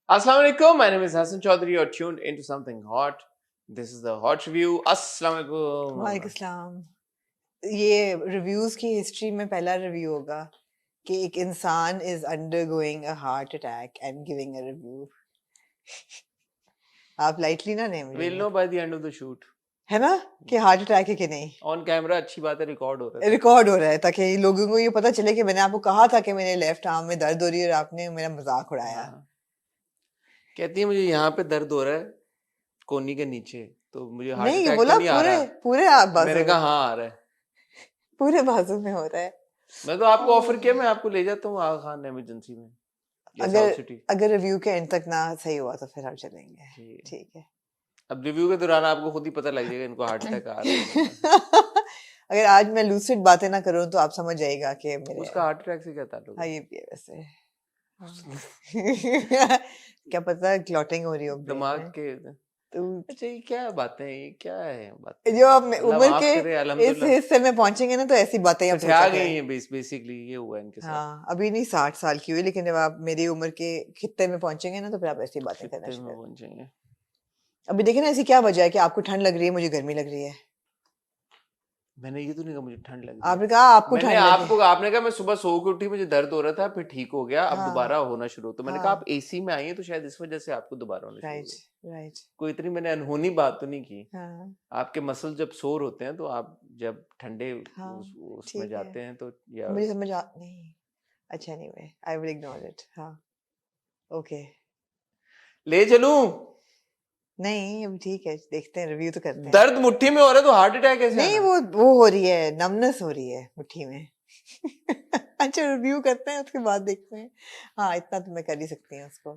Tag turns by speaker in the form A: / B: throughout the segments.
A: Assalamu alaikum. My name is Hassan Chaudhary. You're tuned into something hot. This is the hot review. Assalamu alaikum.
B: वालेकुम सलाम। ये reviews की history में पहला review होगा कि एक इंसान is undergoing a heart attack and giving a review. आप लाइटली ना लें मुझे।
A: We'll know by the end of the shoot.
B: है ना कि हार्ट अटैक है कि नहीं।
A: On camera अच्छी बात है, रिकॉर्ड हो रहा है।
B: रिकॉर्ड हो रहा है ताकि लोगों को ये पता चले कि मैंने आपको कहा था कि मेरे लेफ्ट आर्म में दर्द हो रही है और आपने मेरा मजाक उड़ाया।
A: कहती है मुझे यहाँ पे दर्द हो रहा है कोहनी के नीचे, तो मुझे हार्ट
B: नहीं
A: अटैक
B: बोला
A: तो नहीं आ रहा है।
B: पूरे बाजू
A: मैंने कहा हाँ आ रहा है,
B: पूरे बाजू में हो रहा है।
A: मैं तो आपको ऑफर किया, मैं आपको ले जाता हूँ आगा खान इमरजेंसी में।
B: अगर रिव्यू के एंड तक ना सही हुआ तो फिर हम चलेंगे। ठीक है,
A: अब रिव्यू के दौरान आपको खुद ही पता लग जाएगा इनको हार्ट अटैक आ रहा है।
B: अगर आज मैं लूसिड बातें ना करूं तो आप समझ जाएगा कि मेरे
A: उसका हार्ट अटैक से क्या ताल्लुक है?
B: हाँ ये भी है वैसे। क्या पता क्लॉटिंग हो रही हो
A: दिमाग के।
B: तो
A: अच्छा ये क्या बातें, ये क्या है बातें?
B: जो आप उम्र के इस हिस्से में पहुंचेंगे ना तो ऐसी बातें आप
A: आ गई हैं। बेसिकली ये हुआ इनके साथ।
B: हाँ अभी नहीं 60 साल की हुई, लेकिन जब आप मेरी उम्र के खित्ते में पहुंचेंगे ना तो फिर आप ऐसी बातें करना शुरू
A: पहुंचेंगे।
B: अभी देखें ना ऐसी क्या वजह है कि आपको ठंड लग रही है, मुझे गर्मी लग रही है।
A: मैंने ये तो नहीं कहा मुझे ठंड लग रही है।
B: आपने कहा आपको ठंड लगी।
A: आपने कहा मैं सुबह सो के उठी, मुझे दर्द हो रहा था, फिर ठीक हो गया, अब दोबारा होना शुरू। तो मैंने कहा आप एसी में आई हैं तो शायद इस वजह से आपको दोबारा होना शुरू हो गया।
B: राइट।
A: कोई इतनी मैंने अनहोनी बात तो नहीं की। आपके मसल जब सोर होते हैं तो आप जब ठंडे उसमें जाते हैं तो या
B: मुझे समझ नहीं। अच्छा anyway I will ignore it. हाँ ओके
A: ले चलूं?
B: नहीं अभी ठीक है, देखते हैं, रिव्यू तो करते हैं।
A: दर्द मुट्ठी में हो रहा है तो हार्ट अटैक कैसे?
B: नहीं वो हो रही है, नमनेस हो रही है मुट्ठी में। अच्छा रिव्यू करते हैं उसके बाद देखते हैं। हाँ इतना तो मैं कर ही सकती हूँ उसको,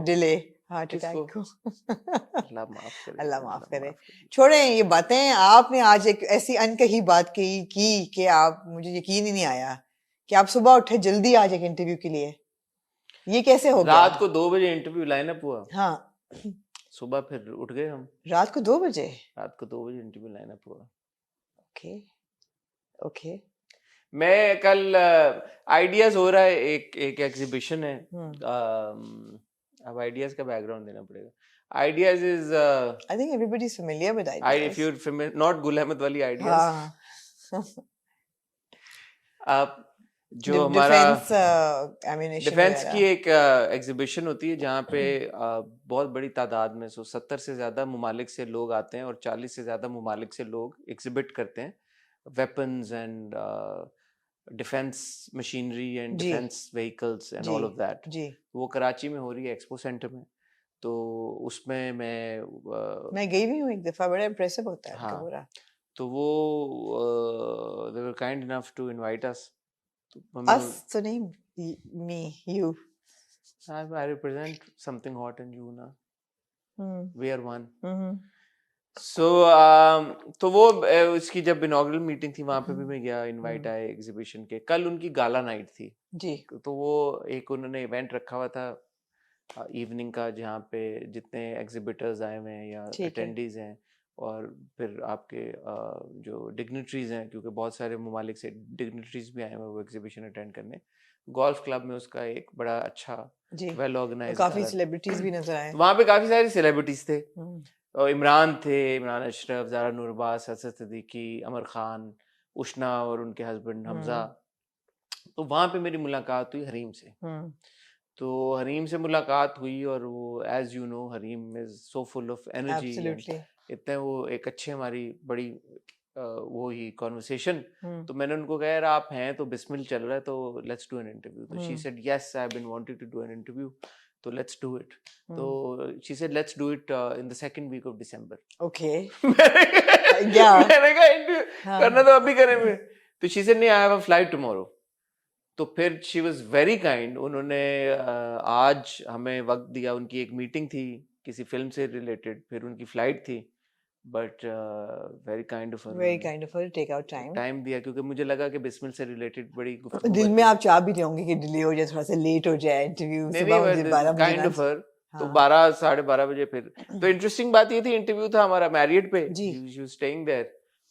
B: डिले हार्ट अटैक को।
A: अल्लाह माफ करे,
B: अल्लाह माफ करे। छोड़े ये बातें। आपने आज एक ऐसी अनकही बात की कि आप मुझे यकीन ही नहीं आया कि आप सुबह उठे जल्दी आज एक इंटरव्यू के लिए। ये कैसे हो गया?
A: रात को 2 बजे इंटरव्यू लाइनअप हुआ।
B: हाँ
A: सुबह फिर उठ गए हम।
B: रात को 2 बजे?
A: रात को 2 बजे इंटरव्यू लाइनअप हुआ।
B: ओके
A: मैं कल आइडियाज हो रहा है, एक एग्जीबिशन है। अब आइडियाज का बैकग्राउंड देना पड़ेगा। Ideas is
B: I think everybody is familiar with ideas.
A: If you are not Gul Ahmed वाली आइडियाज। आप जो हमारा डिफेंस की एक एग्जीबिशन होती है जहाँ पे बहुत बड़ी तादाद में 70 से ज्यादा मुमालिक से लोग आते हैं और 40 से ज्यादा मुमालिक से लोग एग्जिबिट करते हैं weapons and defense machinery and defense vehicles and all of that। वो कराची में हो रही है एक्सपो सेंटर में, तो उसमें मैं
B: गई भी हूँ एक दफा, बड़ा इम्प्रेसिव होता है।
A: हाँ, पूरा तो वो they were kind enough to invite us।
B: तो नहीं me you
A: I represent something hot and you ना we are one। तो वो उसकी जब इनॉग्रल मीटिंग थी वहां पे भी मैं गया, इनवाइट आए एग्जीबिशन के। कल उनकी गाला नाइट थी
B: जी,
A: तो वो एक उन्होंने इवेंट रखा हुआ था इवनिंग का जहाँ पे जितने एग्जिबिटर्स आए हुए हैं या अटेंडीज हैं और फिर आपके जो डिग्निटरीज हैं, क्योंकि बहुत सारे ममालिक से डिग्निटरीज भी आए हुए वो एग्जीबिशन अटेंड करने। गोल्फ क्लब में उसका एक बड़ा अच्छा वेल ऑर्गेनाइज्ड,
B: काफी सेलिब्रिटीज भी नजर आए
A: वहाँ पे, काफी सारे सेलिब्रिटीज थे। और इमरान अशरफ, ज़ारा नूरबाज, हसन सिद्दीकी, अमर खान, उष्णा और उनके हस्बैंड हमजा। तो वहाँ पे मेरी मुलाकात हुई हरीम से। तो हरीम से मुलाकात हुई और वो as you know Hareem is so full of energy, इतने वो एक अच्छे हमारी बड़ी वो ही कॉन्वर्सेशन। तो मैंने उनको कहा यार आप हैं तो बिस्मिल चल रहा है तो लेट्स डू एन इंटरव्यू। तो she said yes I have been wanting to do an interview, तो लेट्स डू इट। तो she said let's do it in the second week of December. Okay मैंने कहा इंटरव्यू करना तो अभी करेंगे। तो शी सेड नहीं I have a flight tomorrow. तो फिर शी वाज वेरी काइंड, उन्होंने आज हमें वक्त दिया। उनकी एक मीटिंग थी किसी फिल्म से रिलेटेड, फिर उनकी फ्लाइट थी, but very kind of her
B: take out
A: time दिया, क्योंकि मुझे लगा कि बिस्मिल से रिलेटेड बड़ी
B: दिल में आप चाह भी रहे होंगे कि डिले हो जाए, थोड़ा सा लेट हो जाए इंटरव्यू।
A: काइंड ऑफ हर तो 12 साढ़े 12 बजे फिर। तो इंटरेस्टिंग बात ये थी, इंटरव्यू था हमारा मैरियट पे, शी वाज स्टेइंग देयर।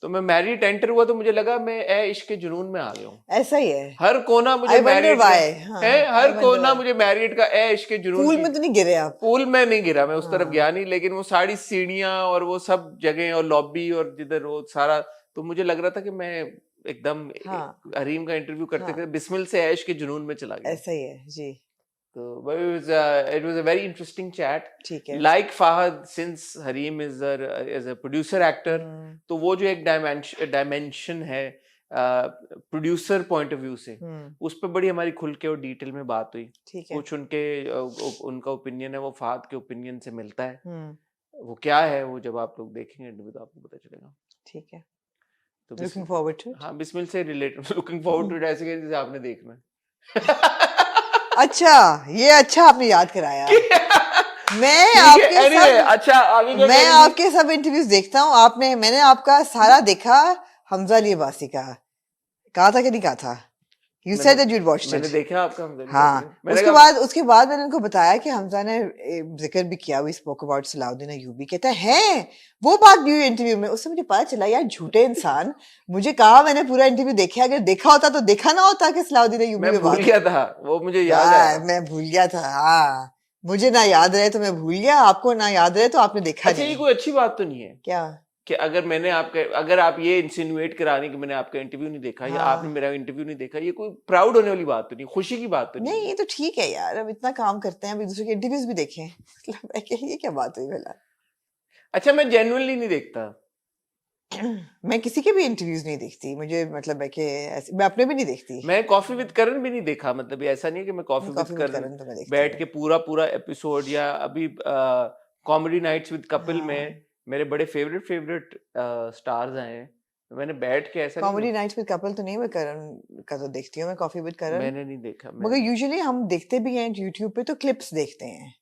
A: तो मैं मैरिड एंटर हुआ तो मुझे लगा मैं ए इश्क के जुनून में आ गया हूँ।
B: ऐसा ही है,
A: हर कोना मुझे
B: I wonder
A: मैरिड
B: why,
A: का
B: हाँ,
A: है,
B: I
A: हर
B: wonder
A: कोना
B: why.
A: मुझे मैरिड का ए इश्क के जुनून
B: पूल
A: की।
B: में तो नहीं गिरे आप?
A: पूल में नहीं गिरा, मैं उस तरफ
B: हाँ,
A: गया नहीं, लेकिन वो सारी सीढ़ियां और वो सब जगह और लॉबी और जिधर वो सारा, तो मुझे लग रहा था कि मैं एकदम
B: हाँ,
A: हरीम का इंटरव्यू करते
B: हाँ,
A: करते बिस्मिल से ऐश के जुनून में चला गया।
B: ऐसा ही है जी।
A: तो it was a very interesting chat.
B: ठीक है।
A: Like Fahad, since Harim is a producer actor, तो वो जो एक डायमेंशन है प्रोड्यूसर पॉइंट ऑफ व्यू से, उस पर बड़ी हमारी खुल के और डिटेल में बात हुई।
B: ठीक है।
A: कुछ उनका ओपिनियन है वो फहद के ओपिनियन से मिलता है। वो क्या है वो जब आप लोग देखेंगे तो आपको पता चलेगा।
B: ठीक है।
A: तो
B: लुकिंग फॉरवर्ड टू इट।
A: हाँ, बिस्मिल से related looking forward to it ऐसे कि जैसे आपने देखना है।
B: अच्छा, ये अच्छा आपने याद कराया। मैं आपके
A: anyway,
B: सब
A: अच्छा आगे क्या
B: मैं
A: करेंगे?
B: आपके सब इंटरव्यूज देखता हूँ। मैंने आपका सारा देखा। हमजा अली अब्बासी का कहा था कि नहीं कहा था? You said that you'd watched
A: मैंने
B: it.
A: देखा आपका हमजा अली
B: हाँ,
A: अब्बासी।
B: उसके बाद मैंने उनको बताया कि हमजा ने जिक्र भी किया, we spoke about Salahuddin Ayyubi. कहता है वो बात भी हुई इंटरव्यू में। उससे मुझे पता चला यार झूठे इंसान। मुझे कहा मैंने पूरा इंटरव्यू देखा, अगर देखा होता तो देखा ना होता कि सलाउद्दीन अय्यूबी
A: मैं भूल गया था, वो मुझे याद है।
B: मैं भूल गया था। हाँ, मुझे ना याद रहे तो मैं भूल गया, आपको ना याद रहे तो आपने देखा
A: अच्छा, ये कोई अच्छी बात तो नहीं है
B: क्या
A: कि अगर आप ये इंसिनुएट कराने कि मैंने आपका इंटरव्यू नहीं देखा या आपने मेरा इंटरव्यू नहीं देखा, ये कोई प्राउड होने वाली बात तो नहीं, खुशी की बात तो नहीं।
B: ये तो ठीक है यार, अब इतना काम करते हैं, अब एक दूसरे के इंटरव्यूज भी देखें। ये क्या बात हुई भला?
A: अच्छा, मैं जेन्युइनली नहीं देखता।
B: मैं किसी के भी इंटरव्यूज नहीं देखती, मुझे मतलब है कि मैं अपने भी नहीं देखती।
A: मैं कॉफी विद करण भी नहीं देखा, मतलब ऐसा नहीं है कि मैं कॉफी विद करण
B: तो मैं
A: बैठ के पूरा एपिसोड, या अभी कॉमेडी नाइट्स विद कपिल में मेरे बड़े फेवरेट स्टार्स आए हैं, मैंने बैठ के ऐसा
B: कॉमेडी नाइट्स विद कपिल तो नहीं, मैं करण का तो देखती हूँ। मैं कॉफी विद करण
A: मैंने नहीं देखा।
B: मगर यूजुअली हम देखते भी हैं यूट्यूब पे, तो क्लिप्स देखते हैं।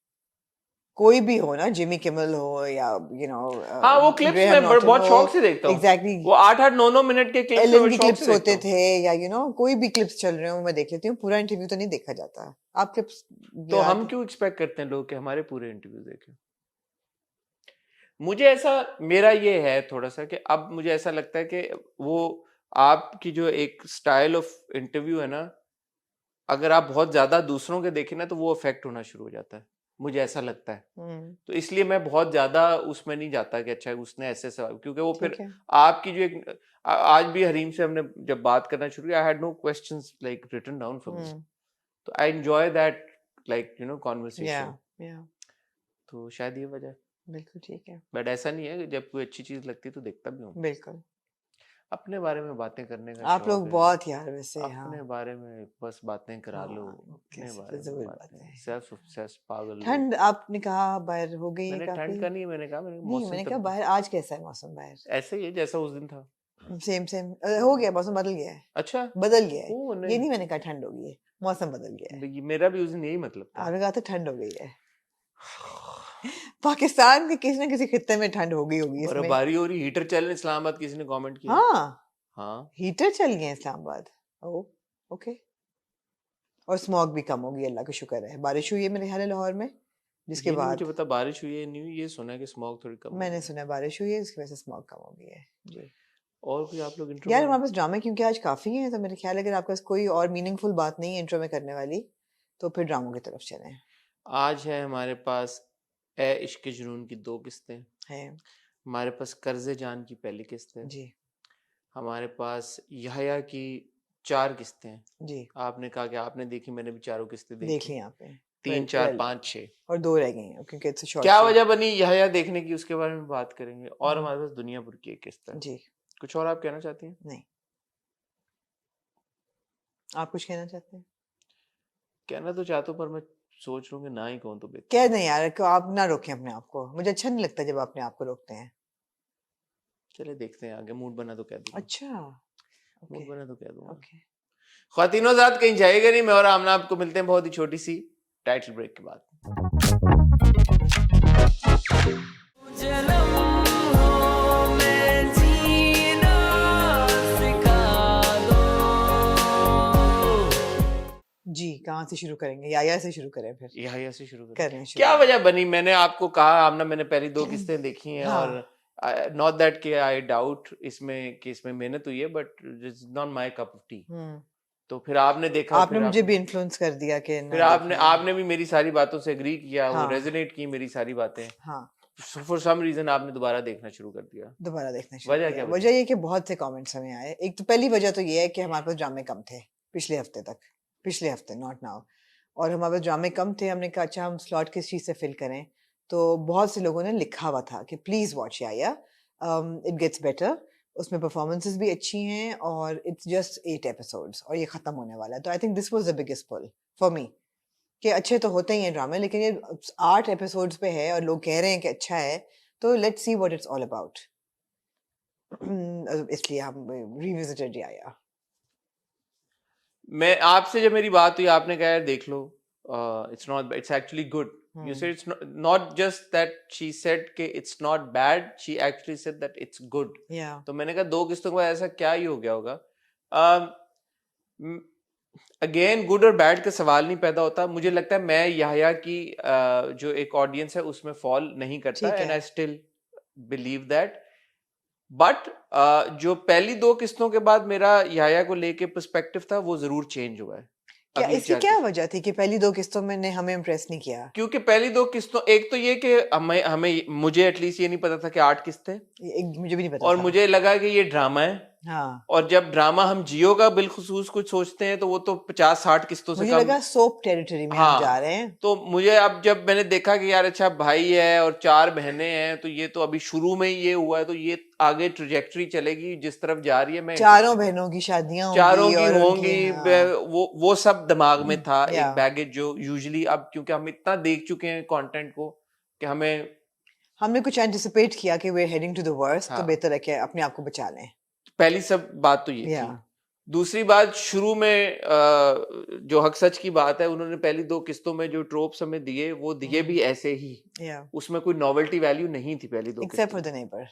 B: कोई भी हो ना, जिमी किमल हो या
A: हाँ, वो क्लिप्स मैं बहुत शौक से देखता हूँ।
B: एग्जैक्टली,
A: वो 8-8 9-9 मिनट के
B: क्लिप्स होते थे, या कोई भी क्लिप्स चल रहे हो मैं देख लेती हूँ। पूरा इंटरव्यू तो नहीं देखा जाता। आप क्लिप्स
A: तो हम क्यों एक्सपेक्ट करते हैं लोग कि हमारे पूरे इंटरव्यू देखें? मुझे ऐसा, मेरा ये है थोड़ा सा कि अब मुझे ऐसा लगता है कि वो आपकी जो एक स्टाइल ऑफ इंटरव्यू है ना, अगर आप बहुत ज्यादा दूसरों के देखें ना तो वो अफेक्ट होना शुरू हो जाता है, मुझे ऐसा लगता है। तो इसलिए मैं बहुत ज्यादा उसमें नहीं जाता कि अच्छा उसने ऐसे सवाल, क्योंकि वो फिर आपकी जो एक, आज भी हरीम से हमने जब बात करना शुरू किया, I had no questions like written down for me, तो I enjoy that like conversation. तो शायद ये वजह।
B: बिल्कुल ठीक है,
A: बट ऐसा नहीं है कि जब कोई अच्छी चीज लगती है तो देखता भी हूँ।
B: बिल्कुल,
A: अपने बारे में बातें करने का
B: आप लोग बहुत यार वैसे
A: अपने बारे में बस बातें करा लो, अपने बारे में बातें, सेल्फ ऑब्सेस्ड पागल।
B: ठंड आपने कहा बाहर हो गई है काफी?
A: ठंड का नहीं, मैंने कहा
B: बाहर आज कैसा है मौसम? बाहर
A: ऐसे ही है जैसा उस दिन था,
B: सेम हो गया, मौसम बदल गया है।
A: अच्छा,
B: बदल गया है। ये नहीं मैंने कहा ठंड हो गई है, मौसम बदल गया है।
A: मेरा भी उस दिन यही मतलब था।
B: आपने कहा था ठंड हो गई है। पाकिस्तान के किसी न किसी खित्ते में ठंड हो गई होगी,
A: बर्फबारी हो रही, हीटर चल रहे इस्लामाबाद, किसी ने कमेंट किया। हाँ, हीटर
B: चल गए इस्लामाबाद। ओके। और स्मॉग भी कम हो गई, अल्लाह का शुक्र है। बारिश हुई है मेरे ख्याल लाहौर में, जिसके बाद
A: मुझे पता बारिश हुई है, नहीं ये सुना कि स्मॉग थोड़ी कम।
B: मैंने सुना बारिश हुई है, इसकी वजह से स्मॉग कम हो गई है जी।
A: और कोई आप लोग इंट्रो?
B: यार हमारे पास ड्रामे क्योंकि आज काफी हैं, तो मेरे ख्याल है अगर आपके पास कोई और मीनिंगफुल बात नहीं है इंट्रो में करने वाली, तो फिर ड्रामों की तरफ चलें।
A: आज है हमारे पास ए इश्क जुनून की 2 किस्तें हैं, हमारे पास कर्ज़े जान की पहली किस्त है जी, हमारे पास यहया की 4 किस्तें हैं जी। आपने कहा कि आपने देखी, मैंने भी चारों किस्तें देख ली आप 3 4 5 6 और 2 रह गई हैं क्योंकि इट्स शॉर्ट। क्या वजह बनी यहया देखने की, उसके बारे में बात करेंगे। और हमारे पास दुनिया भर की एक किस्त है जी। कुछ और आप कहना चाहती हैं? नहीं, आप कुछ कहना चाहते हैं? कहना तो चाहता हूँ पर मैं सोच रहा हूँ कि ना ही कहूँ तो बेहतर। कह दें यार, क्यों आप ना रोकें अपने आप को, मुझे अच्छा नहीं लगता जब अपने आप को रोकते हैं। चले देखते हैं आगे, मूड बना तो कह दूंगा। अच्छा, मूड बना तो कह दूंगा। ख्वातीनो ज़ात कहीं जाएगा नहीं, मैं और आमना आपको मिलते हैं बहुत ही छोटी सी टाइटल ब्रेक के बाद। जी, कहाँ से शुरू करेंगे? याया से शुरू करें फिर? याया से शुरू करें। क्या वजह बनी? मैंने आपको कहा आमना मैंने पहली 2 किस्तें देखी हैं और नॉट दैट कि आई डाउट इसमें कि इसमें मेहनत हुई है, but it's not my cup of T. तो फिर आपने देखा,
B: आपने
A: फिर
B: मुझे
A: आप
B: भी इन्फ्लुएंस कर दिया कि
A: फिर
B: ना
A: आपने
B: देखना है।
A: आपने भी मेरी सारी बातों से एग्री किया, वो
B: हाँ
A: रेजोनेट की मेरी सारी बातें,
B: हाँ,
A: फॉर सम रीजन आपने दोबारा देखना शुरू कर दिया।
B: दोबारा देखना शुरू
A: वजह
B: किया।
A: क्या
B: वजह ये कि बहुत से कमेंट्स हमें आए। एक तो पहली वजह तो ये है कि हमारे पास ड्रामे कम थे पिछले हफ्ते तक, पिछले हफ्ते नॉट नाउ, और हमारे पास ड्रामे कम थे। हमने कहा अच्छा हम स्लॉट किस चीज़ से फिल करें, तो बहुत से लोगों ने लिखा हुआ था कि please watch Yaya, it gets better, उसमें परफॉर्मेंसेस भी अच्छी हैं और इट्स जस्ट 8 एपिसोड्स और ये ख़त्म होने वाला है। तो I think this was the biggest pull for me कि अच्छे तो होते ही हैं ड्रामे, लेकिन ये 8 एपिसोड्स पे है और लोग कह रहे हैं कि अच्छा है, तो let's see what it's all about. इसलिए हम रिविजिटेड याया।
A: मैं आपसे जब मेरी बात हुई, आपने कहा यार देख लो, it's not, it's actually good. You said it's not just that she said कि it's not bad, she actually said that it's good.
B: या
A: तो मैंने कहा 2 किस्तों के बाद ऐसा क्या ही हो गया होगा। अगेन गुड और बैड का सवाल नहीं पैदा होता। मुझे लगता है मैं याह्या की जो एक ऑडियंस है उसमें फॉल नहीं करता,
B: ठीक
A: एंड आई
B: है।
A: Still believe that. बट जो पहली 2 किस्तों के बाद मेरा याह्या को लेके पर्सपेक्टिव था वो जरूर चेंज हुआ है
B: क्या
A: अगली
B: इसकी
A: 4
B: क्या
A: किस्तों।
B: वजह थी कि पहली 2 किस्तों में ने हमें इम्प्रेस नहीं किया?
A: क्योंकि पहली 2 किस्तों, एक तो ये कि हमें हमें मुझे एटलीस्ट ये नहीं पता था कि 8 किस्तें,
B: मुझे भी नहीं पता
A: और
B: था।
A: मुझे लगा कि ये ड्रामा है।
B: हाँ,
A: और जब ड्रामा हम जियो का बिलखुसूस कुछ सोचते हैं तो वो तो 50-60 किस्तों से
B: मुझे
A: कम।
B: लगा सोप टेरिटरी में हम जा रहे
A: हाँ,
B: हैं।
A: तो मुझे अब जब मैंने देखा कि यार अच्छा भाई है और 4 बहनें हैं, तो ये तो अभी शुरू में ही ये हुआ है, तो ये आगे ट्रेजेक्टरी चलेगी जिस तरफ जा रही है, मैं
B: चारों
A: interested हूँ।
B: बहनों की शादियां
A: चारों
B: होंगी
A: की
B: और उनकी,
A: होंगी,
B: हाँ,
A: वो सब दिमाग में था,
B: या
A: एक बैगेज जो यूजुअली, अब क्योंकि हम इतना देख चुके हैं कंटेंट को कि हमें,
B: हमने कुछ एंटिसिपेट किया कि वे हेडिंग टू द वर्स्ट, तो
A: हाँ,
B: बेहतर है कि अपने आप को बचा लें।
A: पहली सब बात तो ये
B: या
A: थी। दूसरी बात, शुरू में जो हक सच की बात है, उन्होंने पहली 2 किस्तों में जो ट्रोप्स हमें दिए वो दिए भी ऐसे ही,
B: या
A: उसमें कोई नॉवेल्टी वैल्यू नहीं थी पहली 2
B: एक्सेप्ट
A: किस्तों
B: फॉर
A: में।
B: The neighbour.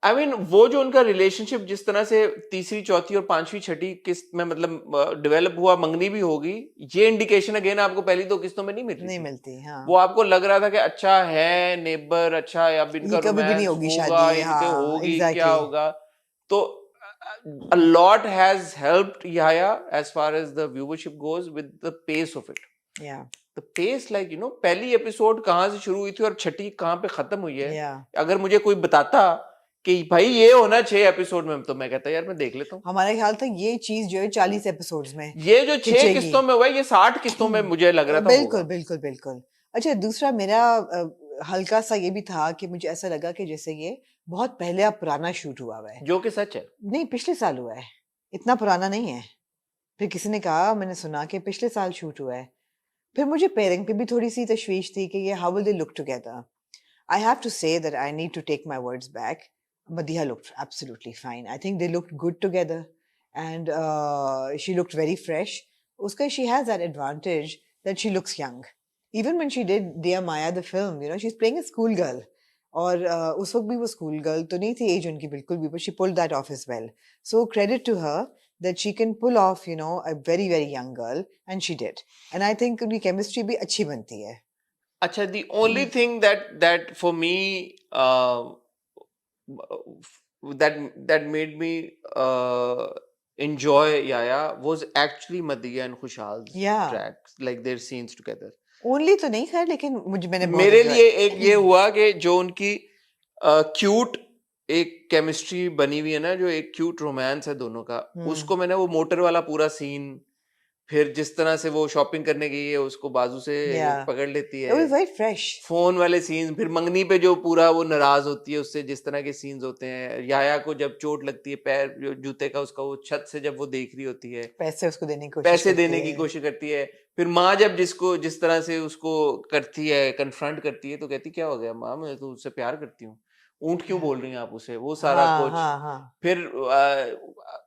A: आई मीन वो जो उनका रिलेशनशिप जिस तरह से तीसरी, चौथी और 5वीं, 6ठी किस्त में मतलब डेवलप हुआ, मंगनी भी होगी, ये इंडिकेशन अगेन आपको पहली 2 किस्तों में नहीं मिल रही
B: नहीं
A: थी।
B: मिलती, हाँ।
A: वो आपको लग रहा था कि अच्छा है नेबर, अच्छा है, अब इनका
B: ये कभी भी नहीं
A: रोमांस
B: होगी
A: होगा,
B: शादी,
A: इनके
B: हाँ,
A: होगी, क्या
B: एग्जैक्टली।
A: होगा। तो a lot has helped Yahya as far as the viewership goes with the pace of it.
B: या
A: The pace, like पहली एपिसोड कहाँ से शुरू हुई थी और छठी कहाँ पे खत्म हुई है।
B: या
A: अगर मुझे कोई बताता कि भाई ये होना 6 एपिसोड में, तो मैं कहता यार मैं देख लेता हूँ।
B: हमारे ख्याल था ये चीज जो है 40 एपिसोड्स में
A: ये जो 6
B: खिंचेगी।
A: किस्तों में हुआ है, ये 60 किस्तों में मुझे लग रहा था
B: बिल्कुल
A: होगा।
B: बिल्कुल बिल्कुल। अच्छा, दूसरा मेरा हल्का सा ये भी था कि मुझे ऐसा लगा कि जैसे ये बहुत पहले अब पुराना शूट हुआ है।
A: जो कि सच है।
B: नहीं, पिछले साल हुआ है, इतना पुराना नहीं है। फिर किसी ने कहा, मैंने सुना कि पिछले साल शूट हुआ है। फिर मुझे पेयरिंग पे भी थोड़ी सी तशवीश थी कि ये how will they look together. I have to say that I need to take my words back. Madhiya looked absolutely fine. I think they looked good together, and she looked very fresh. Uska, she has that advantage that she looks young. Even when she did Dear Maya the film, she's playing a schoolgirl. और उस वक्त भी वो school girl तो नहीं थी as उनकी बिल्कुल भी, but she pulled that off as well. So credit to her that she can pull off, a very very young girl, and she did. And I think उनकी chemistry भी अच्छी बनती है.
A: अच्छा, the only thing that for me that made me enjoy Yaya was actually Madhiya and Khushal's
B: Yeah.
A: tracks, like their scenes together.
B: Only तो नहीं खैर, लेकिन मैंने बहुत
A: मेरे
B: enjoy-
A: लिए एक ये हुआ कि जो उनकी क्यूट एक केमिस्ट्री बनी हुई है ना, जो एक क्यूट रोमांस है दोनों का, उसको मैंने वो मोटर वाला पूरा सीन, फिर जिस तरह से वो शॉपिंग करने गई है उसको बाजू से
B: Yeah.
A: पकड़ लेती
B: It was
A: है,
B: very fresh.
A: फोन वाले सीन्स, फिर मंगनी पे जो पूरा वो नाराज होती है उससे, जिस तरह के सीन्स होते हैं, याया को जब चोट लगती है पैर जो जूते का उसका, वो छत से जब वो देख रही होती है,
B: पैसे उसको देने की कोशिश
A: पैसे
B: करती
A: देने की
B: है।
A: कोशिश करती है, फिर माँ जब जिस तरह से उसको करती है, कन्फ्रंट करती है, तो कहती क्या हो गया माँ, मैं तो उससे प्यार करती हूँ, ऊंट क्यों बोल रही हैं आप उसे, वो सारा
B: हाँ
A: कुछ।
B: हाँ हाँ।
A: फिर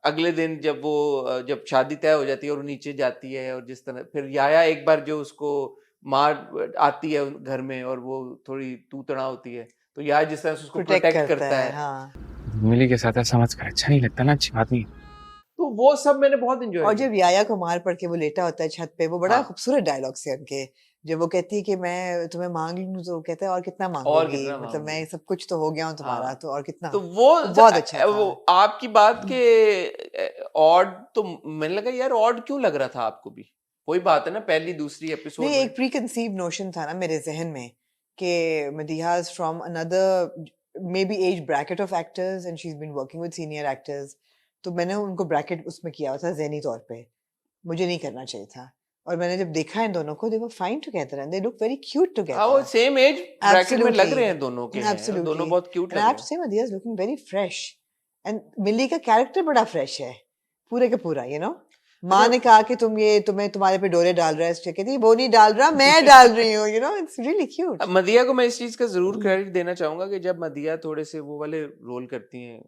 A: अगले दिन जब वो जब शादी तय हो जाती है और वो नीचे जाती है, और जिस तरह फिर याया एक बार जो उसको मार आती है घर में और वो थोड़ी तू तड़ा होती है, तो याया जिस तरह से उसको प्रोटेक्ट करता है,
B: हाँ।
C: मिली के साथ समझ कर अच्छा नहीं लगता ना, अच्छी बात नहीं।
A: तो वो सब मैंने बहुत एंजॉय
B: और
A: किया।
B: जब याया को मार पड़ के वो लेटा होता है छत पे, वो बड़ा
A: हाँ।
B: खूबसूरत डायलॉग से उनके, जब वो कहती है कि मैं तुम्हें मांग लूं तो कहता है और कितना
A: और
B: मांगोगी,
A: कितना
B: मतलब मैं
A: मांगोगी?
B: सब कुछ तो हो गया हूँ तुम्हारा,
A: हाँ,
B: तो और कितना।
A: तो वो
B: बहुत अच्छा
A: वो
B: था।
A: आपकी बात के ऑड, तो मैंने लगा यार ऑड क्यों लग रहा था आपको भी? वही बात है ना, पहली दूसरी एपिसोड
B: नहीं,
A: में।
B: एक प्री कंसीव नोशन था ना मेरे जहन में कि Madiha is from another maybe as bracket of actors and she is been working with senior actors, तो मैंने उनको ब्रैकेट उसमें किया हुआ था ज़हनी तौर पे, मुझे नहीं करना चाहिए था। और मैंने जब देखा इन दोनों को, they were fine together and they look very cute
A: हाँ, वो
B: टुगेदर।
A: सेम एज ब्रैकेट में लग रहे हैं,
B: Absolutely,
A: दोनों के हैं, और
B: absolutely.
A: दोनों बहुत क्यूट
B: And
A: लग
B: I
A: रहे
B: have to
A: हैं।
B: say, Madhya is looking very fresh. And मिल्ली का कैरेक्टर बड़ा फ्रेश है, पूरे का पूरा, you know. माँ
A: अच्छा,
B: ने कहा कि तुम्हारे पे डोरे डाल रहा है, इससे कहती वो नहीं डाल रहा, मैं डाल रही हूँ, you know. It's really cute.
A: मदिया को मैं इस चीज का जरूर क्रेडिट देना चाहूंगा कि जब मदिया थोड़े से वो वाले रोल करती हैं,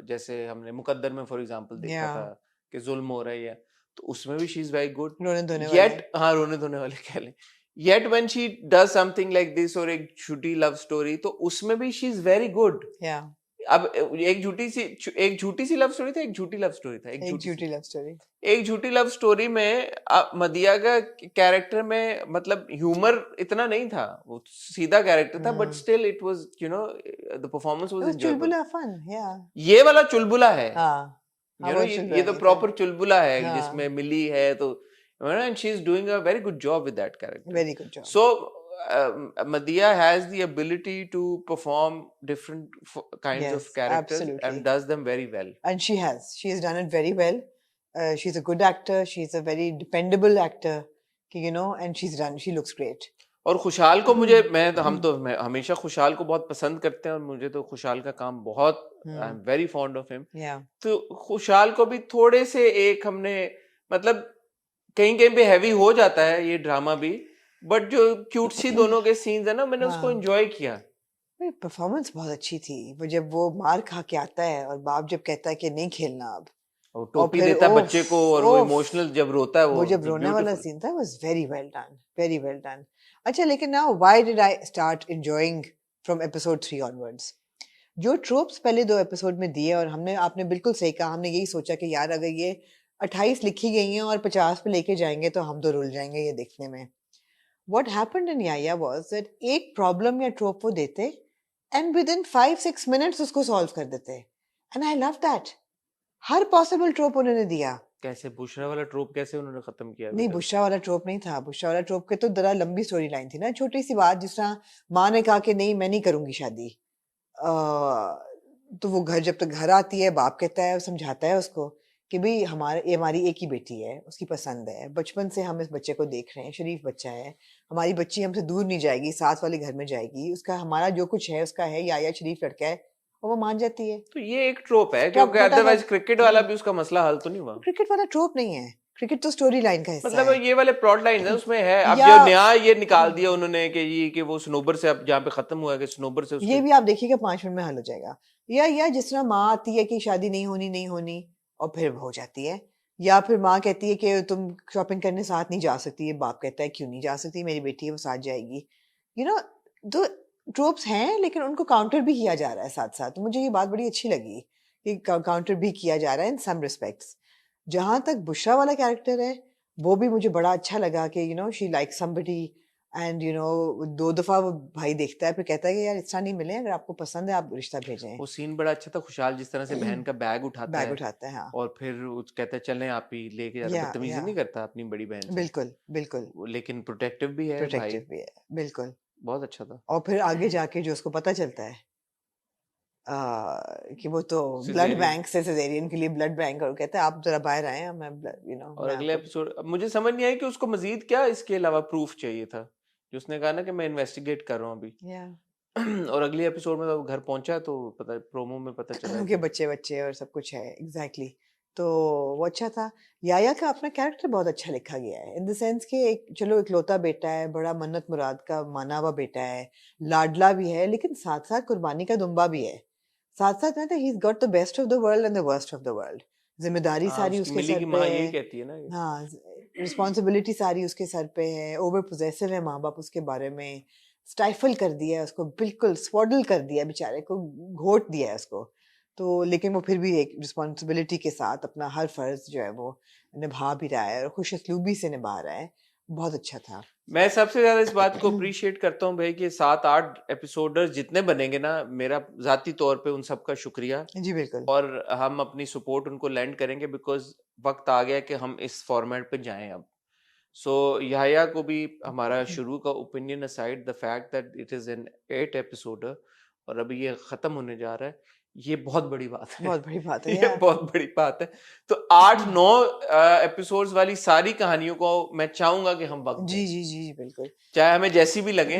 A: जैसे हमने मुकद्दर में फॉर एग्जांपल देखा
B: Yeah.
A: था कि जुल्म हो रहा है, या तो उसमें भी शी इज वेरी गुड।
B: रोने धोने वाले।
A: येट, हाँ, रोने धोने वाले कह लें। Yet when she does something like this, और एक झूठी लव स्टोरी, तो उसमें भी she is very good.
B: Yeah.
A: अब एक झूठी सी लव स्टोरी था, एक झूठी लव स्टोरी था,
B: एक झूठी लव स्टोरी।
A: एक झूठी लव स्टोरी में मदिया का कैरेक्टर में मतलब ह्यूमर इतना नहीं था, वो सीधा कैरेक्टर था, but still it was, you know, the performance
B: It
A: was
B: was
A: enjoyable.
B: चुलबुला fun, yeah.
A: ये वाला चुलबुला है,
B: हाँ,
A: यू नो,
B: वो
A: ये
B: चुलबुला
A: तो
B: नहीं था।
A: प्रॉपर चुलबुला है,
B: हाँ,
A: जिसमें मिली है, तो and she is doing a very good job with that character.
B: very good job.
A: So Madhya has the ability to perform different kinds of
B: Yes,
A: characters
B: absolutely.
A: and does them very well.
B: And she has done it very well. She's a good actor, she's a very dependable actor, you know, and she looks great.
A: और खुशहाल को मुझे, मैं हमेशा खुशहाल को बहुत पसंद करते हैं, और मुझे तो खुशहाल का काम बहुत, आई am very fond of him.
B: Yeah.
A: तो खुशहाल को भी थोड़े से एक हमने, मतलब कहीं कहीं पे हैवी हो जाता है ये ड्रामा भी, बट जो क्यूट सी दोनों के सीन्स है ना, मैंने उसको
B: हाँ।
A: एंजॉय किया।
B: परफॉर्मेंस बहुत अच्छी थी, वो जब वो मार खा के आता है और बाप जब कहता है कि नहीं खेलना अब,
A: और टोपी
B: फिर
A: देता है
B: ओफ,
A: बच्चे को, और वो
B: ओफ,
A: इमोशनल जब रोता है,
B: वो जब रोने वाला
A: ब्यूटीफुल।
B: सीन था, was very well done, very well done. अच्छा, लेकिन now why did I start enjoying from episode 3 onwards? जो ट्रोप्स पहले 2 एपिसोड में दिए, और आपने बिल्कुल सही कहा, हमने यही सोचा कि यार अगर ये 28 लिखी गई हैं और 50 पे लेके जाएंगे तो हम तो रुल जाएंगे ये देखने में। What happened in Yaya was that एक प्रॉब्लम या ट्रोप वो देते and within 5-6 minutes उसको सॉल्व कर देते, and I love that. Her possible ट्रोप उन्होंने दिया।
A: कैसे बुशरा वाला ट्रोप कैसे उन्होंने खत्म किया
B: नहीं,
A: बेटा?
B: बुशरा वाला ट्रोप नहीं था, बुशरा वाला ट्रोप के तो जरा लंबी स्टोरी लाइन थी ना, छोटी सी बात, जिस तरह माँ ने कहा कि नहीं मैं नहीं करूंगी शादी, तो वो घर जब तक घर आती है, बाप कहता है, समझाता है उसको कि भाई ये हमारी एक ही बेटी है, उसकी पसंद है, बचपन से हम इस बच्चे को देख रहे हैं, शरीफ बच्चा है, हमारी बच्ची हमसे दूर नहीं जाएगी, साथ वाले घर में जाएगी, उसका हमारा जो कुछ है उसका है, या शरीफ लड़का है, और वो मान जाती है।
A: तो ये एक ट्रोप है,
B: ट्रोप
A: क्योंकि
B: फटाफट।
A: अदरवाइज क्रिकेट वाला भी उसका मसला हल तो नहीं हुआ।
B: क्रिकेट वाला ट्रोप नहीं है, क्रिकेट तो स्टोरी लाइन का हिस्सा
A: मतलब
B: है।
A: ये वाले प्लॉट लाइन है उसमें है। अब
B: या-
A: जो नया ये निकाल दिया उन्होंने कि वो स्नोबर से, अब जहाँ पे खत्म हुआ है कि स्नोबर से उसके,
B: ये भी आप देखिएगा 5 मिनट में हल हो जाएगा। या जिस तरह माँ आती है कि शादी नहीं होनी और फिर हो जाती है, या फिर माँ कहती है कि तुम शॉपिंग करने साथ नहीं जा सकती है, बाप कहता है क्यों नहीं जा सकती, मेरी बेटी है वो साथ जाएगी, यू नो। तो ट्रोप्स हैं, लेकिन उनको काउंटर भी किया जा रहा है साथ साथ, तो मुझे ये बात बड़ी अच्छी लगी कि काउंटर भी किया जा रहा है इन सम रिस्पेक्ट्स। जहां तक बुशरा वाला कैरेक्टर है, वो भी मुझे बड़ा अच्छा लगा कि you know she like somebody, and you know 2 दफा वो भाई देखता है, फिर कहता है कि यार इस तरह नहीं मिले, अगर आपको पसंद है आप रिश्ता भेजें।
A: वो सीन बड़ा अच्छा था। खुशहाल जिस तरह से बहन का बैग उठाता
B: बैग
A: है
B: उठाता है, हाँ,
A: और फिर कहता है चलें आप ही लेके जाता है,
B: या
A: बदतमीजी नहीं करता अपनी बड़ी बहन से,
B: बिल्कुल बिल्कुल
A: लेकिन प्रोटेक्टिव भी है भाई,
B: प्रोटेक्टिव भी है, बिल्कुल।
A: बहुत अच्छा था।
B: और फिर आगे जाके जो उसको पता चलता है कि वो तो ब्लड
A: Cesarean।
B: बैंक से सिजेरियन के लिए ब्लड बैंक, और कहता है आप जरा बाहर आए, मैं यू नो
A: और अगले एपिसोड मुझे समझ नहीं आया कि उसको मजीद क्या इसके अलावा प्रूफ चाहिए था, जो उसने कहा ना कि मैं इन्वेस्टिगेट कर रहा हूँ अभी। और अगले एपिसोड में वो घर पहुंचा तो पता, प्रोमो में पता चला
B: के बच्चे और सब कुछ है, एग्जैक्टली। तो वो अच्छा था। याया का अपना कैरेक्टर बहुत अच्छा लिखा गया है, इन द सेंस कि एक चलो इकलौता बेटा है, बड़ा मन्नत मुराद का माना हुआ बेटा है, लाडला भी है, लेकिन साथ साथ कुर्बानी का दुम्बा भी है, साथ साथ ना he is got the best of the world and the worst of the world. जिम्मेदारी सारी उसके
A: मिली
B: सर
A: की
B: पे
A: माँ
B: है,
A: यही कहती है ना ये।
B: हाँ, रिस्पॉन्सिबिलिटी सारी उसके सर पे है, ओवर पोजेसिव है माँ बाप उसके बारे में, स्टाइफल कर दिया है उसको, बिल्कुल स्वॉडल कर दिया बेचारे को, घोट दिया है उसको। तो लेकिन वो फिर भी एक रिस्पॉन्सिबिलिटी के साथ अपना हर फर्ज जो है वो निभा भी रहा है, और खुश असलूबी से निभा रहा है, बहुत अच्छा था।
A: मैं सबसे ज्यादा इस बात को अप्रिशिएट करता हूँ भाई कि 7-8 एपिसोडर्स जितने बनेंगे ना, मेरा जाती तौर पे उन सबका शुक्रिया,
B: जी बिल्कुल।
A: और हम अपनी सपोर्ट उनको लैंड करेंगे बिकॉज वक्त आ गया कि हम इस फॉर्मेट पे जाएं अब। सो याया को भी हमारा शुरू का opinion aside, the fact that it is an 8 एपिसोडर और अभी ये खत्म होने जा रहा है, ये बहुत बड़ी बात है।
B: बहुत बड़ी बात है
A: ये
B: यार।
A: बहुत बड़ी बात है। तो 8-9 एपिसोड्स वाली सारी कहानियों को मैं चाहूंगा कि हम वक्त
B: जी
A: दें,
B: जी जी बिल्कुल।
A: चाहे हमें जैसी भी लगे,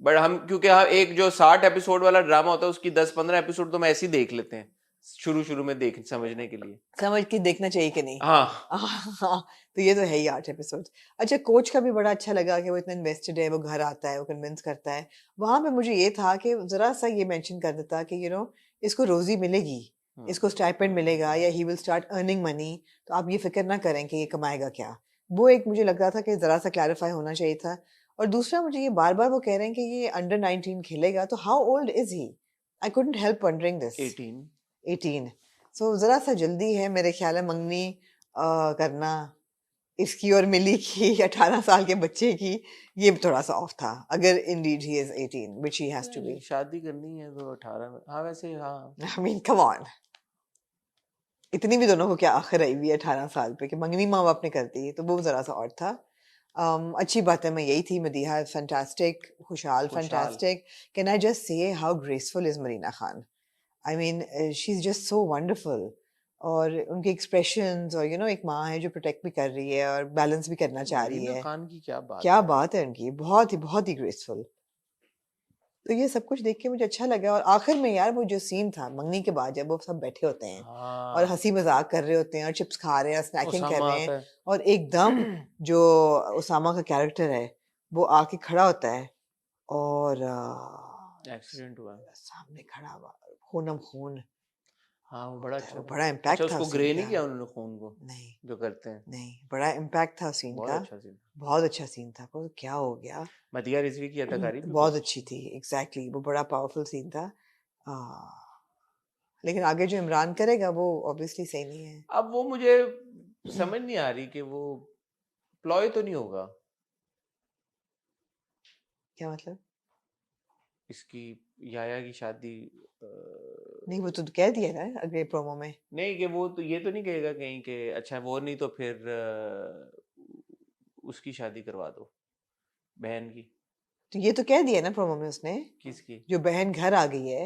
A: बट हम, क्योंकि हम एक जो 60 एपिसोड वाला ड्रामा होता है उसकी 10-15 एपिसोड तो हम ऐसे ही देख लेते हैं शुरू में देख समझने के लिए।
B: समझ के देखना चाहिए कि नहीं।
A: हाँ,
B: हाँ, तो ये तो है ही 8 एपिसोड। अच्छा, कोच का भी बड़ा अच्छा लगा कि वो इतना इन्वेस्टेड है, वो घर आता है, वो कन्विंस करता है। वहां पे मुझे ये था कि जरा सा ये मेंशन कर देता कि इसको रोजी मिलेगी, इसको स्टाइपेंड मिलेगा या he will start earning money, तो आप ये फिक्र ना करें कि ये कमाएगा क्या। वो एक मुझे लग रहा था कि जरा सा क्लैरिफाई होना चाहिए था। और दूसरा, मुझे ये बार बार वो कह रहे हैं कि ये अंडर 19 खेलेगा, तो how old is he? I couldn't help wondering this. 18। सो जरा सा जल्दी है मेरे ख्याल है मंगनी करना इसकी और मिली की 18 साल के बच्चे की। ये थोड़ा सा ऑफ था, अगर indeed he is 18 which he has to be.
A: शादी करनी है तो 18 में। हाँ वैसे हाँ,
B: आई मीन कम ऑन, इतनी भी दोनों को क्या आखिर आई हुई है 18 साल पे कि मंगनी माँ बाप ने कर दी, तो वो जरा सा और था। अच्छी बात है, मैं यही थी, मदीहा फैंटास्टिक, खुशहाल फैंटास्टिक। कैन आई जस्ट से how graceful is Marina Khan? I mean she is just so wonderful. और उनके एक्सप्रेशंस, और एक माँ है जो प्रोटेक्ट भी कर रही है और बैलेंस भी करना चाह रही
A: मरीना
B: है।
A: खान की क्या
B: क्या
A: है।
B: बात है उनकी, बहुत ही ग्रेसफुल। तो ये सब कुछ देख के मुझे अच्छा लगा। और आखिर में यार वो जो सीन था मंगनी के बाद, जब वो सब बैठे होते हैं और
A: हाँ,
B: हंसी मजाक कर रहे होते हैं और चिप्स खा रहे हैं, स्नैकिंग कर
A: उसामा
B: रहे
A: आता
B: हैं,
A: है।
B: और एकदम जो उसामा का कैरेक्टर है वो आके खड़ा होता है और
A: एक्सीडेंट हुआ।
B: सामने खड़ा हुआ, खूनम खून।
A: हाँ वो बड़ा अच्छा
B: वो
A: था।
B: बड़ा
A: अच्छा
B: इम्पैक्ट था
A: उसको
B: उस
A: ग्रे
B: सीन
A: नहीं
B: का।
A: किया उन्होंने खून को,
B: नहीं
A: जो करते हैं।
B: नहीं, बड़ा इम्पैक्ट था उस सीन
A: बहुत
B: का।
A: अच्छा सीन।
B: बहुत अच्छा सीन था। वो क्या हो गया।
A: मतिया रिजवी की अदाकारी भी
B: बहुत अच्छी थी, एग्जैक्टली वो बड़ा पावरफुल सीन था। आ, लेकिन आगे जो इमरान करेगा वो ऑब्वियसली सही नहीं है।
A: अब वो मुझे समझ नहीं आ रही कि वो प्लॉय तो नहीं होगा
B: क्या मतलब?
A: इसकी याया की शादी।
B: नहीं, वो तो कह दिया ना अगले प्रोमो में।
A: नहीं कि वो तो ये तो नहीं कहेगा कहीं कि अच्छा वो नहीं तो फिर उसकी शादी करवा दो, बहन की।
B: तो ये तो कह दिया ना प्रोमो में उसने,
A: किसकी?
B: जो बहन घर आ गई है,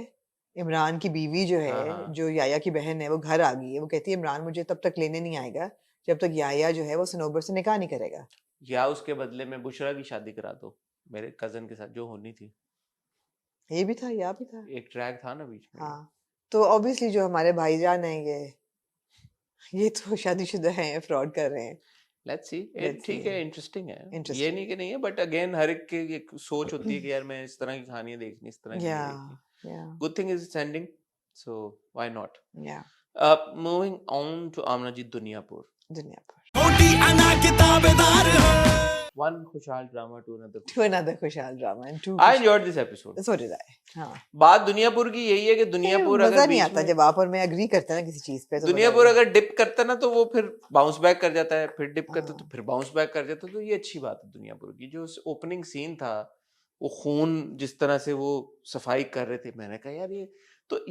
B: इमरान की बीवी जो
A: हाँ
B: है,
A: हाँ,
B: जो याया की बहन है, वो घर आ गई है। वो कहती है इमरान मुझे तब तक लेने नहीं आएगा जब तक याया जो है वो सनोबर से निकाह नहीं करेगा।
A: या उसके बदले में बुशरा की शादी करा दो मेरे कजन के साथ, जो होनी थी।
B: ये भी था, या भी था।
A: एक ट्रैक था ना बीच में।
B: हाँ, तो ऑब्वियसली जो हमारे भाईजान हैं ये तो शादीशुदा हैं, फ्रॉड कर रहे हैं।
A: Let's see.
B: Let's
A: ठीक
B: see.
A: है, इंटरेस्टिंग है। ये
B: Interesting.
A: नहीं कि नहीं है, बट अगेन हर एक की एक सोच होती है कि यार मैं इस तरह की कहानियां देखनी, इस तरह की नहीं देखनी।
B: Yeah.
A: Good thing is sending, so why not.
B: Yeah.
A: Moving on to Aamna ji Duniyapur.
B: Duniyapur.
A: One खुशहाल drama to another।
B: To another खुशहाल drama and two
A: I enjoyed this episode।
B: So did I. हाँ।
A: बात दुनियापुर की यही है कि दुनियापुर
B: मजा
A: अगर
B: नहीं
A: बीच
B: आता
A: में,
B: जब आप और मैं एग्री करते हैं ना किसी चीज पे, तो
A: दुनियापुर अगर डिप करता ना तो वो फिर बाउंस बैक कर जाता है, फिर डिप करता तो
B: हाँ।
A: फिर बाउंस बैक कर जाता। तो ये अच्छी बात है दुनियापुर की। जो ओपनिंग सीन था, वो खून जिस तरह से वो सफाई कर रहे थे, मैंने कहा यार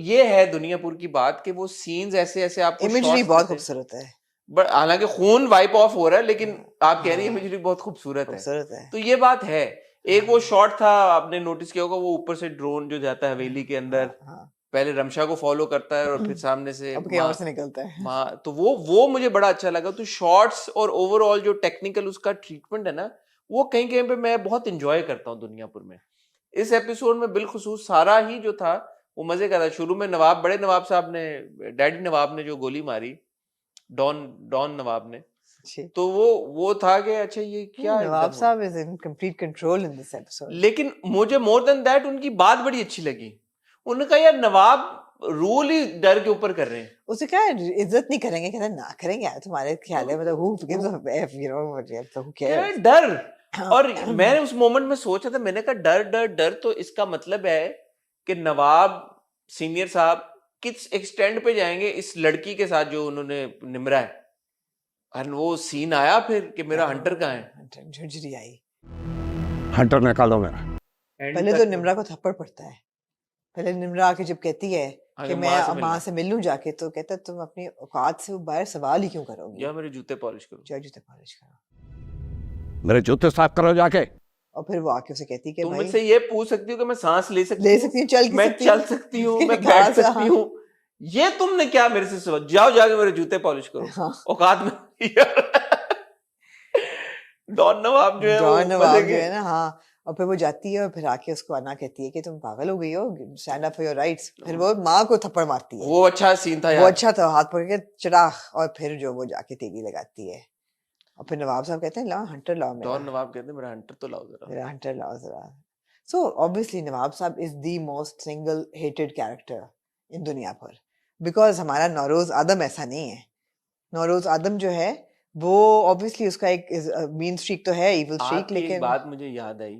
A: ये है दुनियापुर की बात, कि वो सीन्स ऐसे ऐसे आपको
B: इमेजरी
A: शॉट्स
B: बहुत
A: देते हैं।
B: खूबसूरत है।
A: बट हालांकि खून वाइप ऑफ हो रहा है, लेकिन आप कह रही है
B: हाँ,
A: इमेजरी बहुत खूबसूरत है,
B: खूबसूरत है।
A: तो ये बात है। एक वो शॉट था, आपने नोटिस किया होगा, वो ऊपर से ड्रोन जो जाता है हवेली के अंदर,
B: हाँ,
A: पहले रमशा को फॉलो करता है और फिर सामने से
B: अब कहीं और से निकलता है।
A: माँ, तो वो मुझे बड़ा अच्छा लगा। तो शॉट्स और ओवरऑल जो टेक्निकल उसका ट्रीटमेंट है ना, वो कहीं कहीं पे मैं बहुत इंजॉय करता हूँ दुनियापुर में। इस एपिसोड में बिलखुसूस सारा ही जो था वो मजे का था। शुरू में बड़े नवाब साहब ने, डैडी नवाब ने जो गोली मारी, डॉन नवाब ने, तो वो था कि अच्छा ये क्या
B: नवाब साहब is in complete control in this episode.
A: लेकिन मुझे मोर देन दैट उनकी बात बड़ी अच्छी लगी। उन्होंने कहा यार नवाब रूल ही डर के ऊपर कर रहे हैं।
B: उसे क्या इज्जत नहीं करेंगे, कहते ना करेंगे यार, तुम्हारे ख्याल है मतलब who gives a f, you know, so who cares?
A: डर। और मैंने उस मोमेंट में सोचा था, मैंने कहा डर डर डर, तो इसका मतलब है कि नवाब सीनियर साहब किस एक्सटेंड पे जाएंगे इस लड़की के साथ जो उन्होंने निमरा है। और वो सीन आया फिर कि मेरा हंटर कहाँ है,
B: झुंझुरी आई।
D: हंटर निकालो मेरा।
A: End
B: पहले
A: तक
B: तो निम्रा को थप्पड़ पड़ता है। पहले निम्रा आके जब कहती है
A: आगे
B: कि
A: माँ से
B: मैं
A: मिलना।
B: माँ से मिल लूं जाके, तो कहता है तुम अपनी औकात से बाहर सवाल ही क्यों करोगी,
A: या मेरे जूते पॉलिश करो।
B: जाओ जूते पॉलिश करो।
D: मेरे जूते साफ करो जाके।
B: और फिर वो आके उसे कहती है कि
A: तुम
B: भाई
A: मुझसे ये पूछ सकती हो कि मैं सांस ले सकती
B: ले
A: हूँ,
B: सकती हूँ, चल
A: मैं
B: सकती
A: चल
B: हूँ,
A: सकती हूँ,
B: कि
A: मैं
B: कहाँ
A: बैठ
B: से,
A: सकती
B: हाँ।
A: हूँ, ये तुमने क्या मेरे से सवाल? जाओ जाके मेरे जूते पॉलिश करो
B: हाँ।
A: औकात में। डॉन नवाब जो है वो
B: जॉन
A: मजे
B: नवाब जो
A: के।
B: है ना, हाँ। और फिर वो जाती है और फिर आके उसको अना कहती है कि तुम पागल हो गई हो, stand up for your rights. फिर वो माँ को थप्पड़ मारती है।
A: वो अच्छा सीन था
B: वो
A: यार।
B: अच्छा था, हाथ पकड़ के चढ़ाख, और फिर जो वो जाके तेली लगाती है। और फिर नवाब साहब कहते हैं लाओ हंटर लाओ,
A: डॉन
B: मेरा
A: नवाब कहते हैं मेरा हंटर तो लाओ जरा।
B: मेरा हंटर लाओ जरा। सो ऑब्वियसली नवाब साहब is the most single hated character in दुनिया पर, बिकॉज हमारा नौरोज आदम ऐसा नहीं है। नौरोज आदम जो है वो ऑब्वियसली उसका एक मीन स्ट्रीक तो है, इविल स्ट्रीक,
A: आपकी एक
B: लेकिन
A: बात मुझे याद आई।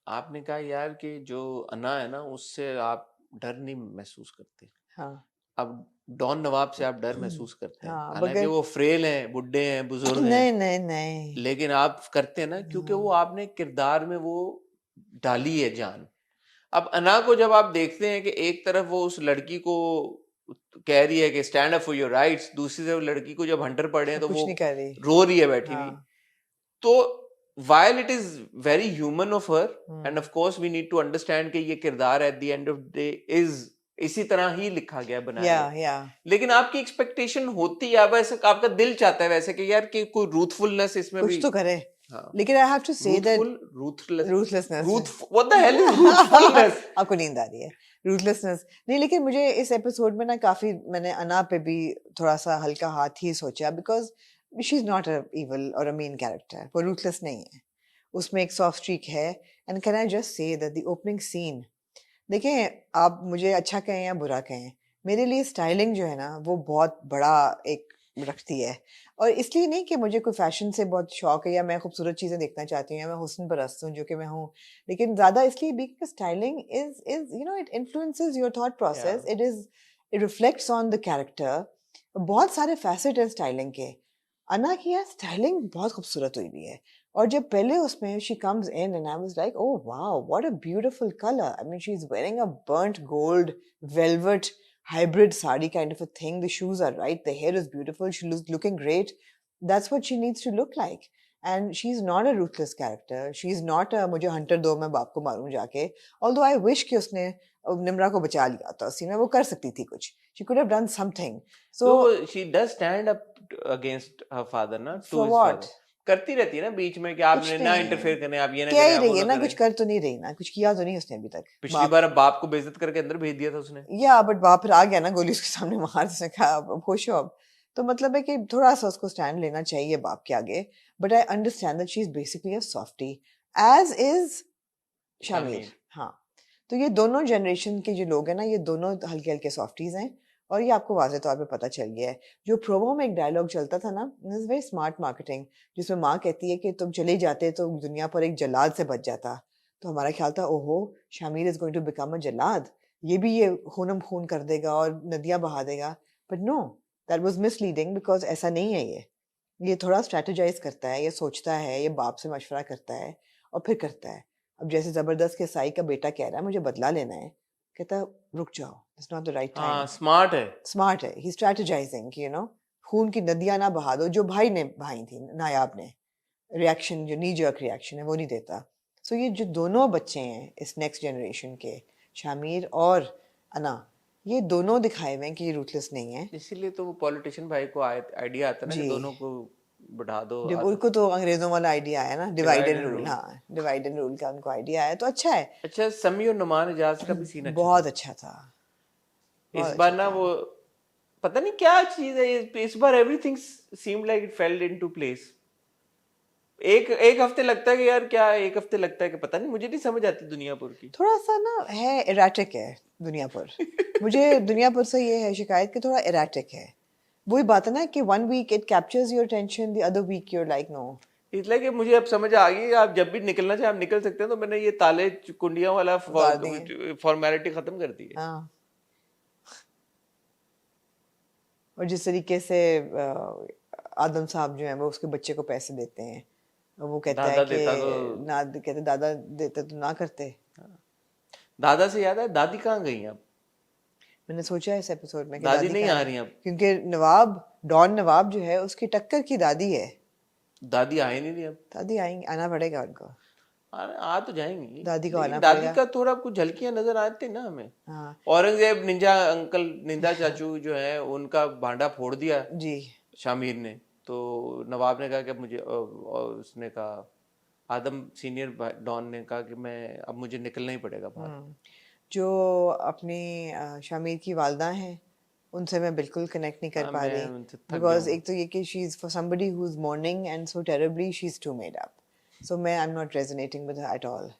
A: आपने कहा यार कि जो अना है ना उससे आप डर नहीं महसूस करते।
B: हाँ
A: अब डॉन नवाब से आप डर महसूस करते हैं,
B: हाँ,
A: हालांकि
B: बगैर
A: वो फ्रेल हैं, बुड्ढे हैं, बुजुर्ग हैं,
B: नहीं नहीं नहीं,
A: लेकिन आप करते हैं ना क्योंकि वो आपने किरदार में वो डाली है जान। अब अना को जब आप देखते हैं कि एक तरफ वो उस लड़की को कह रही है कि stand up for your rights, दूसरी तरफ लड़की को जब हंटर पड़े हैं तो
B: कुछ
A: वो
B: नहीं कर रही।
A: रो रही है बैठी हुई।
B: हाँ
A: तो while it is very human of her and
B: hmm,
A: of course we need to understand कि ये किरदार at the end of the day is इसी तरह ही लिखा गया बनाया
B: या
A: गया,
B: या
A: लेकिन आपकी एक्सपेक्टेशन होती है, आप ऐसे आपका दिल चाहता है वैसे कि यार कि कोई रूथफुलनेस इसमें
B: कुछ
A: भी।
B: तो करे,
A: हाँ,
B: लेकिन I have to say that
A: ruthful
B: ruthlessness
A: what the hell is ruthfulness?
B: आपको नींद आ रही है, रूथलेसनेस नहीं। लेकिन मुझे इस एपिसोड में ना काफी, मैंने अना पे भी थोड़ा सा हल्का हाथ ही सोचा, because she is not a evil और अ मीन कैरेक्टर, वो रूथलेस नहीं है, उसमें एक सॉफ्ट स्ट्रीक है। And can I just say that the opening scene, देखें आप मुझे अच्छा कहें या बुरा कहें, मेरे लिए स्टाइलिंग जो है ना वो बहुत बड़ा एक रखती है। और इसलिए नहीं कि मुझे कोई फैशन से बहुत शौक है या मैं खूबसूरत चीज़ें देखना चाहती हूँ या मैं हुस्न परस्त हूँ, जो कि मैं हूँ, लेकिन ज़्यादा इसलिए भी कि styling is you know it influences your thought process, it reflects on the character. बहुत सारे फैसेट हैं स्टाइलिंग के। अना की यार स्टाइलिंग बहुत खूबसूरत हुई भी है। और जब पहले उसमें she comes in and I was like oh wow what a beautiful colour, I mean she is wearing a बर्nt gold velvet hybrid sari kind of a thing, the shoes are right, the hair is beautiful, she looks looking great, that's what she needs to look like. And she's not a ruthless character, she's not a मुझे Hunter दो मैं बाप को मारूं जाके, although I wish कि उसने निम्रा को बचा लिया था उसी में, वो कर सकती थी कुछ, she could have done something. So
A: तो she does stand up against her father ना, to
B: for
A: his
B: what?
A: father करती रहती है ना बीच में कि
B: कुछ
A: आपने ना
B: नहीं,
A: इंटरफेयर करने, आप ये ना
B: क्या
A: करें,
B: ही
A: आप
B: रही
A: वो
B: है
A: ना
B: ना, कुछ
A: करें।
B: कर तो नहीं रही ना, कुछ किया तो नहीं उसने अभी तक।
A: पिछली बार अब बाप को बेइज्जत करके अंदर भेज दिया था उसने।
B: या बट बाप फिर आ गया ना, गोली उसके सामने मार, उसने कहा अब खुश हो अब। तो मतलब है कि थोड़ा सा उसको स्टैंड लेना चाहिए बाप के आगे। But I understand that she is basically a softie, as is Shamir.
A: Shamir.
B: हाँ, तो ये दोनों जनरेशन के जो लोग हैं ना, ये दोनों हल्के हल्के सॉफ्टीज हैं। और ये आपको वाज़ेह तौर पे पता चल गया है। जो प्रोमो में एक डायलॉग चलता था ना, इज वेरी स्मार्ट मार्केटिंग, जिसमें माँ कहती है कि तुम चले जाते तो दुनिया पर एक जल्लाद से बच जाता। तो हमारा ख्याल था ओहो Shamir is going to become a जल्लाद, ये खूनम खून कर देगा और नदियाँ बहा देगा। But no, that was misleading, because ऐसा नहीं है। ये थोड़ा स्ट्रेटेजाइज करता है, ये सोचता है, ये बाप से मशवरा करता है और फिर करता है। अब जैसे जबरदस्त के साई का बेटा कह रहा है मुझे बदला लेना है, कहता रुक जाओ, it's not the right time.
A: हाँ, स्मार्ट है।
B: स्मार्ट है, ही स्ट्रेटेजाइजिंग, यू नो, खून की नदियां ना बहा दो, जो भाई ने बहाई थी नायाब ने। रिएक्शन जो नी जर्क रिएक्शन है वो नहीं देता। सो ये जो दोनों बच्चे हैं इस नेक्स्ट जनरेशन के, शामिर और अना, ये दोनों दिखाए हुए हैं कि ये रूथलेस नहीं है।
A: इसीलिए तो वो पॉलिटिशियन भाई को आइडिया आता है ना कि
B: जी,
A: दोनों को बढ़ा दो
B: जब
A: आदत।
B: उनको तो अंग्रेजों वाला आइडिया आया ना, divide
A: divide
B: and
A: and
B: rule.
A: Rule.
B: हाँ, डिवाइड एंड रूल का उनको आइडिया आया, तो अच्छा है।
A: अच्छा, समी और नुमान इजाज का भी सीन अच्छा
B: बहुत
A: था
B: अच्छा था,
A: इस
B: बहुत
A: बार
B: अच्छा
A: ना।
B: था।
A: वो पता नहीं क्या चीज है, इस बार everything seemed like it felled into place. एक एक हफ्ते लगता है कि यार क्या, एक हफ्ते लगता है कि पता नहीं, मुझे नहीं समझ आती दुनियापुर की।
B: थोड़ा सा ना है, एराटिक है दुनियापुर। मुझे दुनियापुर से ये है शिकायत कि थोड़ा एराटिक है। वही बात है ना कि one week it captures your attention, the other week you're like no.
A: इसलिए कि मुझे अब समझ आ गई, आप जब भी निकलना चाहे आप निकल सकते हैं, तो मैंने ये ताले कुंडियां वाला
B: उतार दिए।
A: फॉर्मेलिटी खत्म कर दी है।
B: हाँ, और जिस तरीके से आदम साहब जो हैं वो उसके बच्चे को पैसे देते हैं, और वो कहता
A: दादा
B: है कि
A: देता तो-
B: ना, कहते दादा देते तो ना करते।
A: दादा से याद है, दादी कहाँ गई अब?
B: मैंने सोचा है इस एपिसोड में कि
A: दादी नहीं
B: कहाँ
A: आ
B: है?
A: रही अब।
B: क्योंकि नवाब, डॉन नवाब जो है उसकी टक्कर की दादी है।
A: दादी आ ही नहीं रही अब।
B: दादी आएंगे, आना पड़ेगा उनको।
A: आ तो जाएंगी,
B: दादी को
A: लेकिन
B: आना
A: दादी
B: पड़ेगा।
A: का थोड़ा कुछ झलकियां नजर आते ना हमें।
B: हाँ
A: औरंगजेब निंजा अंकल, निंदा चाचू जो है, उनका भांडा फोड़ दिया
B: जी।
A: शामिर ने, तो नवाब ने कहा कि मुझे और उसने कहा, आदम सीनियर डॉन ने कहा कि मैं अब मुझे निकलना ही पड़ेगा बाहर।
B: जो अपनी शामिर की वालदा हैं उनसे मैं बिल्कुल कनेक्ट नहीं कर
A: हाँ,
B: पा
A: मैं
B: रही,
A: उनसे थक
B: बिकॉज
A: गया हूँ।
B: एक तो ये कि she is for somebody who is mourning and so terribly she is too made up, so मैं I am not resonating with her at all.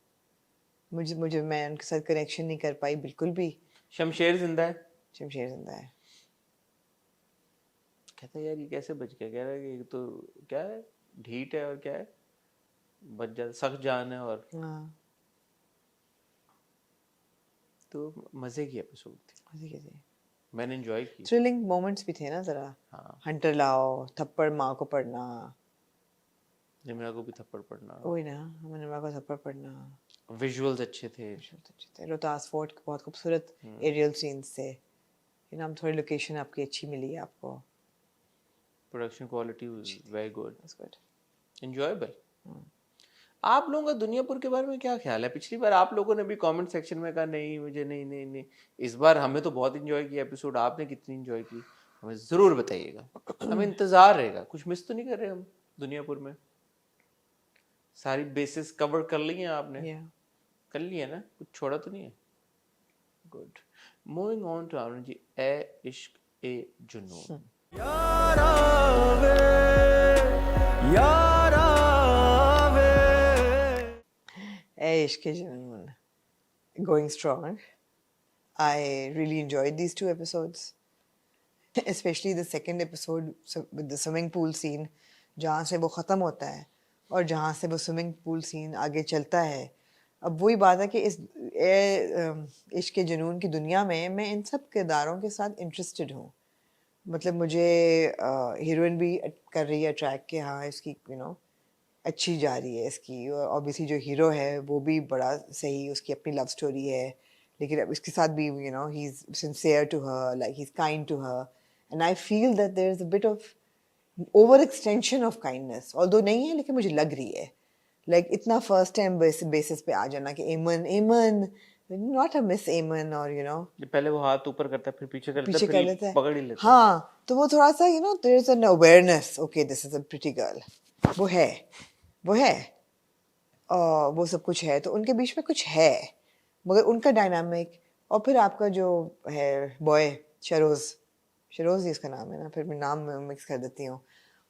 B: मुझे मुझे मैं उनके साथ कनेक्शन नहीं कर पाई बिल्कुल भी।
A: शमशेर जिंदा है।
B: शमशेर जिंदा है।
A: कहता है यार ये कैसे बच गया? कह रहा है कि ये तो क्या है, ढीठ है और क्या है, बच जाता, सख्त जान है। और
B: हाँ
A: तो मजे की एपिसोड थी,
B: मजे के थे,
A: मैंने एंजॉय की।
B: थ्रिलिंग मोमेंट्स भी थे ना जरा।
A: हाँ,
B: हंटर लाओ, थप्पड़ माँ को पड़ना,
A: निम्रा को भी थप्पड़ पड़ना,
B: वही ना, हमारे माँ को थप्पड़ पड़ना।
A: विजुअल्स अच्छे थे।
B: रोहतास फोर्ट के बहुत खूबसूरत एरियल सीन्स थे। ये नाम थोड़ी लोकेशन आपकी अच्छी मिली है आपको।
A: Production quality was very good,
B: That's good.
A: Enjoyable. आप लोगों का दुनियापुर के बारे में क्या ख्याल है? पिछली बार आप लोगों ने भी कमेंट सेक्शन में कहा नहीं मुझे नहीं नहीं नहीं, इस बार हमें तो बहुत एंजॉय किया एपिसोड। आपने कितनी एंजॉय की हमें जरूर बताइएगा, हमें इंतजार रहेगा। कुछ मिस तो नहीं कर रहे हम दुनियापुर में? सारी बेसिस कवर कर ली हैं आपने?
B: Yeah.
A: कर ली है ना, कुछ छोड़ा तो नहीं है? Good. Moving on to Anand ji, ए इश्क ए जुनून।
B: Ishq ke Junoon. Going strong. I really enjoyed these two episodes. Especially the second episode with the swimming pool scene, जहाँ से वो ख़त्म होता है और जहाँ से वो स्विमिंग पूल सीन आगे चलता है। अब वही बात है कि इस इश्क के जुनून की दुनिया में मैं इन सब किरदारों के साथ इंटरेस्टेड हूँ। मतलब मुझे हीरोइन भी कर रही है अट्रैक्ट कि हाँ इसकी अच्छी जा रही है इसकी। ऑब्वियसली जो हीरो है वो भी बड़ा सही, उसकी अपनी लव स्टोरी है, लेकिन अब इसके साथ भी he is sincere to her, like he is kind to her, and I feel that there is a bit of over extension of kindness, although नहीं है लेकिन मुझे लग रही है। लाइक इतना फर्स्ट टाइम बेसिस पे आ जाना कि एमन नॉट अ मिस एमन, और
A: पहले वो हाथ ऊपर करता है, फिर पीछे करता है,
B: पीछे कर
A: फिर
B: लेता है,
A: पकड़ ही लेता है।
B: हाँ, तो वो थोड़ा सा there is an awareness, okay this is a pretty girl, वो है वो सब कुछ है, तो उनके बीच में कुछ है, मगर उनका डायनामिक और फिर आपका जो है बॉय शरोज ही इसका नाम है ना, फिर मैं नाम मिक्स कर देती हूँ,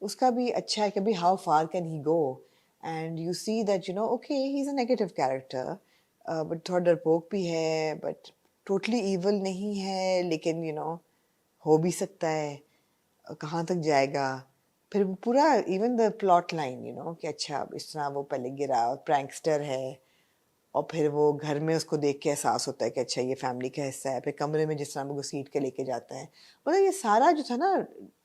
B: उसका भी अच्छा है कि भाई how far can he go, and you see that okay he is a negative character, but थोड़ा डरपोक भी है, बट टोटली इवल नहीं है, लेकिन हो भी सकता है, कहाँ तक जाएगा। फिर पूरा इवन द प्लॉट लाइन कि अच्छा इस तरह वो पहले गिरा, प्रैंकस्टर है, और फिर वो घर में उसको देख के एहसास होता है कि अच्छा ये फैमिली का हिस्सा है, फिर कमरे में जिस तरह वो घसीट के लेके जाता है, मतलब ये सारा जो था ना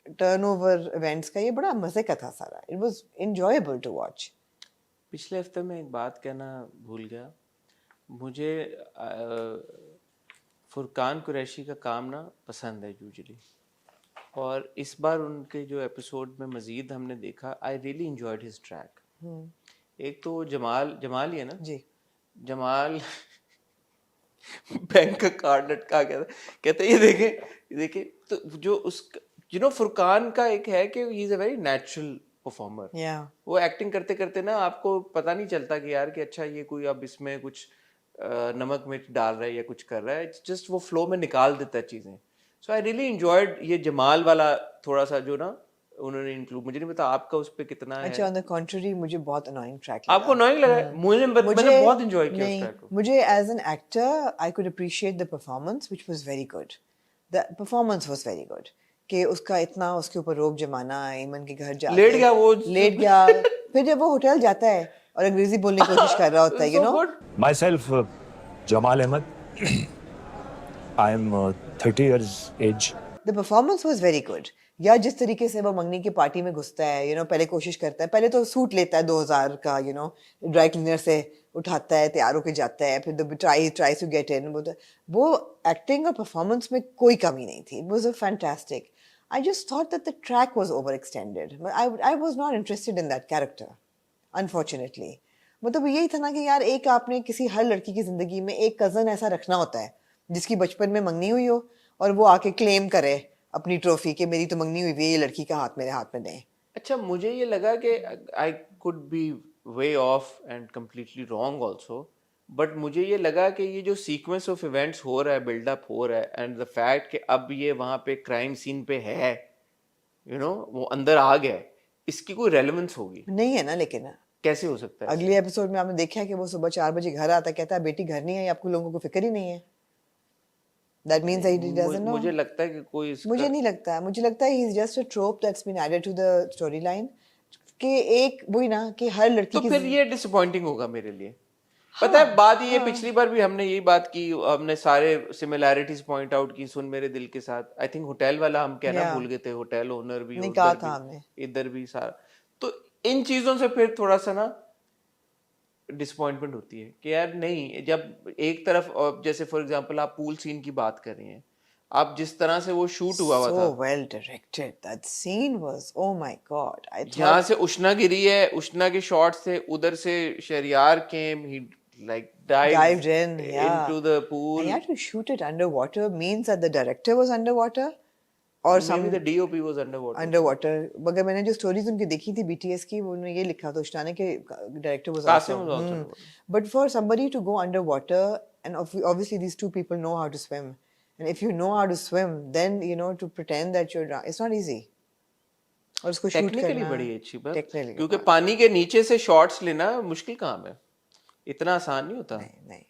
B: टर्नओवर इवेंट्स का, ये बड़ा मज़े का था सारा। It was enjoyable to watch.
A: पिछले हफ्ते में एक बात कहना भूल गया, मुझे फुरकान कुरैशी का काम ना पसंद है यूजुअली, और इस बार उनके जो एपिसोड में मज़ीद हमने देखा, I really enjoyed his track. एक तो जमाल ही है ना
B: जी,
A: जमाल बैंक का कार्ड लटका के कहते ये देखे तो जो उस फुरकान का एक है कि he is a very natural performer. वो एक्टिंग करते करते ना आपको पता नहीं चलता कि यार कि अच्छा ये कोई अब इसमें कुछ नमक मिर्च डाल रहा है या कुछ कर रहा है, इट्स जस्ट वो फ्लो में निकाल देता है चीजें। सो आई रियली एंजॉयड ये जमाल वाला थोड़ा सा जो ना उन्होंने इंक्लूड। मुझे नहीं पता आपका उस पे कितना है।
B: अच्छा, ऑन द कॉन्ट्ररी मुझे बहुत अनोइंग ट्रैक लगा।
A: आपको अनोइंग लगा? मैंने बहुत एंजॉय किया उस ट्रैक को।
B: मुझे as an actor I could appreciate the performance which was very good. The performance was very good कि उसका इतना उसके ऊपर रोब जमाना, ईमन के घर जाके
A: लेट गया
B: फिर जब वो होटल जाता है और अंग्रेजी बोलने की कोशिश कर रहा होता है,
E: Myself, Jamal Ahmed. I am 30 years age.
B: The performance was very good. या जिस तरीके से वो मंगनी की पार्टी में घुसता है, पहले कोशिश करता है, पहले तो सूट लेता है 2000 का, ड्राई क्लीनर से उठाता है, तैयार होके जाता है, फिर ट्राई टू गेट इन। वो एक्टिंग और परफॉर्मेंस में कोई कमी नहीं थी। It was a fantastic. I just thought that the track was overextended. I was not interested in that character, unfortunately. मतलब यही था ना कि यार एक आपने किसी हर लड़की की जिंदगी में एक कजन ऐसा रखना होता है जिसकी बचपन में मंगनी हुई हो और वो आके क्लेम करे अपनी ट्रॉफी कि मेरी तो मंगनी हुई है, ये लड़की का हाथ मेरे हाथ में दें।
A: अच्छा, मुझे ये लगा कि I could be way of and completely wrong also, but मुझे ये लगा कि ये जो सीक्वेंस ऑफ इवेंट्स हो रहा है, बिल्डअप हो रहा है, एंड द फैक्ट कि अब ये वहाँ पे क्राइम सीन पे है, वो अंदर आ गया है, इसकी कोई रेलेवेंस होगी?
B: नहीं है ना, लेकिन
A: कैसे हो सकता है?
B: अगले एपिसोड में आपने देखा है कि वो सुबह 4 बजे घर आता है, कहता है बेटी घर नहीं आई, आपको लोगों को फिक्र ही नहीं है। That means that he doesn't know.
A: मुझे लगता है कि कोई
B: मुझे नहीं लगता, मुझे लगता है he is just a trope that's been added to the storyline कि एक वही ना कि हर लड़की
A: तो
B: की
A: फिर ये डिसअपॉइंटिंग होगा मेरे लिए। पता है बात ये पिछली बार भी हमने यही बात की, हमने सारे सिमिलैरिटीज पॉइंट आउट की सुन मेरे दिल के साथ। आई थिंक होटल वाला हम कहना भूल गए थे, होटल ओनर भी
B: नहीं कहा था हमने,
A: इधर भी सारा। तो इन चीजों से फिर थोड़ा सा ना डिसअपॉइंटमेंट होती है कि यार नहीं, जब एक तरफ जैसे फॉर एग्जांपल आप पूल सीन की बात कर रही हैं, आप जिस तरह से वो शूट हुआ था,
B: so well directed, that scene was, oh my god, I thought
A: जहाँ से उष्णा गिरी है, उष्णा के शॉट्स थे, उधर से शहरियार केम, he like dived
B: in, yeah,
A: into the pool.
B: and you had to shoot it underwater means that the director was underwater or
A: Maybe the DOP was underwater.
B: मगर मैंने जो स्टोरीज उनकी देखी थी BTS की, उन्होंने ये लिखा था उष्णा ने कि director was
A: Qasim
B: also,
A: was also underwater.
B: but for somebody to go underwater, and obviously these two people know how to swim, and if you know how to swim, then to pretend that you're it's not easy. और उसको shoot
A: technically
B: करना
A: बड़ी अच्छी बात,
B: technically,
A: क्योंकि पानी के नीचे से शॉट्स लेना मुश्किल काम है, इतना आसान नहीं होता।
B: नहीं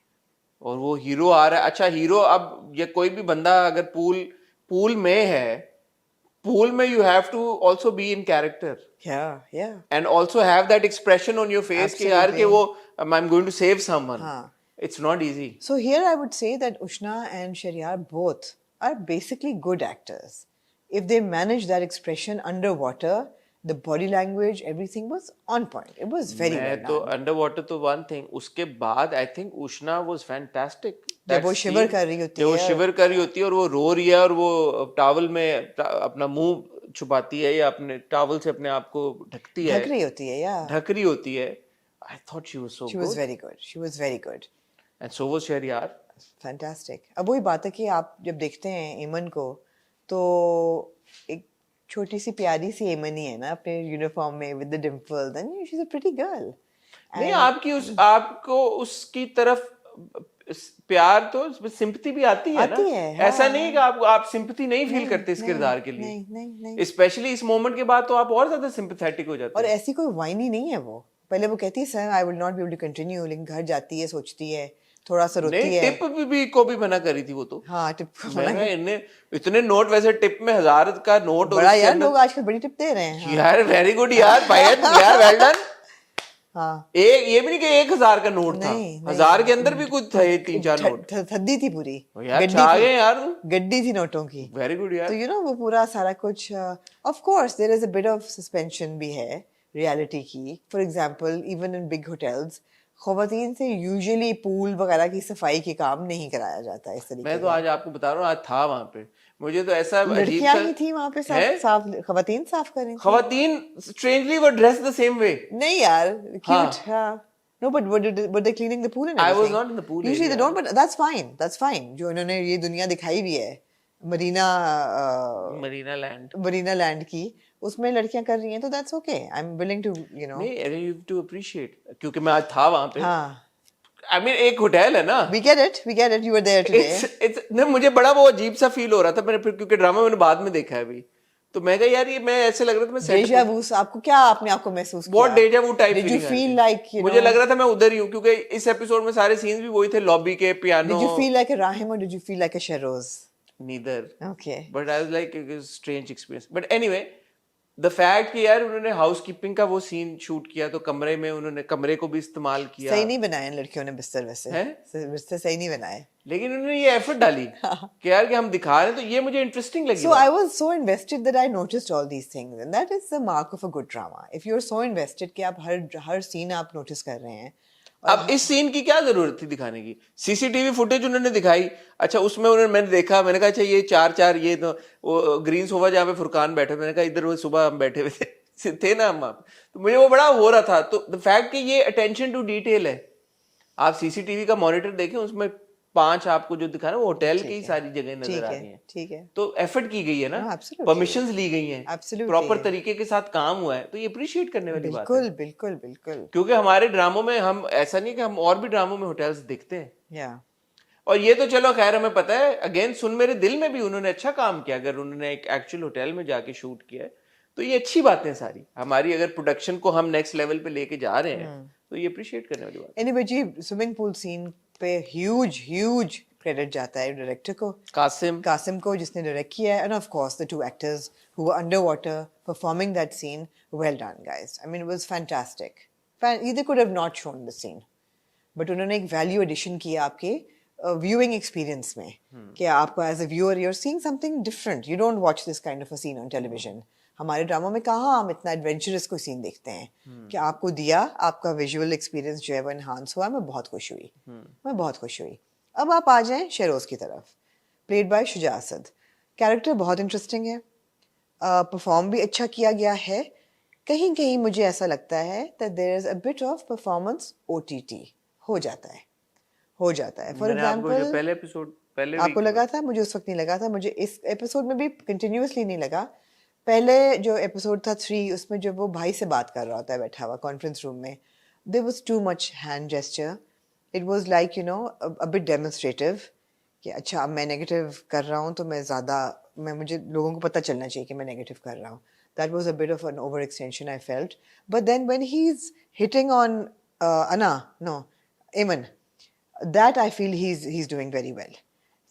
A: और वो हीरो आ रहा है, अच्छा हीरो, अब ये कोई भी बंदा अगर पूल में है, पूल में you have to also be in character,
B: yeah
A: and also have that expression on your face कि यार कि वो I am going to save someone, it's not easy.
B: So here I would say that Ushna and Sharyar both are basically good actors. If they manage that expression underwater, the body language, everything was on point. It was very well
A: तो
B: done.
A: Under water तो one thing, उसके बाद I think Ushana was fantastic.
B: जब वो शिवर कर रही होती है,
A: वो शिवर कर रही होती है और वो रो रही है और वो टॉवल में अपना मुंह छुपाती है या अपने टॉवल से अपने आप को ढकती है,
B: ढक रही होती है, yeah.
A: ढक रही होती है। I thought she was so
B: She was very good. She was very good.
A: And so was Shahryar.
B: Fantastic. अब वही बात है कि आप जब देखते हैं एमन को, तो एक छोटी सी प्यारी सी एमन ही है ना अपने यूनिफॉर्म में with the dimples, and she's a pretty girl.
A: नहीं, आपको उसकी तरफ प्यार तो सिंपैथी भी आती है ना,
B: हाँ।
A: ऐसा नहीं कि आप सिंपैथी नहीं फील करते इस किरदार के लिए,
B: नहीं।
A: स्पेशली इस मोमेंट के बाद तो आप और ज्यादा सिंपैथेटिक हो जाते
B: और
A: हैं।
B: ऐसी कोई वाइनी नहीं है वो। पहले वो कहती है sir I will not be able to continue, लेकिन घर जाती है, सोचती है, थोड़ा सा रोती
A: नहीं,
B: है।
A: टिप भी को भी मना करी थी वो तो।
B: हाँ, टिप
A: मैंने इतने नोट, वैसे टिप में 1000 का नोट
B: बड़ा यार, लोग आजकल बड़ी टिप दे रहे हैं।
A: यार वेरी गुड यार, भाईयन यार, वेल डन।
B: हाँ,
A: ये भी नहीं कि 1000 का नोट था, 1000 के अंदर भी कुछ थे 3-4 नोट।
B: थद्दी थी पूरी,
A: यार छा गए यार,
B: गड्डी थी नोटों की।
A: वेरी गुड यार।
B: तो वो पूरा सारा कुछ, of course there is a bit of suspension भी है रियलिटी की। For example even in big hotels ख़वातीन से यूजुअली पूल वगैरह की सफाई के काम नहीं कराया जाता इस तरीके।
A: मैं तो आज आपको बता रहा हूँ, आज था वहां पे, मुझे तो ऐसा अजीब
B: लड़कियां
A: सा
B: ही थी वहां पे, साफ ख़वातीन साफ कर रही थी।
A: ख़वातीन strangely were dressed the same way.
B: नहीं यार, क्यूट। हाँ, no, but were they cleaning the pool and
A: I
B: everything?
A: was not in the pool
B: Usually
A: area.
B: they don't, but that's fine. जो इन्होंने ये दुनिया दिखाई भी है
A: मरीना
B: लैंड की, उसमें लड़कियां कर रही हैं, तो that's okay. I'm willing to,
A: नहीं, you have to appreciate, क्योंकि मैं आज था वहां पे।
B: हाँ,
A: I mean, एक होटल है ना।
B: we get it. You were there today.
A: नहीं, मुझे बड़ा वो अजीब सा फील हो रहा था, मैंने फिर क्योंकि ड्रामा मैंने बाद में देखा है अभी, तो मैं कहा यार ये मैं ऐसे लग रहा था मैं सेट
B: डेजा वू, आपको क्या अपने आप को महसूस किया?
A: बहुत डेजा वू type
B: Did you feel like,
A: मुझे लग रहा था मैं उधर ही हूँ, क्योंकि इस एपिसोड में सारे सीन्स भी वही थे, लॉबी के, piano.
B: Did you feel like a Rahim or did you feel like a Shahroz?
A: Neither.
B: Okay.
A: But I was like, it was a strange experience. But anyway, the fact कि यार उन्होंने housekeeping का वो scene shoot किया तो कमरे में उन्होंने कमरे को भी इस्तेमाल किया
B: सही नहीं बनाए इन लड़कियों ने बिस्तर वैसे
A: हैं?
B: बिस्तर सही नहीं बनाए
A: लेकिन उन्होंने ये एफर्ट डाली कि यार कि हम दिखा रहे हैं, तो ये मुझे इंटरेस्टिंग लगी
B: So
A: बात।
B: I was so invested that I noticed all these things, and that is the mark of a good drama. If you're so invested कि आप हर सीन आप नोटिस कर रहे हैं,
A: अब इस सीन की क्या जरूरत थी दिखाने की? सीसीटीवी फुटेज उन्होंने दिखाई, अच्छा उसमें उन्होंने मैंने देखा, मैंने कहा अच्छा ये चार ये तो वो ग्रीन सोफा जहाँ पे फुरकान बैठे, मैंने कहा इधर वो सुबह हम बैठे हुए थे ना हम, तो मुझे वो बड़ा हो रहा था। तो द फैक्ट कि ये अटेंशन टू डिटेल है, आप सीसीटीवी का मॉनिटर देखें उसमें 5 आपको जो दिखा रहे हैं वो होटल की ही सारी जगह नजर आ रही हैं।
B: ठीक है,
A: तो एफर्ट की गई है ना,
B: No, absolutely.
A: परमिशंस ली गई हैं,
B: Absolutely.
A: प्रॉपर तरीके के साथ काम हुआ है, तो ये अप्रिशिएट करने वाली बात है।
B: बिल्कुल बिल्कुल बिल्कुल,
A: क्योंकि हमारे ड्रामों में हम ऐसा नहीं कि हम और भी ड्रामों में होटल्स देखते हैं,
B: yeah.
A: और ये तो चलो खैर हमें पता है, अगेन सुन मेरे दिल में भी उन्होंने अच्छा काम किया, अगर उन्होंने एक एक्चुअल होटल में जाके शूट किया है तो ये अच्छी बातें सारी हमारी, अगर प्रोडक्शन को हम नेक्स्ट लेवल पे लेके जा रहे हैं तो ये अप्रिशिएट करने वाली बात है।
B: Anyway जी, स्विमिंग पूल सीन पे ह्यूज क्रेडिट जाता है डायरेक्टर को, कासिम को, जिसने डायरेक्ट किया है, and of course the 2 actors who were under water performing that scene. Well done guys, I mean it was fantastic. Either could have not shown the scene, but उन्होंने एक value addition किया आपके viewing experience में, कि आपको as a viewer you are seeing something different. You don't watch this kind of a scene on television. हमारे drama में कहाँ हम इतना एडवेंचरस कोई सीन देखते हैं, कि आपको दिया, आपका विजुअल एक्सपीरियंस जो है वो एनहांस हुआ. मैं बहुत खुश हुई, मैं बहुत खुश हुई. अब आप आ जाएं शेरोज़ की तरफ, played by Shuja Asad. Character बहुत इंटरेस्टिंग है, परफॉर्म भी अच्छा किया गया है. कहीं कहीं मुझे ऐसा लगता है that there is a bit of performance OTT हो जाता है. फॉर एग्जांपल
A: पहले एपिसोड पहले
B: आपको लगा था, मुझे उस वक्त नहीं लगा था. मुझे इस एपिसोड में भी कंटिन्यूअसली नहीं लगा. पहले जो एपिसोड था 3, उसमें जब वो भाई से बात कर रहा होता है बैठा हुआ कॉन्फ्रेंस रूम में, there was too much hand gesture. It was like you know a bit demonstrative, कि अच्छा अब मैं नेगेटिव कर रहा हूँ तो मुझे लोगों को पता चलना चाहिए कि मैं नेगेटिव कर रहा हूँ. That was a bit of an overextension, I felt. But then when he's hitting on Eamon, that I feel he's doing very well.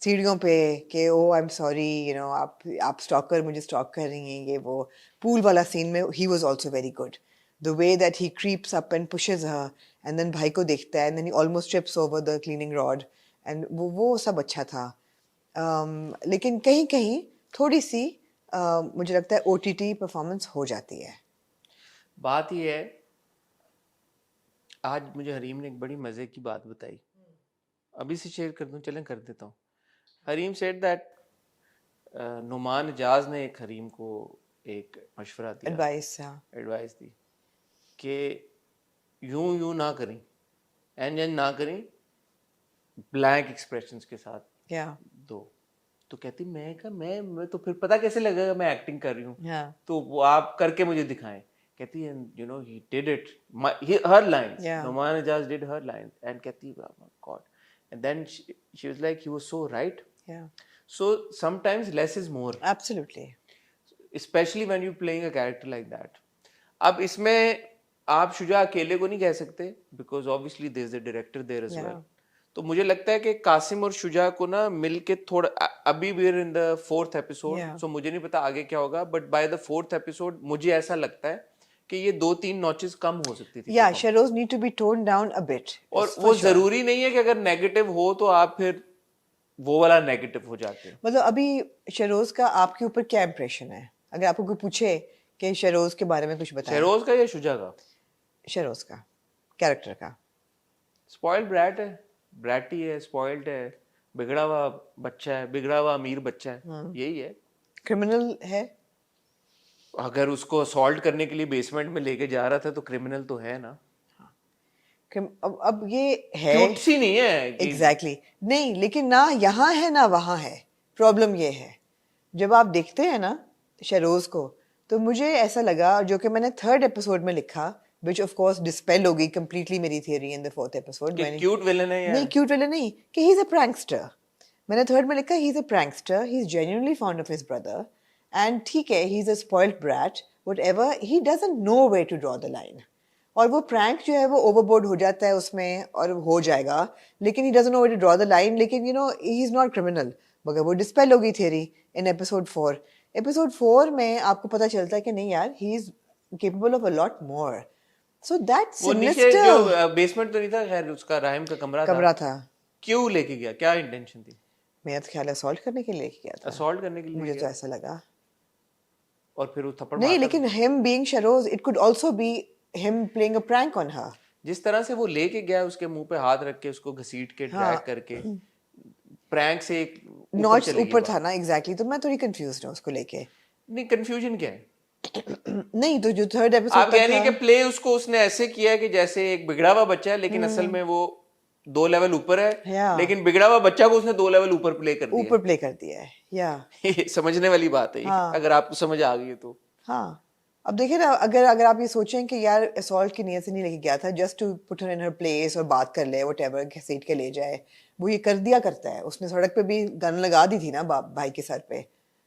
B: सीढ़ियों पे कि oh I'm sorry, you know, आप स्टॉक मुझे स्टॉक कर रही हैं, ये वो. पूल वाला सीन में he was also very good. The way that he creeps up and pushes her, and then भाई को देखता है, and then he almost trips over the cleaning rod, and वो सब अच्छा था. लेकिन कहीं कहीं थोड़ी सी मुझे लगता है OTT परफॉर्मेंस हो जाती है.
A: बात ये है, आज मुझे हरीम ने एक बड़ी मजे की बात बताई, अभी से शेयर कर दूं, चलें कर देता हूँ. हरीम सेड दैट नुमान इजाज ने एक हरीम को एक मशवरा दिया, एडवाइस दी कि यूं ना करें, एंड ना करें, ब्लैंक एक्सप्रेशंस के साथ दो. तो कहती मैं तो फिर पता कैसे लगेगा मैं एक्टिंग कर रही हूँ, तो वो आप करके मुझे दिखाएं. कहती है you know he did it, her lines, Numan Ijaz did her lines, and कहती God, and then she was like he was so right. So sometimes less is more.
B: Absolutely.
A: Especially when you're playing a character like that. अब इसमें आप शुजा अकेले को नहीं कह सकते, because obviously there's a director there as well. तो मुझे लगता है कि कासिम और शुजा को ना मिलके थोड़ा, अभी we're in the 4th episode, so मुझे नहीं पता आगे क्या होगा, but by the 4th episode मुझे ऐसा लगता है कि ये 2-3 नॉचेस कम हो सकती थी.
B: Yeah, shadows need to be toned down a bit.
A: और वो जरूरी नहीं है कि अगर नेगेटिव हो तो आप फिर वो वाला नेगेटिव हो जाते हैं.
B: मतलब अभी शरोज का आपके ऊपर क्या इंप्रेशन है, अगर आपको कोई पूछे कि शरोज के बारे में कुछ बताएं?
A: शरोज का या शुजा का?
B: शरोज का कैरेक्टर का.
A: स्पॉइल्ड ब्रैट है, ब्रैटी है, स्पॉइल्ड है, बिगड़ा हुआ बच्चा है, बिगड़ा हुआ अमीर बच्चा है, यही है.
B: क्रिमिनल है,
A: अगर उसको असॉल्ट करने के लिए बेसमेंट में लेके जा रहा था तो क्रिमिनल तो है ना.
B: अब ये है,
A: क्यूट सी नहीं है
B: एग्जैक्टली नहीं, लेकिन ना यहाँ है ना वहाँ है. प्रॉब्लम ये है, जब आप देखते हैं ना शरोज को, तो मुझे ऐसा लगा, जो कि मैंने 3rd एपिसोड में लिखा, which of course dispel हो गई completely मेरी theory in the 4th episode.
A: Cute villain है यार.
B: नहीं, क्यूट विलन नहीं, कि he's a prankster. मैंने 3rd में लिखा he's a prankster, he's genuinely fond of his brother, and ठीक है, he's a spoiled brat, whatever, he doesn't know where to draw the line. और वो प्रैंक जो है वो ओवरबोर्ड हो जाता है उसमें, और हो जाएगा, लेकिन he doesn't know where to draw the line. लेकिन you know he is not criminal. मगर वो डिस्पेल हो गई थियरी इन एपिसोड 4 एपिसोड 4 में आपको पता चलता है कि नहीं यार, he is capable of a lot more, so that
A: वो नीचे
B: सिनिस्टर
A: जो बेसमेंट तो नहीं था, खैर उसका राहिम का कमरा
B: कमरा था।
A: क्यों लेके गया, क्या इंटेंशन थी?
B: मेरा तो ख्याल असॉल्ट करने के लिए किया था,
A: असॉल्ट करने के लिए
B: मुझे तो
A: गया?
B: ऐसा लगा।
A: और फिर वो थप्पड़
B: नहीं,
A: मारता
B: लेकिन him being Sharoz, it could also be him playing a prank on her.
A: जिस तरह से वो लेके गया, उसके मुंह पे हाथ रख के, उसको घसीट के ड्रैग करके, प्रैंक से एक ऊपर
B: नॉच
A: चली गई
B: ऊपर
A: बात।
B: था ना, एग्जैक्टली। तो मैं थोड़ी कंफ्यूज्ड हूँ उसको लेके।
A: नहीं, कंफ्यूजन क्या है?
B: नहीं, तो जो थर्ड
A: आप
B: एपिसोड
A: कह
B: तक
A: रही है
B: था,
A: कि प्ले उसको उसने ऐसे किया है कि जैसे एक बिगड़ा हुआ बच्चा है, लेकिन असल में वो 2 लेवल ऊपर है,
B: Yeah.
A: लेकिन बिगड़ा हुआ बच्चा को उसने 2 लेवल ऊपर प्ले कर दिया।
B: ऊपर प्ले कर दिया है, या
A: ये समझने वाली बात है ये,
B: हाँ।
A: अगर आपको समझ आ गई है तो।
B: हाँ। अब देखिए ना, अगर अगर आप ये सोचें कि यार असॉल्ट की नीयत से नहीं लेके गया था, just to put her in her place और बात कर ले, व्हाटएवर, घसीट के ले जाए, वो ये कर दिया करता है। उसने सड़क पे भी गन लगा दी थी ना भाई के सर पे,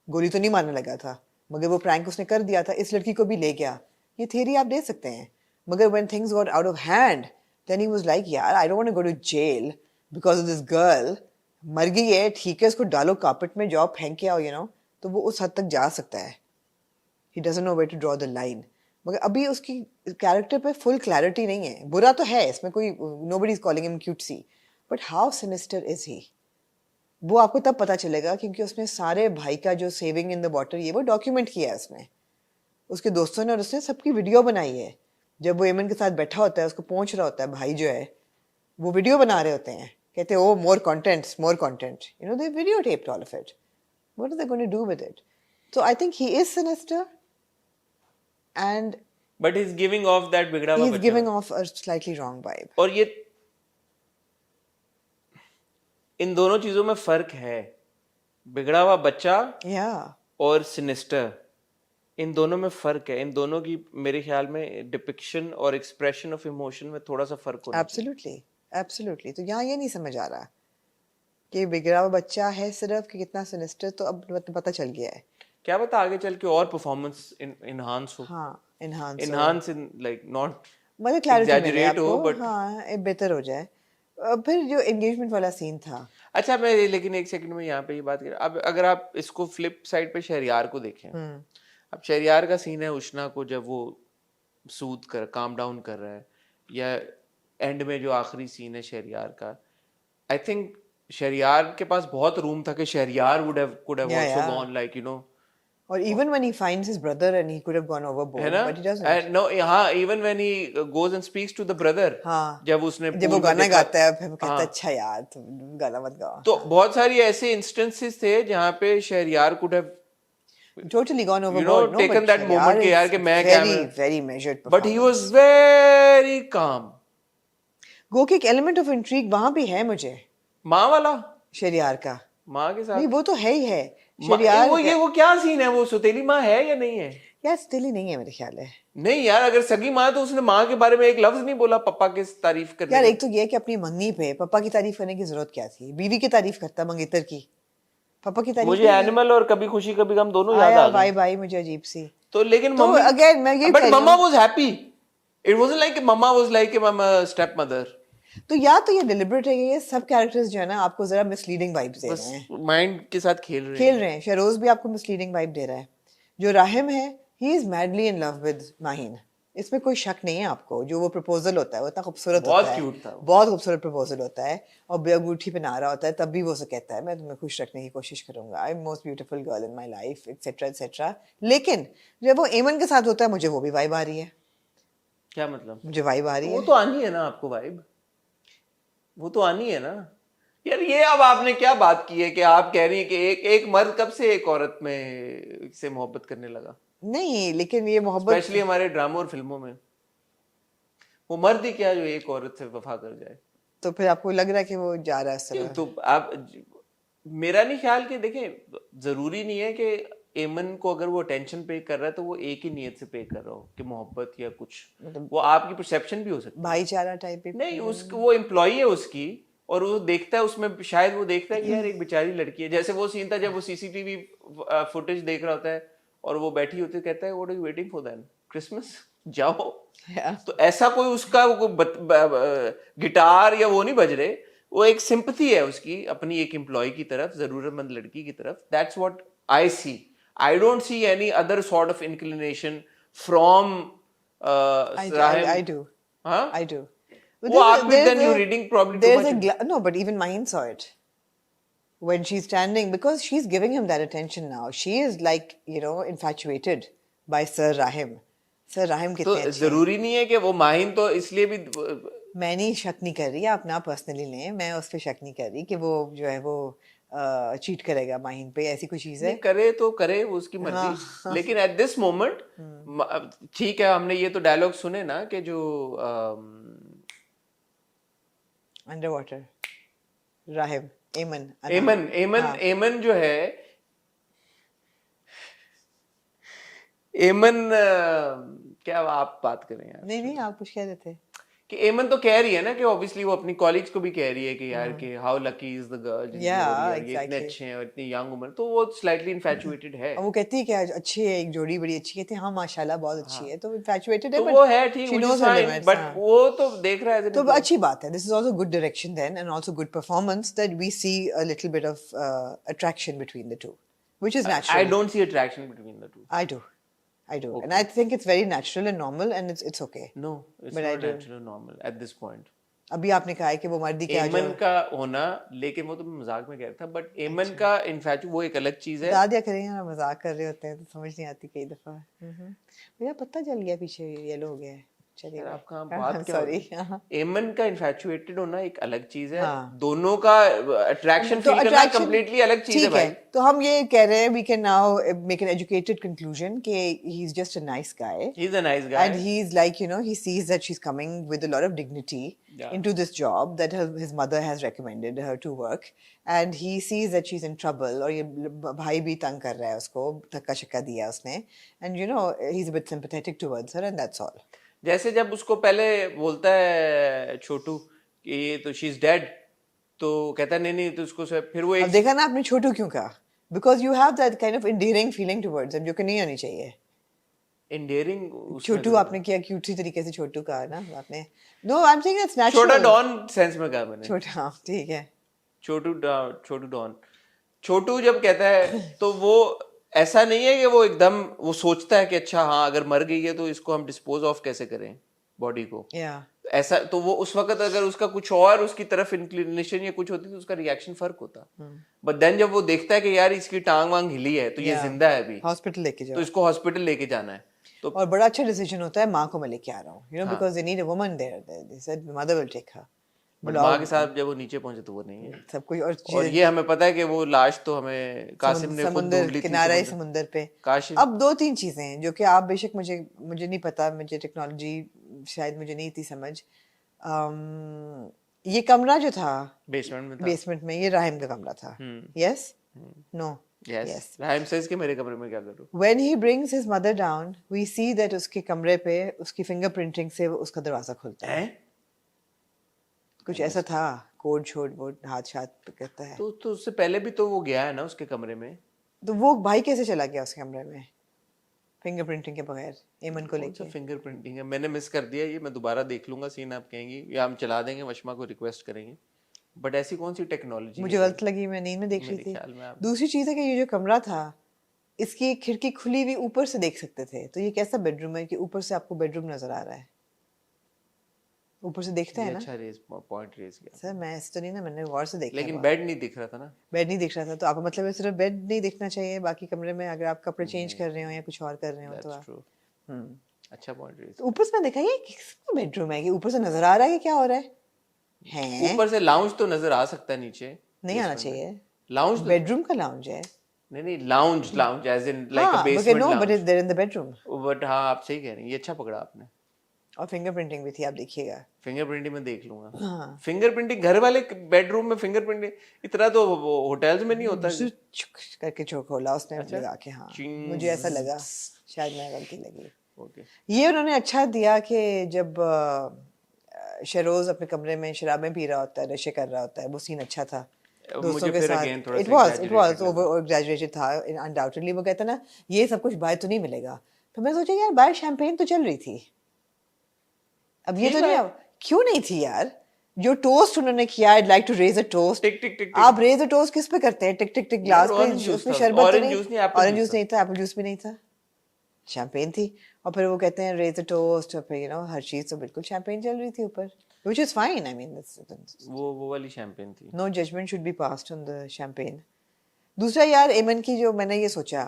B: गोली तो नहीं मारने लगा था, मगर वो प्रैंक उसने कर दिया था, इस लड़की को भी ले गया। ये थियरी आप दे सकते हैं, मगर when things got out of hand, then he was like यार I don't want to go to jail because of this girl. मर गई है, ठीक है, उसको डालो कार्पेट में, जाओ फेंक के आओ, यू नो। तो वो उस हद तक जा सकता है। He doesn't know where to draw the line. मगर अभी उसकी कैरेक्टर पे फुल क्लैरिटी नहीं है। बुरा तो है इसमें, कोई nobody is calling him cutesy, but how sinister is he? वो आपको तब पता चलेगा क्योंकि उसने सारे भाई का जो सेविंग इन द वाटर ये वो डॉक्यूमेंट किया है उसने, उसके दोस्तों ने, और उसने सबकी वीडियो बनाई है। जब वो एमन के साथ बैठा होता है, उसको पहुंच रहा होता है, भाई जो है वो वीडियो बना रहे होते हैं, कहते हैं oh more content, you know, they video taped all of it. What are they going to do with it? So I think he is sinister, and
A: but he's giving off that बिगड़ा हुआ
B: he's
A: बच्चा।
B: giving off a slightly wrong vibe.
A: और ये इन दोनों चीजों में फर्क है, बिगड़ा हुआ बच्चा
B: Yeah,
A: और सिनिस्टर, इन दोनों में फर्क है। इन दोनों की मेरे ख्याल में डिपिक्शन और एक्सप्रेशन ऑफ इमोशन में थोड़ा सा फर्क होना चाहिए।
B: absolutely. तो यहाँ ये नहीं समझ आ रहा कि बिगड़ा हुआ बच्चा है सिर्फ, कि कितना सिनिस्टर, तो अब पता चल गया है।
A: क्या पता आगे चल के और परफॉर्मेंस इनहांस हो,
B: हाँ,
A: इनहांस इन लाइक नॉट
B: मतलब क्लैरिटी मिले
A: exaggerate हो,
B: आपको,
A: but-
B: हाँ, ये बेहतर हो जाए। फिर जो एंगेजमेंट वाला सीन था,
A: अच्छा मैं लेकिन एक सेकंड में यहाँ पे ये बात कर, अब अगर आप इसको फ्लिप साइड पे शहरियार को देखें, अब शहरियार का सीन है उष्णा को जब वो सूद कर काम डाउन कर रहा है, या एंड में जो आखिरी सीन है शहरियार का, आई थिंक शहरियार के पास बहुत रूम था कि Shahryar could have
B: Yeah,
A: also
B: yeah.
A: gone like, you know,
B: और even when he finds his brother and he could have gone
A: है
B: overboard,
A: ना?
B: but he doesn't.
A: And no, हाँ, even when he goes and speaks to the brother,
B: हाँ,
A: जब उसने
B: जब वो
A: pool में
B: गाना
A: देखा-
B: गाता है, फिर वो कहता है
A: हाँ।
B: अच्छा यार तुम गाना मत गाओ।
A: तो बहुत सारी ऐसे इंस्टेंसेस थे जहाँ पे Shahryar could have
B: Totally gone overboard.
A: know,
B: no,
A: taken
B: but
A: that moment कि
B: is
A: यार कि मैं क्या
B: very,
A: मैं-
B: very measured
A: but he
B: performance.
A: was very calm.
B: गो कि एक एलिमेंट ऑफ इंट्रीग वहां भी है मुझे,
A: माँ वाला,
B: शरियार का।
A: माँ के साथ
B: नहीं, वो तो है ही है।
A: माँ-
B: शरियार
A: वो क्या सीन है, वो सौतेली माँ है या नहीं है?
B: यार स्टिल नहीं है मेरे ख्याल है।
A: नहीं यार, अगर सगी माँ है तो उसने माँ के बारे में एक लफ्ज नहीं बोला पप्पा की तारीफ करने
B: यार
A: का।
B: एक तो ये है कि अपनी मंगनी पे पापा की तारीफ करने की जरूरत क्या थी? बीवी की तारीफ करता, मंगेतर की, पापा की तारीफ
A: मुझे
B: नहीं।
A: एनिमल और कभी खुशी कभी गम दोनों याद
B: आया
A: आ गए।
B: भाई भाई मुझे अजीब सी।
A: तो लेकिन
B: तो
A: मम्मी
B: अगेन मैं ये
A: बट
B: कह रही
A: मम्मा
B: हूँ,
A: was happy, it wasn't like mama was like mama step mother.
B: तो या तो ये डिलिबरेट है, ये सब कैरेक्टर्स जो है ना आपको जरा मिसलीडिंग वाइब्स दे रहे हैं,
A: माइंड के साथ खेल रहे हैं।
B: शहरोज भी आपको मिसलीडिंग वाइब दे रहा है। जो राहिम है, he is madly in love with Mahin, इसमें कोई शक नहीं है आपको। जो वो प्रपोजल होता है वो इतना खूबसूरत
A: बहुत
B: होता है,
A: cute था वो।
B: बहुत खूबसूरत प्रपोजल होता है, और बेअंगूठी पहना रहा होता है, तब भी वो उसे कहता है मैं तुम्हें खुश रखने की कोशिश करूंगा, I am most beautiful girl in my life, etcetera etcetera. लेकिन जब वो एमन के साथ होता है, मुझे वो भी वाइब आ रही है,
A: क्या मतलब?
B: मुझे वाइब आ रही
A: वो
B: है।
A: तो आनी है ना आपको वाइब, वो तो आनी है ना यार। ये अब आपने क्या बात की है कि आप कह रही है कि एक मर्द कब से एक औरत में से मोहब्बत करने लगा?
B: नहीं, लेकिन ये मोहब्बत
A: स्पेशली हमारे ड्रामों और फिल्मों में वो मर्द ही क्या जो एक औरत से वफा कर जाए।
B: तो फिर आपको लग रहा है कि वो जा रहा है इस तरह?
A: तो आप, मेरा नहीं ख्याल कि देखें, जरूरी नहीं है कि एमन को अगर वो अटेंशन पे कर रहा है तो वो एक ही नियत से पे कर रहा हो कि मोहब्बत या कुछ, वो आपकी परसेप्शन भी हो सकती है।
B: भाईचारा टाइप भी
A: नहीं, उसको वो एम्प्लॉय है उसकी, और वो देखता है उसमें, शायद वो देखता है कि यार एक बेचारी लड़की है। जैसे वो सीन था जब वो सीसीटीवी फुटेज देख रहा होता है और वो बैठी होती है, कहता है what are you waiting for then, Christmas, जाओ। तो ऐसा कोई उसका गिटार या वो नहीं बज रहे, वो एक सिंपैथी है उसकी अपनी एक एम्प्लॉय की तरफ, जरूरतमंद लड़की की तरफ। That's what I see. I don't see any other sort of inclination from Rahim.
B: I do.
A: Huh?
B: I do. But
A: वो
B: there's
A: आप
B: a-
A: भी
B: there's
A: then you're
B: a-
A: reading probably too
B: There's
A: much.
B: no, but even Maheen saw it when she's standing because she's giving him that attention now. She is like, you know, infatuated by Sir Rahim. Sir Rahim
A: तो
B: कितने अच्छे हैं.
A: जरूरी नहीं है कि वो माहिन तो इसलिए भी
B: मैं नहीं शक नहीं कर रही, आप ना पर्सनली लें, मैं उस पर शक नहीं कर रही कि वो जो है वो चीट करेगा माहिन पे, ऐसी कोई चीज है.
A: नहीं करे तो करे, वो उसकी मर्जी.
B: हाँ.
A: लेकिन एट दिस मोमेंट ठीक है, हमने ये तो डायलॉग सुने ना कि जो
B: अंडर वाटर राहिम एमन
A: एमन जो है, एमन क्या आप बात करें यार,
B: नहीं आप कुछ कह रहे थे
A: कि एमन तो कह रही है ना कि ऑब्वियसली वो अपनी कॉलेज को भी कह रही है कि यार कि how lucky is the girl, ये इतने
B: exactly.
A: अच्छे हैं और इतनी यंग उम्र, तो वो स्लाइटली इन्फैचुएटेड है.
B: और वो कहती है कि आज अच्छी है, एक जोड़ी बड़ी अच्छी, कहती है हाँ माशाल्लाह बहुत अच्छी है, तो इन्फैचुएटेड है.
A: तो
B: but
A: वो है ठीक,
B: she
A: which
B: knows
A: is
B: her
A: fine,
B: limits,
A: but
B: हाँ.
A: वो तो देख रहा है
B: तो अच्छी बात है. This is also good direction then, and also good performance that we see a little bit of attraction between the two, which is natural.
A: I don't see attraction between the two.
B: I do, and I think it's very natural and normal, and it's okay.
A: No, it's
B: But I
A: not
B: do.
A: natural normal at this point.
B: अभी आपने कहा है कि वो मर्दी क्या
A: एमन का होना, लेकिन वो तो मैं मजाक में कह रहा था, बट एमन का इनफैक्ट वो एक अलग चीज है.
B: बता दिया करें यार, मजाक कर रहे होते हैं तो समझ नहीं आती कई दफा. मुझे पता चल गया पीछे येलो हो गया है. चलिए
A: यार आपका बात क्या
B: सॉरी.
A: एमन का इन्फैचुएटेड होना एक अलग चीज है.
B: हाँ.
A: दोनों का अट्रैक्शन फील करना कंप्लीटली अलग चीज है
B: ठीक
A: भाई.
B: है, तो हम ये कह रहे हैं, we can now make an educated conclusion कि he's just a nice guy.
A: He's a nice guy.
B: And he's like, you know, he sees that she's coming with a lot of dignity into this job that his mother has recommended her to work. And he sees that she's in trouble, और ये भाई भी तंग कर रहा है उसको, धक्का शक्का दिया उसने. And you know, he's a bit sympathetic towards her, and that's all.
A: जैसे जब उसको पहले बोलता है छोटू कि ये तो शी इज डेड, तो कहता है नहीं तो उसको फिर वो
B: अब
A: एक
B: देखा ना आपने छोटू क्यों कहा? Because you have that kind of endearing feeling towards him, जो कि नहीं होनी चाहिए.
A: इंडेयरिंग
B: छोटू आपने किया क्यूट तरीके से छोटू कहा ना आपने. No, I'm saying that's natural.
A: छोटा डॉन सेंस में कहा मैंने.
B: छोटा, हाँ ठीक है.
A: छोटू डॉन. छोटू जब कहता है तो वो ऐसा नहीं है कि वो एकदम वो सोचता है कि अच्छा हाँ अगर मर गई है तो इसको हम डिस्पोज ऑफ कैसे करें बॉडी को.
B: Yeah.
A: ऐसा तो वो उस वक्त अगर उसका कुछ और उसकी तरफ इंक्लिनेशन या कुछ होती तो उसका रिएक्शन फर्क होता. बट देन जब वो देखता है कि यार इसकी टांग वांग हिली है तो ये जिंदा है अभी,
B: हॉस्पिटल लेके
A: तो
B: जाओ.
A: इसको हॉस्पिटल लेके जाना है. तो
B: और बड़ा अच्छा डिसीजन होता है, माँ को मैं लेके आ रहा हूँ. You know, because they need a woman there. They said mother will take her.
A: But माँ के साथ जब वो नीचे पहुंचे तो वो नहीं है.
B: सब कुछ
A: और ये हमें पता है कि वो लाश तो हमें कासिम ने खुद ढूंढ
B: समुंदर
A: ली थी.
B: किनारे समुंदर पे.
A: काशिम.
B: अब 2-3 चीजें हैं जो कि आप बेशक मुझे नहीं पता, मुझे टेक्नोलॉजी शायद मुझे नहीं थी समझ. ये कमरा जो था बेसमेंट में ये राहिम का कमरा था. Yes no
A: yes Rahim says कि मेरे कमरे में क्या करूं.
B: When he brings his mother down, we see that उसके कमरे पे उसकी फिंगरप्रिंटिंग से उसका दरवाजा खुलता है. कुछ ऐसा था, कोड छोड़ वो हाथ करता है.
A: तो उससे पहले भी तो वो गया है ना उसके कमरे में.
B: तो वो भाई कैसे चला गया उसके कमरे में फिंगरप्रिंटिंग के बगैर एमन को लेके?
A: फिंगरप्रिंटिंग है, मैंने मिस कर दिया ये. मैं दोबारा देख लूंगा सीन, आप कहेंगी या हम चला देंगे, वशमा को रिक्वेस्ट करेंगे. बट ऐसी कौन सी टेक्नोलॉजी
B: मुझे गलत लगी, मैं नींद में देख रही थी. दूसरी चीज है कि ये जो कमरा था इसकी खिड़की खुली हुई ऊपर से देख सकते थे. तो ये कैसा बेडरूम है कि ऊपर से आपको बेडरूम नजर आ रहा है? ऊपर से देखते हैं ना.
A: अच्छा पॉइंट रेज किया
B: सर मैं ऐसे तो नहीं ना, मैंने गौर से देखा.
A: लेकिन बेड नहीं दिख रहा था ना.
B: बेड नहीं दिख रहा था, तो आपका मतलब है सिर्फ बेड नहीं दिखना चाहिए, बाकी कमरे में अगर आप कपड़े चेंज कर रहे हो या कुछ और कर रहे हो तो आप.
A: अच्छा पॉइंट रेज.
B: तो ऊपर से मैंने देखा ये किसका बेडरूम है कि ऊपर से नजर आ रहा है कि क्या हो रहा है?
A: ऊपर से लाउंज तो नजर आ सकता है, नीचे
B: नहीं आना चाहिए.
A: लाउंज
B: बेडरूम का लाउंज है.
A: नहीं lounge as in like a basement
B: no, but
A: lounge.
B: There in the bedroom.
A: But हाँ आप सही कह रहे हैं, ये अच्छा पकड़ा आपने.
B: और फिंगरप्रिंटिंग भी थी, आप देखिएगा.
A: फिंगरप्रिंटिंग में देख लूंगा.
B: हाँ.
A: फिंगरप्रिंटिंग घर वाले बेडरूम में फिंगरप्रिंटिंग इतना तो होटल्स में नहीं होता.
B: करके खोला उसने लगा के. हाँ मुझे ऐसा लगा, शायद मैं गलती लगी.
A: ओके.
B: ये उन्होंने अच्छा दिया कि जब शहरोज अपने कमरे में शराबें पी रहा होता है, नशे कर रहा होता है, वो सीन अच्छा था दोस्तों के साथ. इट वाज ओवर एग्जैजरेटेड था अनडाउटेडली. वो कहता ना ये सब कुछ बाहर तो नहीं मिलेगा, तो मैं सोचा यार बाहर शैंपेन तो चल रही थी, अब ये तो नहीं. क्यों नहीं थी यार? जो टोस्ट उन्होंने किया, I'd like to raise a toast.
A: टिक टिक टिक
B: आप raise a toast किस पे करते हैं? टिक टिक टिक ग्लास
A: यार,
B: पे,
A: orange juice
B: उसमें
A: था।
B: शरबत तो
A: Orange
B: नहीं,
A: juice नहीं, apple
B: ऑरेंज
A: juice
B: जूस नहीं था, एप्पल जूस भी नहीं था, शैंपेन थी। और फिर वो कहते हैं रेज द टोस्ट, और फिर हर चीज तो बिल्कुल शैंपेन चल रही थी ऊपर, which is fine. I mean,
A: वो वाली शैंपेन थी।
B: no judgment should be passed on the champagne. दूसरा यार, एमन की जो मैंने ये सोचा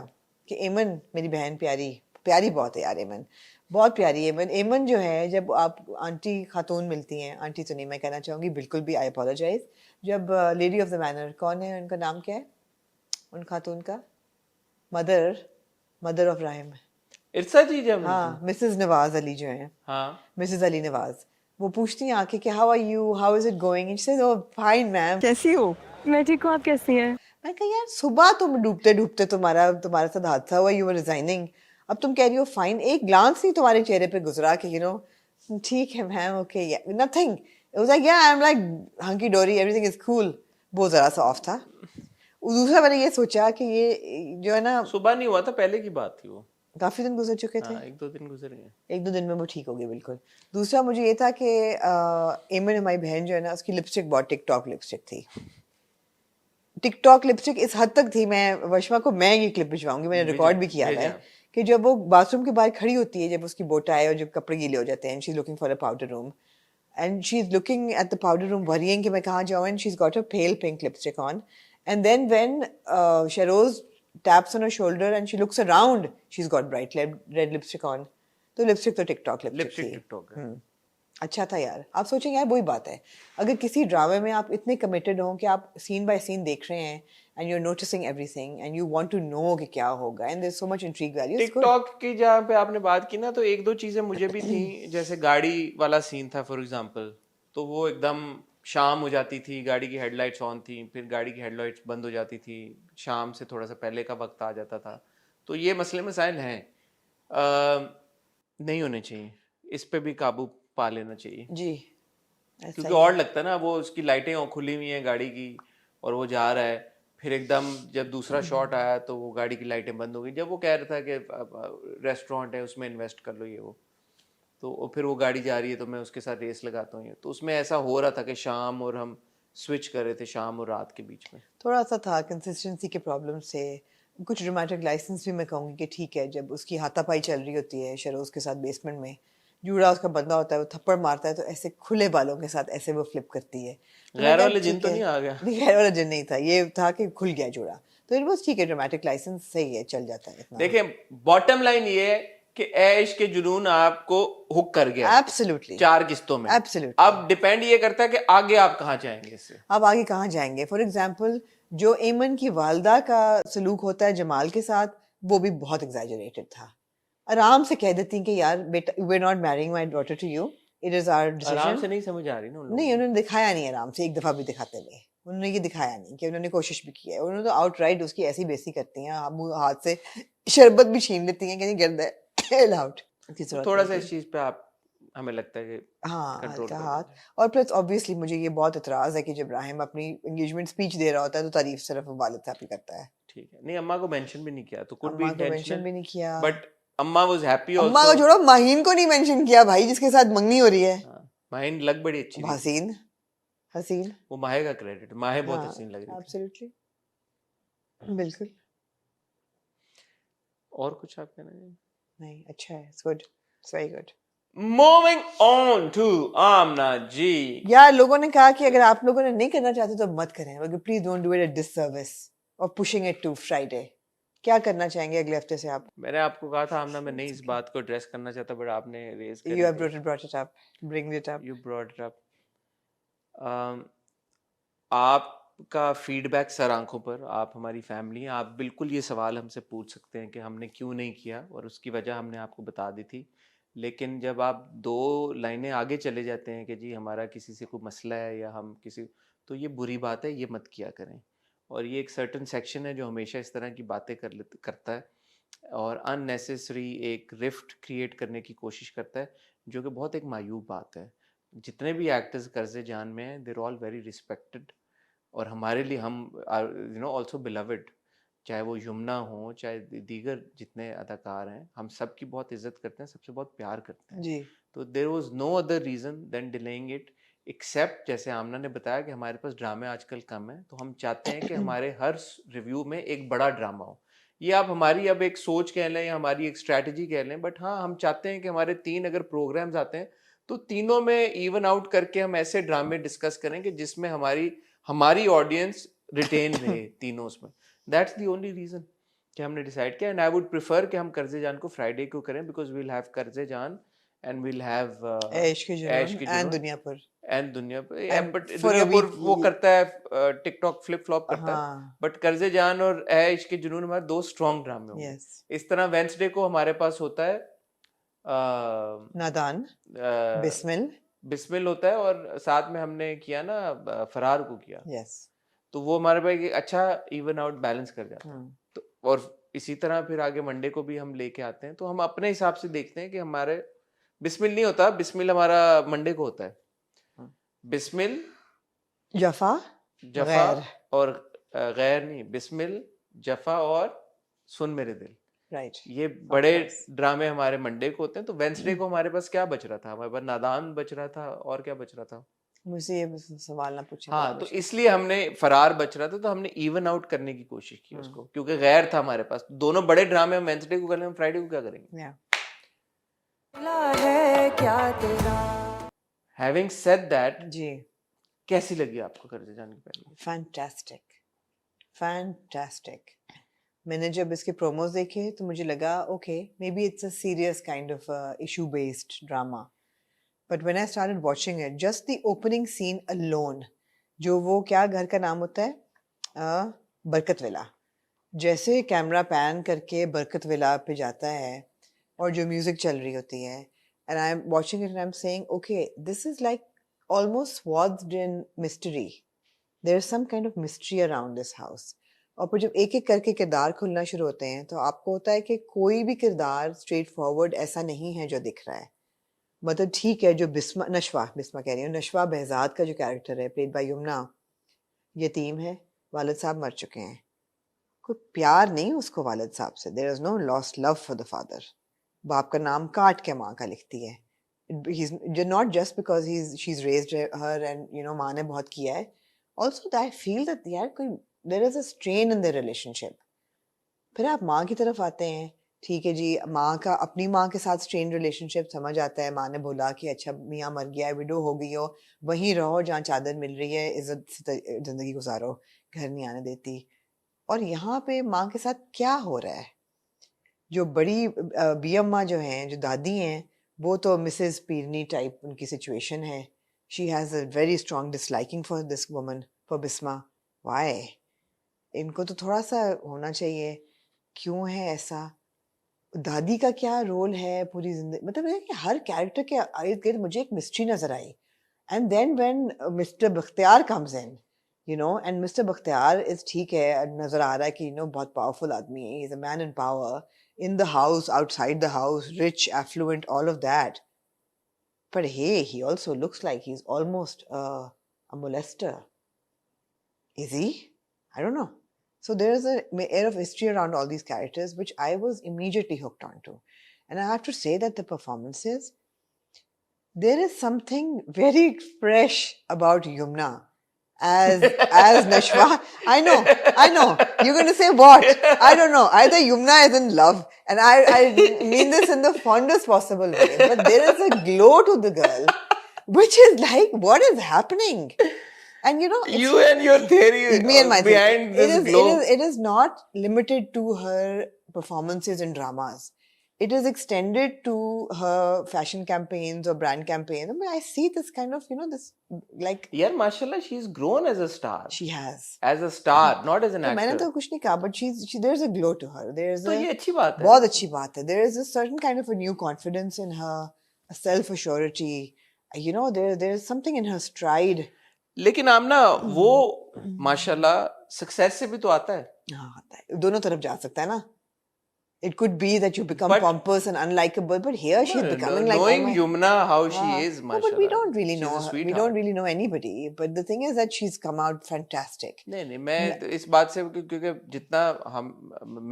B: कि एमन मेरी बहन प्यारी प्यारी बहुत है यार, एमन बहुत प्यारी है। एमन एमन जो है, जब आप आंटी खातून मिलती हैं, आंटी तो नहीं मैं कहना चाहूँगी बिल्कुल भी, आई अपोलोजाइज, जब लेडी ऑफ द मैनर, कौन है उनका नाम क्या है उन खातून का? मदर ऑफ राहिम,
A: इरसा जी जब
B: हाँ, मिसेस नवाज अली जो है,
A: हाँ
B: मिसेस अली नवाज, वो पूछती हैं आके कि how are you, how is it going, and she says, oh fine ma'am, कैसी हो?
F: मैं ठीक हूँ, आप कैसी हैं?
B: मैं कहा यार, सुबह तुम डूबते डूबते तुम्हारे साथ हादसा हुआ, यू वर रिजाइनिंग, अब तुम कह रही हो फाइन, एक ग्लांस नहीं तुम्हारे चेहरे पे गुजरा कि ठीक है ma'am, okay, nothing, it was like या आई एम लाइक हंकी डोरी, एवरीथिंग इज कूल। वो जरा सा ऑफ था। दूसरा मैंने ये सोचा कि ये जो है ना,
A: सुबह नहीं हुआ था, पहले की बात थी वो।
B: काफी दिन गुजर चुके थे,
A: हाँ, 1-2 दिन गुजर गए।
B: 1-2 दिन में वो ठीक हो गई बिल्कुल। दूसरा मुझे ये था कि एमन हमारी बहन जो है ना, उसकी लिपस्टिक बहुत टिकटॉक लिपस्टिक थी। टिकटॉक लिपस्टिक इस हद तक थी, मैं वर्षमा को मैं ये क्लिप भिजवाऊंगी, मैंने रिकॉर्ड भी किया हुआ है, कि जब वो बाथरूम के बाहर खड़ी होती है, जब उसकी बोट आए और जब कपड़े गीले हो जाते हैं, she is looking for a powder room, and she is looking at the powder room worrying कि मैं कहाँ जाऊँ, and she is got a pale pink lipstick on, and then when Sheroz taps on her shoulder and she looks around, she's got bright red lipstick on. तो lipstick तो TikTok lipstick थी।
A: TikTok है।
B: अच्छा था यार। आप सोचेंगे यार, वही बात है, अगर किसी ड्रामे में आप इतने कमिटेड हो कि आप सीन बाय सीन देख रहे हैं, and you are noticing everything and you want to know कि क्या होगा, and there is so much intrigue value.
A: TikTok की जहाँ पे आपने बात की ना, तो 1-2 चीजें मुझे भी थी, जैसे गाड़ी वाला सीन था फॉर एग्जांपल, तो वो एकदम शाम हो जाती थी, गाड़ी की हेडलाइट्स ऑन थी, फिर गाड़ी की हेडलाइट्स बंद हो जाती थी, शाम से थोड़ा सा पहले का वक्त आ जाता था, तो ये मसले मसाइल हैं, नहीं होने चाहिए, इस पे भी काबू पा लेना चाहिए
B: जी,
A: क्योंकि और लगता है ना, वो उसकी लाइटें खुली हुई हैं गाड़ी की और वो जा रहा है, फिर एकदम जब दूसरा शॉट आया तो वो गाड़ी की लाइटें बंद हो गई, जब वो कह रहा था कि रेस्टोरेंट है उसमें इन्वेस्ट कर लो ये वो, तो फिर वो गाड़ी जा रही है तो मैं उसके साथ रेस लगाता हूँ, तो उसमें ऐसा हो रहा था कि शाम और हम स्विच कर रहे थे, शाम और रात के बीच में
B: थोड़ा सा था कंसिस्टेंसी के प्रॉब्लम से। कुछ ड्रामेटिक लाइसेंस भी मैं कहूँगी कि ठीक है, जब उसकी हाथापाई चल रही होती है शरोज के साथ बेसमेंट में, जूड़ा उसका बंदा होता है, वो थप्पड़ मारता है तो ऐसे खुले बालों के साथ ऐसे वो फ्लिप करती है, तो
A: गैर वाले जिन तो नहीं आ गया?
B: नहीं, गैर वाला जिन नहीं था, ये था कि खुल गया जूड़ा, तो इट वाज ठीक है, ड्रामेटिक लाइसेंस सही है, चल जाता है इतना।
A: देखिए, बॉटम लाइन ये है कि ऐश के जुनून आपको हुक कर गया
B: एब्सोल्युटली
A: 4 किस्तों में।
B: एब्सोल्युटली।
A: अब डिपेंड ये करता है कि आगे आप कहाँ जाएंगे इससे।
B: अब आगे कहाँ जाएंगे? फॉर एग्जाम्पल, जो एमन की वालदा का सलूक होता है जमाल के साथ, वो भी बहुत एग्जैजरेटेड था। आराम से कह देती कि यार बेटा, we are not marrying my daughter to you, it is our decision.
A: आराम से नहीं समझ आ रही ना उन लोगों
B: नहीं,
A: को।
B: उन्होंने दिखाया नहीं आराम से, एक दफा भी दिखाते हुए उन्होंने ये दिखाया नहीं कि उन्होंने कोशिश भी की है, उन्होंने तो आउटराइट उसकी ऐसी बेइज्जती करती हैं, हाथ से शरबत भी छीन लेती हैं कि नहीं गिर दे आउट।
A: थोड़ा सा इस चीज पे आप, हमें लगता है कि
B: हाँ,
A: कंट्रोल
B: हल्का
A: कर
B: हाथ।
A: लेते हैं।
B: और प्लस ऑब्वियसली मुझे ये बहुत इतराज है कि जब राहिम अपनी एंगेजमेंट स्पीच दे रहा होता है तो तारीफ सिर्फ वालिद साहब की करता है,
A: ठीक है, नहीं अम्मा को मेंशन भी नहीं किया, तो कुड बी
B: अम्मा को मेंशन
A: इंटेंशनल,
B: भी नहीं किया।
A: बट अम्मा वाज हैप्पी
B: अम्मा को
A: आल्सो।
B: छोड़ो, माहीन को नहीं मेंशन किया भाई, जिसके साथ मंगनी हो रही है।
A: माहिन लग बड़ी अच्छी रही थी।
B: हसीन, हसीन,
A: वो माहे का क्रेडिट, माहे बहुत
B: हाँ,
A: हसीन लग रही थी।
B: एब्सोल्युटली, बिल्कुल।
A: और कुछ आप कहना चाहिए?
B: नहीं, अच्छा है, it's good, it's very good.
A: Moving on to Aamna ji.
B: यार, लोगों ने कहा कि अगर आप लोगों ने नहीं करना चाहते तो मत करें, मगर please don't do it at disservice और पुशिंग इट टू फ्राइडे। क्या करना चाहेंगे अगले हफ्ते से आप?
A: मैंने आपको कहा था आमना, मैं नहीं इस बात को एड्रेस करना चाहता, बट आपने रेज कर
B: You have brought it up. Bring it up.
A: You brought it up. आपका फीडबैक सर आंखों पर, आप हमारी फैमिली हैं, आप बिल्कुल ये सवाल हमसे पूछ सकते हैं कि हमने क्यों नहीं किया, और उसकी वजह हमने आपको बता दी थी, लेकिन जब आप 2 लाइनें आगे चले जाते हैं कि जी हमारा किसी से कोई मसला है या हम किसी, तो ये बुरी बात है, ये मत किया करें। और ये एक सर्टन सेक्शन है जो हमेशा इस तरह की बातें करता है और अननेसेसरी एक रिफ्ट क्रिएट करने की कोशिश करता है, जो कि बहुत एक मायूब बात है। जितने भी एक्टर्स कर्जे जान में हैं, देर ऑल वेरी रिस्पेक्टेड, और हमारे लिए हम ऑल्सो बिलवड, चाहे वो यमुना हो चाहे दीगर जितने अदाकार हैं, हम सब की बहुत इज्जत करते हैं, सबसे बहुत प्यार करते हैं।
B: जी।
A: तो there was no other reason than delaying it. Except जैसे आमना ने बताया कि हमारे पास ड्रामे आजकल कम है, तो हम चाहते हैं कि हमारे हर रिव्यू में एक बड़ा ड्रामा हो। ये आप हमारी अब एक सोच कह लें या हमारी एक स्ट्रैटेजी कह लें, बट हाँ, हम चाहते हैं कि हमारे 3 अगर प्रोग्राम्स आते हैं तो तीनों में इवन आउट करके हम ऐसे ड्रामे डिस्कस करें कि जिसमें हमारी हमारी ऑडियंस रिटेन रहे तीनों उसमें। दैट्स द ओनली रीजन कि हमने डिसाइड किया। एंड आई वुड प्रेफर कि हम कर्जे जान को फ्राइडे को करें, बिकॉज वील हैव कर्जे जान एंड वील हैव
B: ऐश की
A: ऐश
B: जुनून
A: की
B: एंड
A: जुनून
B: दुनिया पर
A: एंड दुनिया पर।
B: And
A: बट
B: for a
A: दुनिया पर
B: week
A: वो करता है टिकटॉक फ्लिप फ्लॉप करता है,
B: हाँ
A: बट कर्जे जान और ऐश के जुनून हमारे 2 स्ट्रॉन्ग ड्रामे होंगे।
B: यस
A: इस तरह वेंसडे को हमारे पास होता है
B: नादान बिस्मिल
A: बिस्मिल होता है, और साथ में हमने किया ना फरार को किया,
B: यस
A: तो वो हमारे पास एक अच्छा इवन आउट बैलेंस कर जाता है। तो और इसी तरह फिर आगे मंडे को भी हम लेके आते हैं, तो हम अपने हिसाब से देखते हैं कि हमारे बिस्मिल नहीं होता, बिस्मिल हमारा मंडे को होता है। बिस्मिल
B: जफा
A: जफा
B: गैर
A: और गैर नहीं, बिस्मिल जफा और सुन मेरे दिल,
B: राइट
A: ये बड़े ड्रामे हमारे मंडे को होते हैं। तो वेंसडे को हमारे पास क्या बच रहा था? हमारे पास नादान बच रहा था, और क्या बच रहा था?
B: मुझे ये सवाल ना पूछे
A: हाँ, तो इसलिए हमने फरार बच रहा था, तो हमने इवन आउट करने की कोशिश की उसको, क्योंकि गैर था हमारे पास। दोनों बड़े ड्रामे हम वेंसडे को कर लें, हम फ्राइडे को क्या करेंगे? हैविंग सेड दैट,
B: जी
A: कैसी लगी आपको कर्जे जान की पहली?
B: Fantastic fantastic. मैंने जब इसके प्रोमोज देखे तो मुझे लगा okay maybe it's a serious kind of issue based drama, but when I started watching it just the opening scene alone, जो वो क्या घर का नाम होता है बरकत विला, जैसे कैमरा पैन करके बरकत विला पे जाता है और जो म्यूजिक चल रही होती है, and I am watching it and I am saying okay this is like almost swathed in mystery. There is some kind of mystery around this house. और फिर जब एक एक करके किरदार खुलना शुरू होते हैं तो आपको होता है कि कोई भी किरदार स्ट्रेट फॉरवर्ड ऐसा नहीं है जो दिख रहा है। मतलब ठीक है, जो नशवा कह रही हूँ, नशवा बहजाद का जो कैरेक्टर है प्लेड बाय यमुना, यतीम है, वालिद साहब मर चुके हैं, कोई प्यार नहीं उसको वालिद साहब से, there is no lost love for the father. बाप का नाम काट के माँ का लिखती है। He's not just because she's raised her and माँ ने बहुत किया है, also that I feel that यार कोई there is a strain in their relationship। फिर आप माँ की तरफ आते हैं, ठीक है जी, माँ का अपनी माँ के साथ स्ट्रेन रिलेशनशिप समझ आता है। माँ ने बोला कि अच्छा मियाँ मर गया है, विडो हो गई हो, वहीं रहो जहाँ चादर मिल रही है, इज्जत से जिंदगी गुजारो, घर नहीं आने देती। और यहाँ पे माँ के साथ क्या हो रहा है? जो बड़ी बी अम्मा जो हैं, जो दादी हैं, वो तो मिसेस पीरनी टाइप उनकी सिचुएशन है। She has a very strong disliking for this woman, for Bisma. Why? इनको तो थोड़ा सा होना चाहिए, क्यों है ऐसा? दादी का क्या रोल है पूरी जिंदगी? मतलब है कि हर कैरेक्टर के इर्द गिर्द मुझे एक मिस्ट्री नजर आई। And then when mister Bakhtiyar comes in, and mister Bakhtiyar is ठीक है, नजर आ रहा है कि बहुत पावरफुल आदमी है, is a man in power in the house, outside the house, rich, affluent, all of that. But hey, he also looks like he's almost a molester. Is he? I don't know. So there is an air of history around all these characters, which I was immediately hooked onto. And I have to say that the performances, there is something very fresh about Yumna as Nashwa. I know. You're going to say what? I don't know. Either Yumna is in love, and I mean this in the fondest possible way, but there is a glow to the girl, which is like, what is happening? And it's,
A: You and your theory
B: me and my
A: behind
B: theory.
A: this glow.
B: It is not limited to her performances in dramas. It is extended to her fashion campaigns or brand campaigns. I mean, I see this kind of, this like.
A: यार माशाल्लाह, she's grown as a star.
B: She has.
A: As a star, not as an
B: तो मैंने
A: actor.
B: तो कुछ नहीं कहा, but there's a glow to her. There's
A: तो ये अच्छी बात है।
B: बहुत अच्छी बात है। There is a certain kind of a new confidence in her, a self-assurity. There's something in her stride.
A: लेकिन आमना वो माशाल्लाह सक्सेस से भी तो आता है।
B: हाँ, आता है, दोनों तरफ जा सकता है ना। It could be that you become pompous and unlikable, but here she's becoming like,
A: knowing Yumna how she is,
B: no,
A: mashallah.
B: but we don't really
A: She's
B: know
A: a
B: her. We
A: sweetheart.
B: don't really know anybody. But the thing is that she's come out fantastic.
A: नहीं मैं तो इस बात से क्योंकि जितना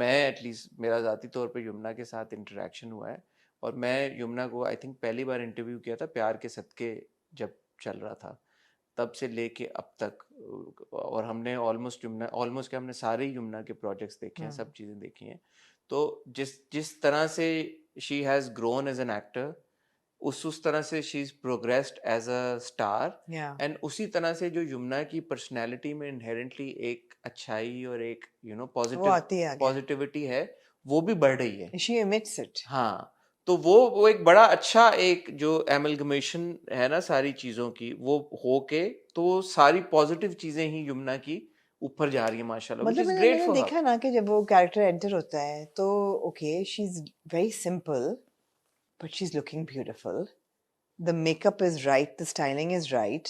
A: मैं at least मेरा ज़ाती तौर पे यमुना के साथ इंटरेक्शन हुआ है, और मैं यमुना को आई थिंक पहली बार इंटरव्यू किया था प्यार के सदके जब चल रहा था, तब से लेके अब तक, और हमने ऑलमोस्ट क्या हमने सारे यमुना के प्रोजेक्ट्स देखे हैं, सब चीज़ें देखी हैं। तो जिस तरह से she has grown as an actor, उस तरह से she is progressed as a star, and उसी तरह से जो यमुना की पर्सनैलिटी में इनहेरेंटली एक अच्छाई और एक पॉजिटिविटी है, वो भी बढ़ रही है।
B: She admits it.
A: हाँ, तो वो एक बड़ा अच्छा एक जो एमलगमेशन है ना सारी चीजों की, वो होके तो सारी पॉजिटिव चीजें ही यमुना की ऊपर जा रही है माशाल्लाह, which
B: मतलब
A: is great
B: मैंने
A: for her.
B: देखा ना कि जब वो कैरेक्टर एंटर होता है तो okay she is very simple but she is looking beautiful, the makeup is right, the styling is right,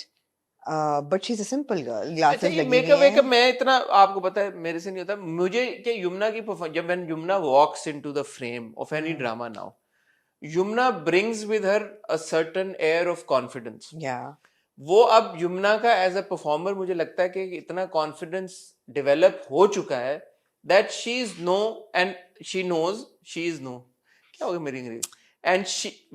B: but she is a simple girl,
A: अच्छा,
B: ग्लासेस
A: ये
B: लगी
A: मेकअप
B: हुई
A: वेकअप
B: हैं।
A: मैं इतना आपको पता है मेरे से नहीं होता। मुझे कि यमुना की जब when Yamuna walks into the frame of any drama now, Yamuna brings with her a certain air of confidence.
B: या
A: वो अब यमुना का एज अ परफॉर्मर मुझे लगता है कि इतना कॉन्फिडेंस डेवलप हो चुका है that she is no and she knows she is no, क्या होगा मेरी अंग्रेजी, and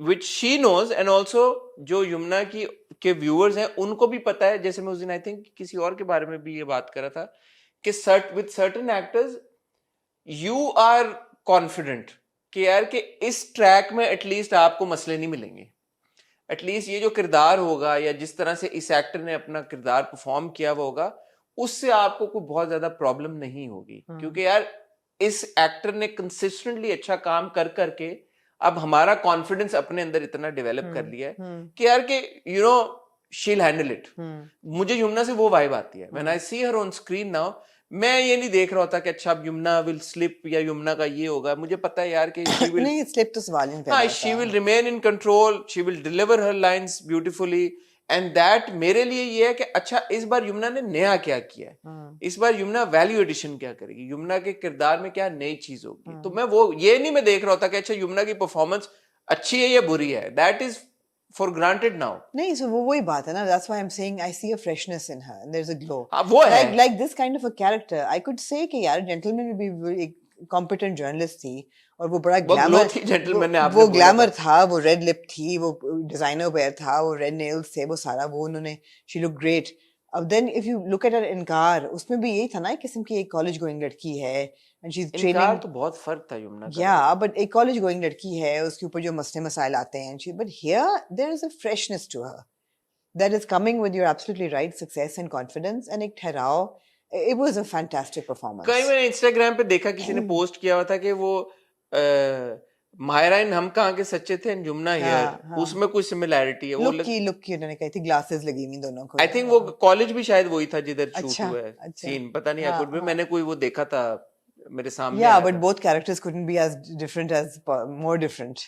A: which she knows, and also जो यमुना की के व्यूअर्स हैं उनको भी पता है। जैसे मैं उस दिन आई थिंक किसी और के बारे में भी ये बात कर रहा था कि with certain actors you are confident कि यार कि इस ट्रैक में एटलीस्ट आपको मसले नहीं मिलेंगे, एटलीस्ट ये जो किरदार होगा या जिस तरह से इस एक्टर ने अपना किरदार परफॉर्म किया हुआ होगा उससे आपको कोई बहुत ज्यादा प्रॉब्लम नहीं होगी, क्योंकि यार इस एक्टर ने कंसिस्टेंटली अच्छा काम कर करके अब हमारा कॉन्फिडेंस अपने अंदर इतना डेवलप कर लिया है कि यार कि you know she will handle it. मुझे यमुना से वो वाइब आती है when I see her on screen now. मैं ये नहीं देख रहा होता कि अच्छा अब यमुना विल स्लिप या यमुना का ये होगा, मुझे पता है यार कि शी विल
B: नहीं स्लिप तो सवाल ही नहीं पैदा
A: हाँ,
B: होता।
A: she will remain in control, she will deliver her lines beautifully, and that मेरे लिए ये है कि अच्छा इस बार यमुना ने नया क्या किया है, इस बार यमुना वैल्यू एडिशन क्या करेगी, यमुना के किरदार में क्या नई चीज होगी। तो मैं वो ये नहीं मैं देख रहा होता कि अच्छा यमुना की परफॉर्मेंस अच्छी है या बुरी है, that is for granted now.
B: नहीं so वो वही बात है ना, that's why I'm saying I see a freshness in her and there's a glow.
A: हाँ, वो है
B: like this kind of a character I could say कि यार जेंटलमैन में भी एक competent journalist थी और वो बड़ा
A: वो
B: ग्लैमर
A: glow थी gentleman ने आपने
B: वो
A: बोला
B: ग्लैमर
A: था।
B: था, वो रेड लिप थी, वो डिजाइनर वेयर था, वो रेड नेल्स थे, वो सारा वो उन्होंने she looked great. अब then if you look at her इनकार, उसमें भी यही था ना, एक किस्म की एक कॉलेज गोइंग लड़की है and she's
A: इनकार
B: training
A: तो बहुत फर्क था यमुना का।
B: yeah but एक कॉलेज गोइंग लड़की है, उसके ऊपर जो मसले मसाइल आते हैं but here there is a freshness to her that is coming with your absolutely right success and confidence and एक ठहराव। it was a fantastic performance.
A: कई मैंने इंस्टाग्राम पे देखा किसी ने पोस्ट किया हुआ था कि वो मायराइन हम कहाँ के सच्चे थे एंड यमुना हियर, उसमें कुछ सिमिलैरिटी है। वो
B: लुक की उन्होंने कही थी, ग्लासेस लगी हुई दोनों को।
A: आई थिंक वो कॉलेज भी शायद वही था जिधर शूट
B: अच्छा,
A: हुआ है
B: अच्छा।
A: सीन, पता नहीं कुछ भी मैंने कोई वो देखा था मेरे सामने
B: yeah
A: आया
B: but
A: था।
B: both characters couldn't be as different as more different.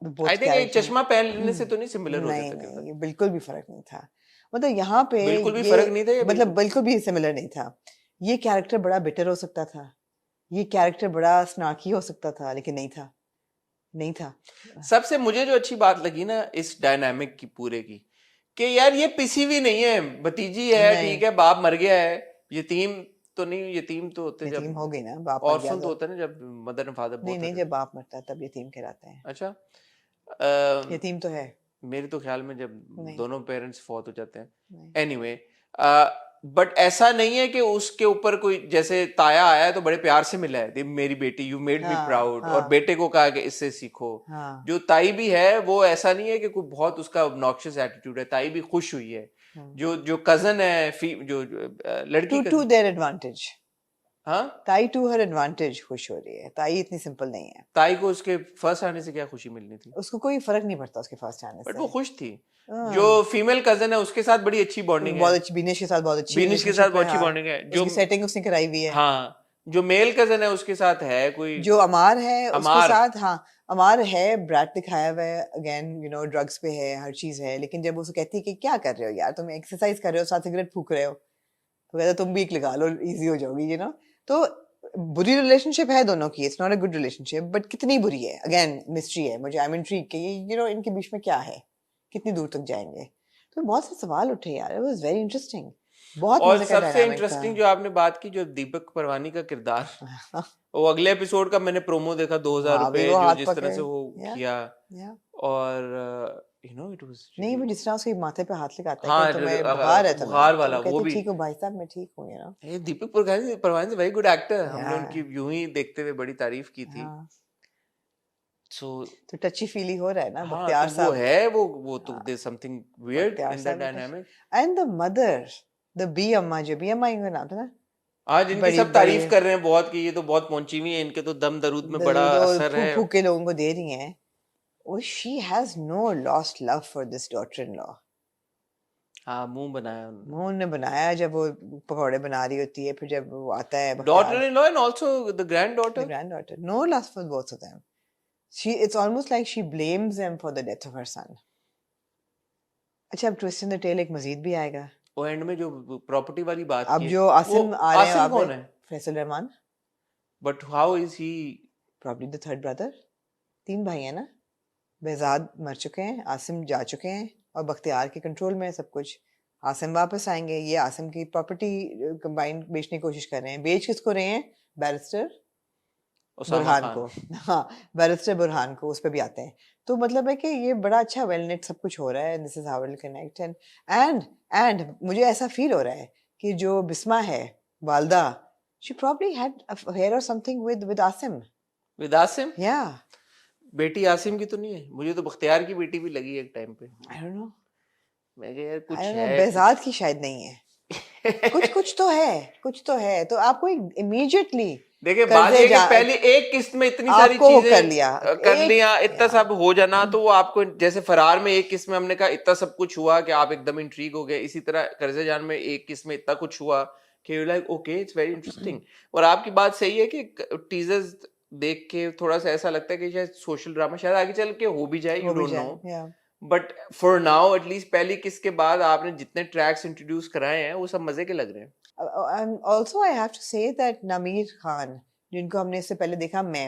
B: Both
A: I think एक
B: characters-
A: चश्मा पहन लेने से तो नहीं सिमिलर हो
B: नहीं
A: जाता
B: नहीं बिल्कुल भी फर्क नहीं था। मतलब यहाँ पे
A: बिल्कुल भी
B: ये-
A: फर्क नहीं था या
B: मतलब बिल्कुल भी सिमिलर नहीं था। ये कैरेक्टर बड़ा बिटर हो सकता था, ये कैरेक्टर बड़ा स्नार्की हो सकता था, लेकिन नहीं था।
A: सबसे मुझे जो अच्छी बात लगी ना इस डायनामिक की पूरे की कि यार ये पिसी हुई नहीं है, भतीजी है,
B: नहीं।
A: ठीक है, बाप मर गया है, यतीम तो नहीं, यतीम तो होते
B: यतीम
A: जब
B: हो गई ना, बाप मर गया
A: ऑर्फन तो होता है ना जब मदर एंड फादर
B: नहीं
A: बोथ
B: नहीं, जब बाप मरता है तब यतीम कहलाते हैं।
A: अच्छा
B: यतीम तो है
A: मेरे तो ख्याल में जब
B: नहीं।
A: दोनों पेरेंट्स फौत हो जाते हैं।
B: नहीं।
A: एनीवे बट ऐसा नहीं है कि उसके ऊपर कोई जैसे ताया आया है तो बड़े प्यार से मिला है, मेरी बेटी यू मेड मी
B: हाँ,
A: प्राउड,
B: हाँ।
A: और बेटे को कहा कि इससे सीखो।
B: हाँ
A: जो ताई भी है वो ऐसा नहीं है कि कोई बहुत उसका ऑब्नॉक्शियस एटीट्यूड है, ताई भी खुश हुई है। जो कजन है जो लड़की
B: टू देयर एडवांटेज,
A: हाँ
B: ताई टू हर एडवांटेज खुश हो रही है। ताई इतनी सिंपल नहीं है,
A: ताई को उसके फर्स्ट आने से क्या खुशी मिलनी थी,
B: उसको कोई फर्क नहीं पड़ता उसके फर्स्ट आने
A: बट
B: से।
A: वो खुश थी।
B: हाँ।
A: जो फीमेल कजन है उसके साथ बड़ी अच्छी बॉन्डिंग
B: बहुत
A: है,
B: अच्छी, बीनेश के साथ बहुत अच्छी,
A: बीनिश के साथ बहुत अच्छी बॉन्डिंग है। जो
B: जो सेटिंग उसने कराई हुई है।
A: हाँ जो मेल कजन है उसके साथ है कोई,
B: जो अमार है उसके
A: अमार।
B: साथ, हाँ अमार है, ब्रैट दिखाया हुआ है, अगेन यू नो ड्रग्स पे है, हर चीज है, लेकिन जब उसे कहती है कि क्या कर रहे हो यार, तुम एक्सरसाइज कर रहे हो, साथ सिगरेट फूक रहे हो, तो कहता तुम भी एक लगा लो, इजी हो जाओगी, यू नो। तो बुरी रिलेशनशिप है दोनों की, it's not a good relationship, but कितनी बुरी है, अगेन मिस्ट्री है। मुझे आई एम इंट्रीग्ड कि यू नो इनके बीच में क्या है, कितनी दूर तक जाएंगे। तो बहुत से सवाल उठे यार, इट वाज वेरी इंटरेस्टिंग, बहुत
A: और
B: मजे का
A: सबसे
B: dynamic
A: इंटरेस्टिंग
B: था।
A: जो आपने बात की, जो दीपक परवानी का किरदार, वो अगले एपिसोड का मैंने प्रोमो देखा, 2000
B: हाँ,
A: रुपए
B: अभी वो
A: जो
B: हाथ
A: जिस तरह
B: पकड़े,
A: से वो
B: yeah,
A: किया,
B: yeah.
A: और you know, it was
B: नहीं वो
A: really-
B: जिस तरह उसके माथे पे हाथ लगाता है
A: हाँ,
B: कि तुम्हें
A: अगर
B: बुखार है तुम्हें,
A: बुखार
B: तो
A: वाला,
B: कहती
A: वो
B: है,
A: भी।
B: ठीक हो भाई साहब, मैं ठीक हूँ, you know.
A: ये दीपक परवान से वेरी गुड एक्टर, हमने
B: Yeah.
A: उनकी यूं ही देखते हुए बड़ी तारीफ की थी।
B: हाँ,
A: सो
B: तो टची फीली हो रहा है ना
A: हाँ,
B: बख्तियार
A: तो वो
B: साहब.
A: है वो तो there something weird
B: Bakhtiyar
A: in that
B: Sahab
A: dynamic.
B: And the mother, the Bi Amma, जो बी अम्मा इनका नाम था ना,
A: आज इनकी
B: बड़ी
A: सब तारीफ
B: बड़ी
A: कर रहे हैं बहुत कि ये तो बहुत पहुंची हुई है, इनके तो दम दरूद में बड़ा
B: जो
A: असर
B: फूक
A: है।
B: फूक के लोगों को दे रही हैं. वो she has no lost love for this daughter in law.
A: हाँ, मुंह बनाया उन्होंने।
B: मुंह ने बनाया जब वो पकौड़े बना रही होती है, फिर जब वो आता है
A: daughter in law and also the granddaughter.
B: granddaughter, no love for both of them. It's almost like she blames them for the death of her son. अच्छा, अब ट्विस्ट इन द टेल एक मजीद भी आएगा.
A: वो एंड में जो property वाली बात
B: अब
A: की है,
B: जो आसिम
A: वो
B: आ रहे हैं
A: आसिम
B: वहाँ
A: कौन
B: पे,
A: है?
B: Faisal Rahman,
A: but how is he?
B: probably the third brother. 3 भाई हैं ना. बेजाद मर चुके हैं, आसिम जा चुके हैं, और बख्तियार के कंट्रोल में है सब कुछ. आसिम वापस आएंगे, ये आसिम की प्रॉपर्टी कंबाइन बेचने की कोशिश कर रहे हैं. बेच किसको रहे हैं? बैरिस्टर
A: उसामा
B: बुरहान
A: खान।
B: को. हाँ, बैरिस्टर बुरहान को, उस पे भी आते हैं. तो मतलब है कि ये बड़ा अच्छा वेल नेट सब कुछ हो रहा है. This is how will connect. And मुझे ऐसा फील हो रहा है कि जो बिस्मा है, वालदा, she probably had a affair or something with Asim.
A: With Asim?
B: Yeah,
A: बेटी आसिम की तो नहीं है? मुझे तो बख्तियार की बेटी भी लगी एक टाइम पे।
B: I don't know.
A: मैं कहा यार कुछ
B: I don't know.
A: है
B: बेजाद की शायद नहीं है. कुछ तो है, कुछ तो है. तो आपको इमीडिएटली
A: देखिए बात ये है कि पहले एक किस्त में इतनी सारी
B: आपको
A: चीजें
B: कर लिया,
A: कर
B: एक-
A: लिया, इतना सब हो जाना, तो वो आपको जैसे फरार में एक किस्त में हमने कहा इतना सब कुछ हुआ कि आप एकदम इंट्रीग हो गए, इसी तरह कर्जे जान में एक किस्त में इतना कुछ हुआ कि you like okay it's very interesting. और आपकी बात सही है कि टीजर्स देख के थोड़ा सा ऐसा लगता है कि शायद सोशल ड्रामा शायद आगे चल के हो भी जाए, यू
B: हो भी
A: डोंट
B: जाए.
A: No,
B: Yeah.
A: But for now at least पहली किस्त के बाद आपने जितने ट्रैक्स इंट्रोड्यूस कराए हैं वो सब मजे के लग रहे हैं।
B: And also I have to say that Nameer Khan, जिनको हमने इससे पहले देखा मैं,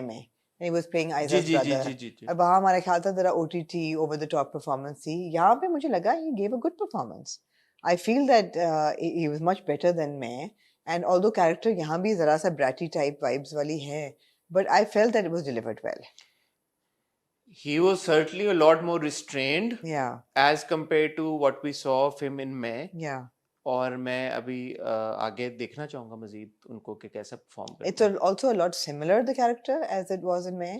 B: he was playing
A: ji
B: Aiza's
A: ji ji
B: brother.
A: जी जी जी।
B: अब वहाँ हमारा ख्याल था जरा OTT over the top performance थी. यहाँ पे मुझे लगा he gave a good performance. I feel that he was much better than मैं, and although character यहाँ भी जरा सा bratty type vibes वाली है, but I felt that it was delivered well.
A: He was certainly a lot more restrained
B: Yeah,
A: as compared to what we saw of him in May.
B: yeah.
A: और मैं अभी आगे देखना चाहूंगा मजीद उनको कि कैसा परफॉर्म
B: It's
A: करते हैं।
B: also a lot similar the character as it was in May.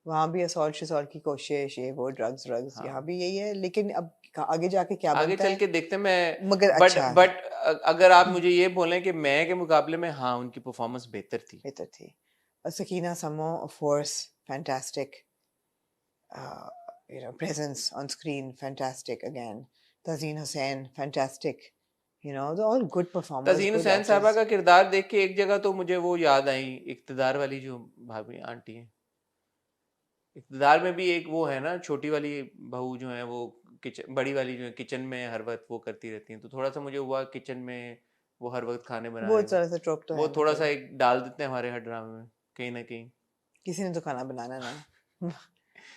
B: वहाँ भी assault की कोशिश, ये वो drugs
A: हाँ।
B: यहाँ भी यही है, लेकिन अब आगे जाके क्या
A: आगे
B: बनता
A: चल
B: है,
A: के देखते हैं। मैं
B: मगर
A: बट
B: अच्छा
A: बट अगर आप मुझे ये बोलें कि मैं के मुकाबले में हाँ उनकी परफॉर्मेंस बेहतर थी।
B: बेहतर थी. Sakina Samo, of course, fantastic. Presence on screen, fantastic again. Tazeen Hussain, fantastic. They're all good performers.
A: Tazeen
B: good
A: Hussain साहबा
B: actors.
A: का किरदार देख के एक जगह तो मुझे वो याद आई, इक़्तिदार वाली जो भाभी आंटी है, इक़्तिदार में भी एक वो है ना छोटी वाली बहू जो है, वो किचन बड़ी वाली जो है किचन में हर वक्त वो करती रहती हैं, तो थोड़ा सा मुझे हुआ किचन में वो हर वक्त खाने बना
B: वो
A: रहे हैं,
B: थोड़ा सा ट्रोप तो
A: वो
B: है,
A: थोड़ा
B: मतलब
A: सा एक डाल देते हैं हमारे हर ड्रामे में कहीं ना कहीं।
B: किसी ने तो खाना बनाना ना.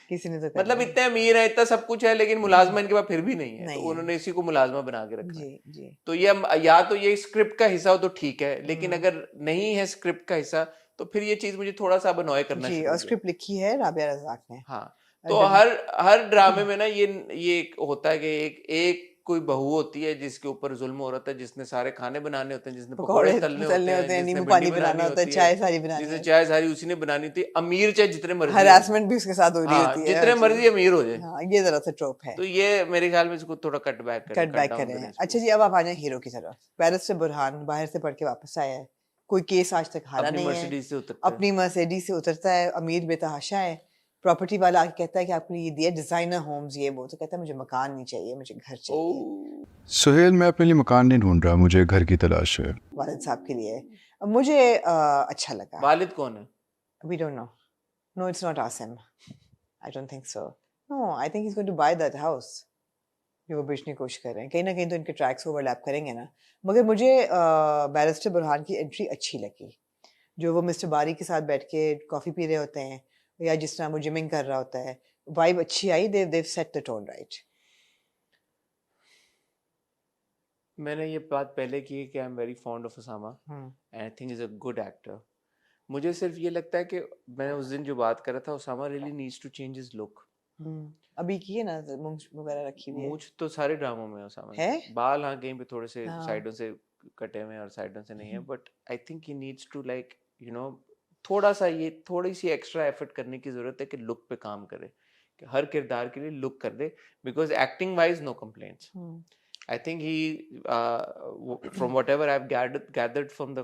B: किसी ने तो
A: मतलब
B: करना है.
A: इतने अमीर है, इतना सब कुछ है, लेकिन मुलाजमा इनके पास फिर भी नहीं है,
B: नहीं
A: तो
B: है.
A: उन्होंने इसी को मुलाजमा बना के रखा है।
B: जी जी.
A: तो ये या तो ये स्क्रिप्ट का हिस्सा हो तो ठीक है, लेकिन
B: हम्म.
A: अगर नहीं है स्क्रिप्ट का हिस्सा तो फिर ये चीज मुझे थोड़ा सा अब अनॉय करना
B: जी,
A: शुरू
B: और
A: हो गया।
B: स्क्रिप्ट लिखी है राबिया रज़ाक ने.
A: हाँ,
B: और
A: तो हर ड्रामे में ना ये एक होता है कि एक कोई बहू होती है जिसके ऊपर जुल्म हो रहा है, जिसने सारे खाने बनाने होते हैं, जिसने पकौड़े
B: पकौड़े
A: तलने
B: तलने
A: होते
B: होते
A: हैं,
B: हैं,
A: जिसने
B: नींबू
A: भिंडी
B: पानी बनाना
A: बनानी
B: होता है,
A: होती
B: चाय
A: है,
B: सारी बनानी
A: जिसे
B: होती
A: चाय सारी उसी ने बनानी होती है। अमीर चाहे जितने
B: है.
A: मर्जी हो,
B: हरासमेंट भी उसके साथ हो रही
A: हाँ
B: होती है.
A: जितने
B: हर
A: मर्जी
B: चीज़.
A: अमीर हो जाए,
B: हाँ, ये जरा सा ट्रोप है.
A: तो ये मेरे ख्याल में इसको थोड़ा कट बैक करें,
B: कट बैक
A: डाउन
B: करें.
A: करें
B: अच्छा जी, अब आप आ जाए हीरो की तरफ. बैरिस्टर बुरहान बाहर से पढ़ के वापस आया है, कोई केस आज तक हारा
A: अपनी
B: नहीं है,
A: मर्सिडीज से उतरते हैं।
B: अपनी मर्सिडीज से उतरता है, अमीर बेतहाशा है. प्रॉपर्टी वाला आके कहता है कि आपको ये दिया डिजाइनर होम्स ये वो, तो कहता है मुझे मकान नहीं चाहिए, मुझे घर चाहिए.
A: ओ
F: सुहेल, मैं अपने लिए मकान नहीं ढूंढ रहा, मुझे घर की तलाश है।
B: वालिद साहब के लिए. अब मुझे अच्छा लगा.
A: वालिद कौन है?
B: We don't know. No, it's not Asim. I don't think so. No, I think he's going to buy that house. जो वो बेचने की कोशिश कर रहे हैं. कहीं ना कहीं तो इनके ट्रैक्स ओवरलैप करेंगे ना. मगर मुझे बैरिस्टर बुरहान की एंट्री अच्छी लगी. जो वो मिस्टर बारी के साथ बैठ के कॉफ़ी पी रहे होते हैं, या जिस तरह वो जिमिंग कर रहा होता है, वाइब अच्छी आई. they've set the tone right.
A: मैंने ये बात पहले की है कि I am very fond of Usama and I think is a good actor. मुझे सिर्फ ये लगता है कि मैंने उस दिन जो बात कर रहा था, Usama really needs to change his look.
B: अभी की है ना मूंछ वगैरह रखी हुई है
A: मूछ तो सारे ड्रामों में है उसामा
B: है?
A: की। बाल हाँ कहीं पे थोड़े से
B: हाँ।
A: साइडों से कटे हुए हैं और साइडों से नहीं है, but I think he needs to like थोड़ा सा ये थोड़ी सी एक्स्ट्रा एफर्ट करने की जरूरत है कि लुक पे काम करे, कि हर किरदार के लिए लुक कर दे, because acting wise no complaints. I think he, from whatever I've gathered from the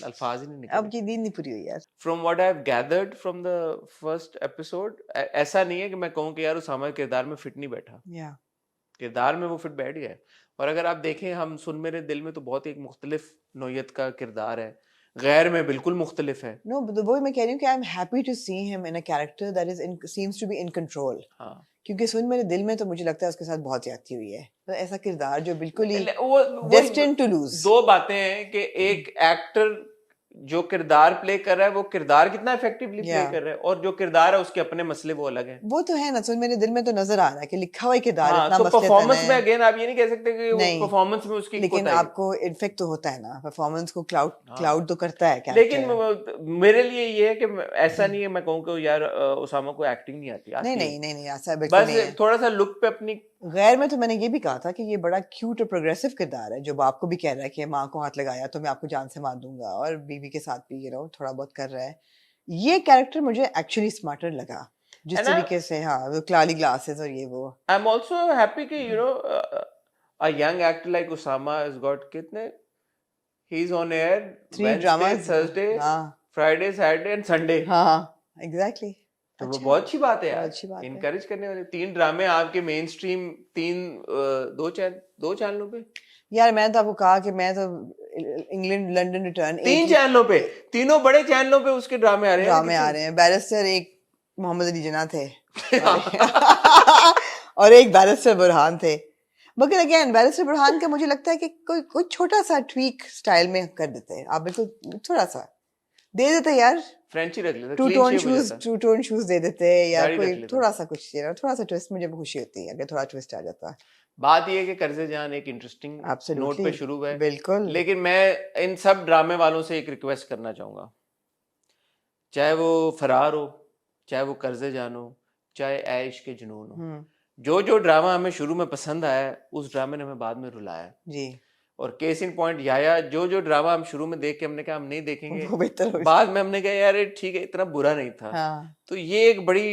A: अल्फाज ही नहीं निकले।
B: अब की नींद नहीं पूरी हुई यार।
A: From what I've gathered from the first episode, ऐसा नहीं है कि मैं कहूँ कि यार उसामा किरदार में फिट नहीं बैठा,
B: या
A: किरदार में वो फिट बैठ गया है। और अगर आप देखें हम सुन मेरे दिल में तो बहुत एक मुख्तलिफ नौयत का किरदार है, गैर में बिल्कुल मुख्तलिफ है।
B: नो वो मैं कह रही हूँ कि I am happy to see him in a character that is seems to be in control.
A: हाँ
B: क्योंकि सुन मेरे दिल में तो मुझे लगता है उसके साथ बहुत ज्यादती हुई है, तो ऐसा किरदार जो बिल्कुल ही
A: वो
B: डेस्टिन्ड टू लूज।
A: दो बातें हैं कि एक एक्टर जो किरदार प्ले कर रहा है वो किरदार कितना इफेक्टिवली प्ले
B: Yeah.
A: कर रहा है, और जो किरदार है उसके अपने मसले वो अलग हैं।
B: वो तो है ना, सुन मेरे दिल में तो नजर आ रहा है कि लिखा हुआ किरदार
A: हाँ,
B: इतना
A: तो
B: मसले
A: परफॉर्मेंस में
B: है,
A: अगेन आप ये नहीं कह सकते कि
B: नहीं।
A: परफॉर्मेंस में उसकी
B: लेकिन
A: कोताही है।
B: आपको इन्फेक्ट तो होता है ना, परफॉर्मेंस को क्लाउड
A: हाँ।
B: क्लाउड तो करता है
A: लेकिन
B: character।
A: मेरे लिए ये है कि ऐसा नहीं है मैं कहूँ कि यार उसामा को एक्टिंग नहीं आती,
B: नहीं
A: आती है।
B: नहीं नहीं नहीं ऐसा बिल्कुल नहीं है।
A: बस थोड़ा सा लुक पे अपनी
B: गैर में तो मैंने ये भी कहा था कि ये बड़ा क्यूट और प्रोग्रेसिव किरदार है, जो बाप को भी कह रहा है कि माँ को हाथ लगाया तो मैं आपको जान से मार दूंगा, और बीवी के साथ भी थोड़ा बहुत कर रहा है। ये कैरेक्टर मुझे एक्चुअली स्मार्टर लगा जिस
A: है ना?
B: तरीके से, हाँ वो क्लाली ग्लासेस और ये वो।
A: आई एम आल्सो हैप्पी कि a young actor like Osama has got कितने, he's on air
B: 3
A: Wednesday,
B: dramas।
A: Thursday,
B: हाँ
A: Friday, Saturday and Sunday।
B: हाँ एग्जैक्टली।
A: तो वो बहुत अच्छी बात है यार,
B: बहुत अच्छी बात है।
A: इनकरेज करने वाले 3 ड्रामे आपके मेन स्ट्रीम 2 चैनलों पे,
B: यार मैं तो आपको कहा कि मैं तो इंग्लैंड लंदन रिटर्न
A: 3 चैनलों पे, तीनों बड़े चैनलों पे उसके ड्रामे आ रहे हैं।
B: ड्रामे आ रहे हैं। बैरिस्टर एक मोहम्मद अली जिन्ना थे और एक बैरिस्टर बुरहान थे, मगर अगेन बैरिस्टर बुरहान का मुझे लगता है कि कोई छोटा सा ट्वीक स्टाइल में कर देते हैं आप, बिल्कुल थोड़ा सा दे देते यार,
A: फ्रेंची रख लेते,
B: टू
A: clean
B: टोन
A: shave हो
B: शूज
A: जाता।
B: टू टोन शूज दे देते या
A: दाढ़ी रख
B: कोई
A: लेते।
B: थोड़ा सा कुछ थोड़ा सा ट्विस्ट, मुझे खुशी होती है अगर थोड़ा ट्विस्ट आ जाता।
A: बात ये है कि कर्जे जान एक इंटरेस्टिंग नोट
B: एब्सोल्युटली
A: पे शुरू हुआ है,
B: बिल्कुल।
A: लेकिन मैं इन सब ड्रामे वालों से एक रिक्वेस्ट करना चाहूंगा, चाहे वो फरार हो, चाहे वो कर्जे जान हो, चाहे ऐश के जुनून हो, जो ड्रामा हमें शुरू में पसंद आया है उस ड्रामे ने हमें बाद में रुलाया है।
B: जी
A: और केस इन पॉइंट याया, जो ड्रामा हम शुरू में देख के हमने कहा हम नहीं देखेंगे,
B: वो बेहतर हो
A: बाद में हमने कहा यार ये ठीक है, इतना बुरा नहीं था।
B: हाँ
A: तो ये एक बड़ी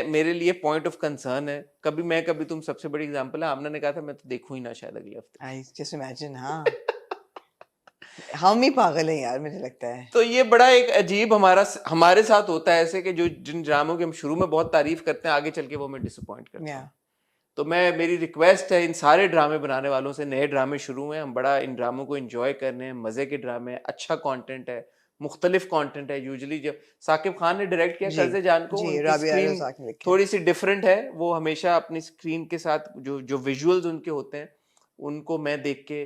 A: मेरे लिए पॉइंट ऑफ कंसर्न है। कभी तुम सबसे बड़ी एग्जांपल है, आमना ने कहा था मैं तो देखूं ही ना शायद अगले हफ्ते।
B: I just imagine. हाँ हम ही पागल हैं यार मुझे लगता है।
A: तो ये बड़ा एक अजीब हमारे साथ होता है ऐसे कि जो जिन ड्रामों की हम शुरू में बहुत तारीफ करते हैं आगे चल के वो हमें डिसअपॉइंट करते हैं। तो मेरी रिक्वेस्ट है इन सारे ड्रामे बनाने वालों से, नए ड्रामे शुरू हुए, हम बड़ा इन ड्रामों को एंजॉय करने हैं, मजे के ड्रामे, अच्छा कंटेंट है, मुख्तलिफ कंटेंट है। यूजुअली जब साकिब खान ने डायरेक्ट किया कर्जे जान को, उनकी स्क्रीन थोड़ी सी डिफरेंट है, वो हमेशा अपनी स्क्रीन के साथ जो विजुअल्स उनके होते हैं उनको मैं देख के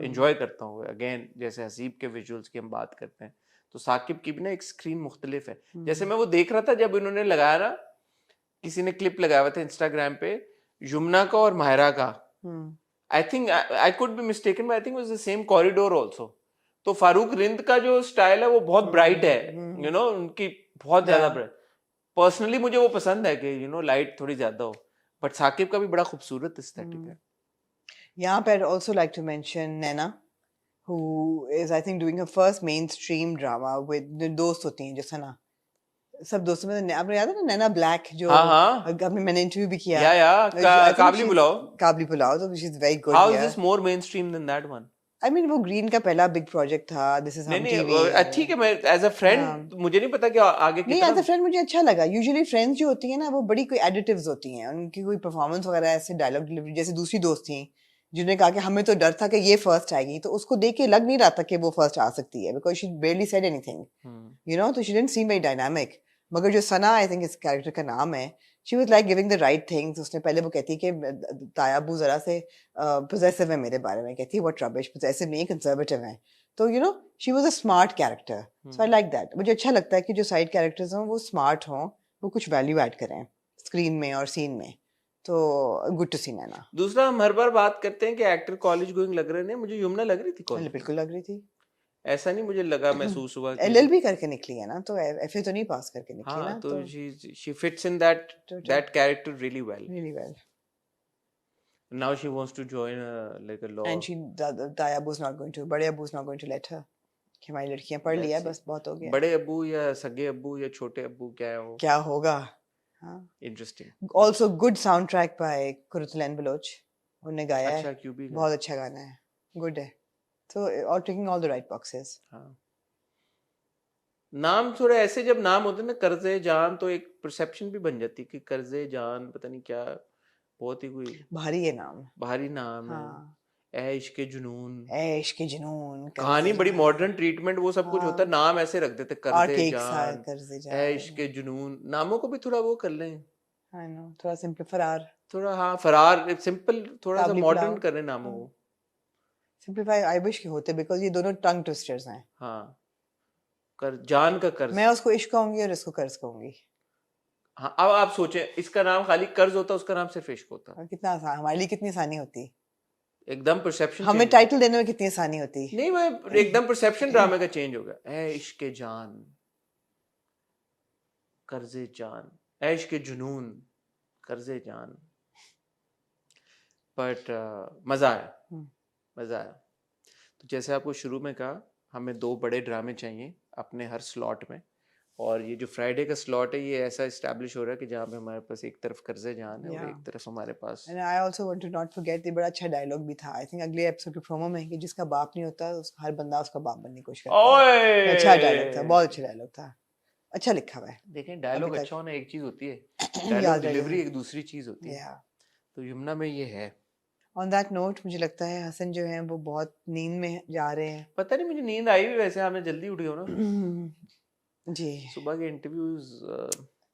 A: एंजॉय करता हूँ। अगेन जैसे हसीब के विजुअल्स की हम बात करते हैं तो साकिब की भी ना एक स्क्रीन मुख्तलिफ है। जैसे मैं वो देख रहा था जब इन्होंने लगाया ना, किसी ने क्लिप लगाया हुआ था इंस्टाग्राम पे यमुना का और माहिरा का, I think I could be mistaken, I think was the same corridor also. तो फारूक रिंद का जो स्टाइल है वो बहुत ब्राइट है, उनकी बहुत ज्यादा ब्राइट। पर्सनली मुझे वो पसंद है कि लाइट थोड़ी ज्यादा हो, बट साकिब का भी बड़ा खूबसूरत एस्थेटिक है।
B: यहाँ पे I'd also like to mention Naina, who is I think doing her first mainstream drama with the दोस्त होती हैं जो सना, सब दोस्तों में आपने याद है ना नैना ब्लैक जो आपने मैंने इंटरव्यू भी किया
A: काबली
B: पुलाव तो she is very good.
A: How is this more mainstream than that one?
B: I mean वो ग्रीन का पहला बिग प्रोजेक्ट था, दिस इज हम टीवी।
A: ठीक है, मैं एज अ फ्रेंड मुझे नहीं पता कि आगे
B: नहीं, एज अ फ्रेंड मुझे अच्छा लगा। यूजुअली फ्रेंड्स जो होती हैं ना वो बड़ी कोई एडिटिव्स होती हैं, उनकी कोई परफॉर्मेंस वगैरह ऐसे डायलॉग डिलीवरी, जैसे दूसरी दोस्त थी जिन्होंने कहा कि हमें तो डर था कि ये फर्स्ट आएगी, तो उसको देख के लग नहीं रहा था कि वो फर्स्ट आ सकती है, because she barely said anything, तो she didn't seem very dynamic. मगर जो सना, आई थिंक इस कैरेक्टर का नाम है, she was like giving the right things. उसने पहले वो कहती है कि तायाबू जरा से पोजेसिव है मेरे बारे में, कहती है व्हाट रबिश, पोजेसिव नहीं, कंजर्वेटिव है। तो she was a smart character, so I like that. मुझे अच्छा लगता है कि जो साइड कैरेक्टर्स हों वो स्मार्ट हों, वो कुछ वैल्यू ऐड करें स्क्रीन में और सीन में। तो गुड टू सी नैना।
A: दूसरा हम हर बार बात करते हैं कि एक्टर कॉलेज गोइंग लग रहे हैं, मुझे यमुना लग रही थी कॉलेज,
B: बिल्कुल लग रही थी।
A: ऐसा नहीं मुझे लगा महसूस हुआ कि
B: एलएलबी करके निकली है ना, तो एफए तो नहीं पास करके निकली
A: हाँ
B: ना,
A: तो
B: तो
A: she fits in that
B: Totally.
A: character really well.
B: really well.
A: Now she wants to join like a law.
B: And she Dai अब्बू's not going to, बड़े अब्बू's not going to let her, कि हमारी लड़कियां पढ़ लिया,
A: That's
B: बस बहुत हो गया।
A: बड़े अब्बू या सगे अब्बू या छोटे अब्बू क्या है वो?
B: क्या होगा? हाँ।
A: Interesting.
B: Also good soundtrack by Quratulain Baloch, उन्होंने गाया है,
A: अच्छा क्यों भी
B: बहुत अच्छा गाना है, good है। So all ticking all the right boxes.
A: हाँ नाम थोड़ा ऐसे जब नाम होते हैं ना कर्जे जान तो एक परसेप्शन भी बन जाती है कि कर्जे जान पता नहीं क्या बहुत ही कोई
B: भारी है नाम।
A: भारी नाम है
B: हाँ।
A: ऐ इश्क जुनून
B: ऐश के जुनून,
A: कहानी बड़ी मॉडर्न ट्रीटमेंट वो सब कुछ होता है नाम ऐसे रख देते कर्जे
B: आर्केक सा
A: जान
B: कर्जे
A: ऐ
B: जान।
A: इश्क जुनून नामों को भी थोड़ा वो कर लें
B: I know, थोड़ा सिंपल फरार।
A: थोड़ा हाँ फरार सिंपल थोड़ा सा
B: काबली
A: मॉडर्न
B: पुलाव।
A: करें नामों को
B: सिंपलीफाई आई विश के होते, बिकॉज ये दोनों टंग ट्विस्टर्स हैं।
A: हाँ कर जान का कर्ज
B: मैं उसको इश्क कहूंगी और इसको कर्ज कहूंगी।
A: हाँ अब आप सोचें इसका नाम खाली कर्ज होता उसका नाम सिर्फ इश्क होता
B: और कितना आसान, हमारे लिए कितनी आसानी होती,
A: एकदम परसेप्शन
B: हमें टाइटल देने में कितनी आसानी होती।
A: नहीं मैं एकदम परसेप्शन ड्रामे का चेंज हो गया ऐ इश्क जान कर्जे जान ऐ इश्क जुनून कर्जे जान बट मजा आया मजा आया तो जैसे आपको शुरू में कहा हमें 2 बड़े ड्रामे चाहिए अपने हर स्लॉट में और ये जो फ्राइडे का स्लॉट है ये ऐसा एस्टैब्लिश हो रहा है कि जहाँ पे हमारे पास एक तरफ कर्जे जान है और
B: Yeah.
A: एक तरफ हमारे पास
B: and I also want to not forget, ये बड़ा अच्छा डायलॉग भी था आई थिंक अगले एपिसोड के प्रोमो में, कि जिसका बाप नहीं होता उसका हर बंदा उसका बाप बनने की कोशिश करता है।
A: ओए
B: अच्छा डायलॉग था, बहुत अच्छा डायलॉग था, अच्छा लिखा हुआ है।
A: देखें डायलॉग
B: अभी तक-
A: अच्छा होना एक चीज होती है
B: याद
A: डायलॉग
B: रहेगा।
A: डिलीवरी एक दूसरी चीज होती है
B: या
A: तो यमुना में ये है
B: ऑन दैट नोट मुझे लगता है हसन जो है वो बहुत नींद में जा रहे हैं।
A: पता नहीं मुझे नींद आई भी वैसे आपने जल्दी उठ गए हो ना
B: जी,
A: सुबह के इंटरव्यूज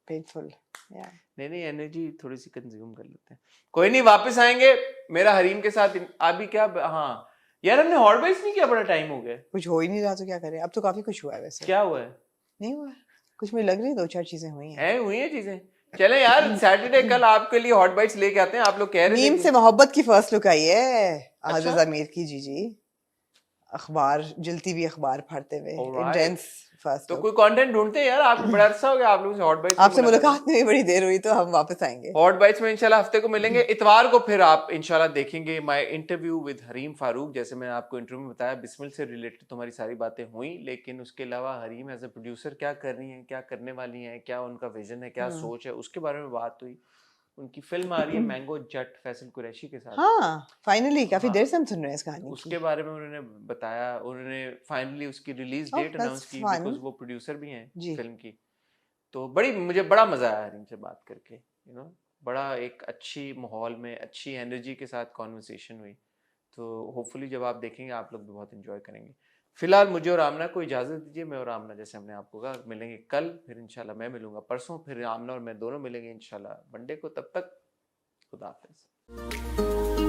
B: पेनफुल या
A: नहीं एनर्जी थोड़ी सी कंज्यूम कर लेते हैं कोई नहीं वापस आएंगे मेरा हरीम के साथ अभी क्या हाँ यार हमने हॉट बाइट्स नहीं किया बड़ा टाइम हो गया
B: कुछ हो ही नहीं रहा तो क्या करें, अब तो काफी कुछ हुआ है वैसे।
A: क्या हुआ है
B: नहीं हुआ कुछ, मुझे लग रही है 2-4 चीजें हुई हैं।
A: हैं हुई हैं चीजें चले यार सैटरडे कल आपके लिए हॉट बाइट्स लेके आते हैं आप लोग कह रहे थे
B: मीम
A: कि-
B: से मोहब्बत की फर्स्ट लुक आई है आजिज
A: अच्छा?
B: अमीर की। जी जी, अखबार जलती हुई अखबार फाड़ते हुए,
A: Alright.
B: इंटेंस फर्स्ट
A: तो
B: लुक।
A: कोई कंटेंट ढूंढते हैं यार आपको बड़ा अरसा हो गया आप लोगों से हॉट बाइट्स
B: आपसे मुलाकात में भी बड़ी देर हुई तो हम वापस आएंगे।
A: हॉट बाइट्स में इंशाल्लाह हफ्ते को मिलेंगे इतवार को फिर आप इंशाल्लाह देखेंगे my interview with Hareem Farooq जैसे मैंने आपको इंटरव्यू में बताया बिस्मिल से रिलेटेड तुम्हारी सारी बातें हुई लेकिन उसके अलावा हरीम एज अ प्रोड्यूसर क्या कर रही हैं क्या करने वाली हैं क्या उनका विजन है क्या सोच है उसके बारे में बात हुई उनकी फिल्म आ रही है मैंगो जट फैसल कुरैशी के साथ
B: हाँ फाइनली काफी
A: हाँ।
B: देर से हम सुन रहे हैं इस कहानी
A: उसके
B: की।
A: बारे में उन्होंने बताया उन्होंने फाइनली उसकी release
B: Oh,
A: date
B: that's
A: announce की
B: fun.
A: बिकॉज वो प्रोड्यूसर भी हैं
B: जी।
A: फिल्म की तो मुझे बड़ा मजा आया हरीम से बात करके यू नो बड़ा एक अच्छी माहौल में अच्छी एनर्जी के साथ कॉन्वर्सेशन हुई तो होपफुली जब आप देखेंगे आप लोग भी बहुत इंजॉय करेंगे फिलहाल मुझे और आमना को इजाज़त दीजिए मैं और आमना जैसे हमने आपको कहा मिलेंगे कल फिर इंशाल्लाह मैं मिलूंगा परसों फिर आमना और मैं दोनों मिलेंगे इंशाल्लाह मंडे को तब तक खुदा हाफिज़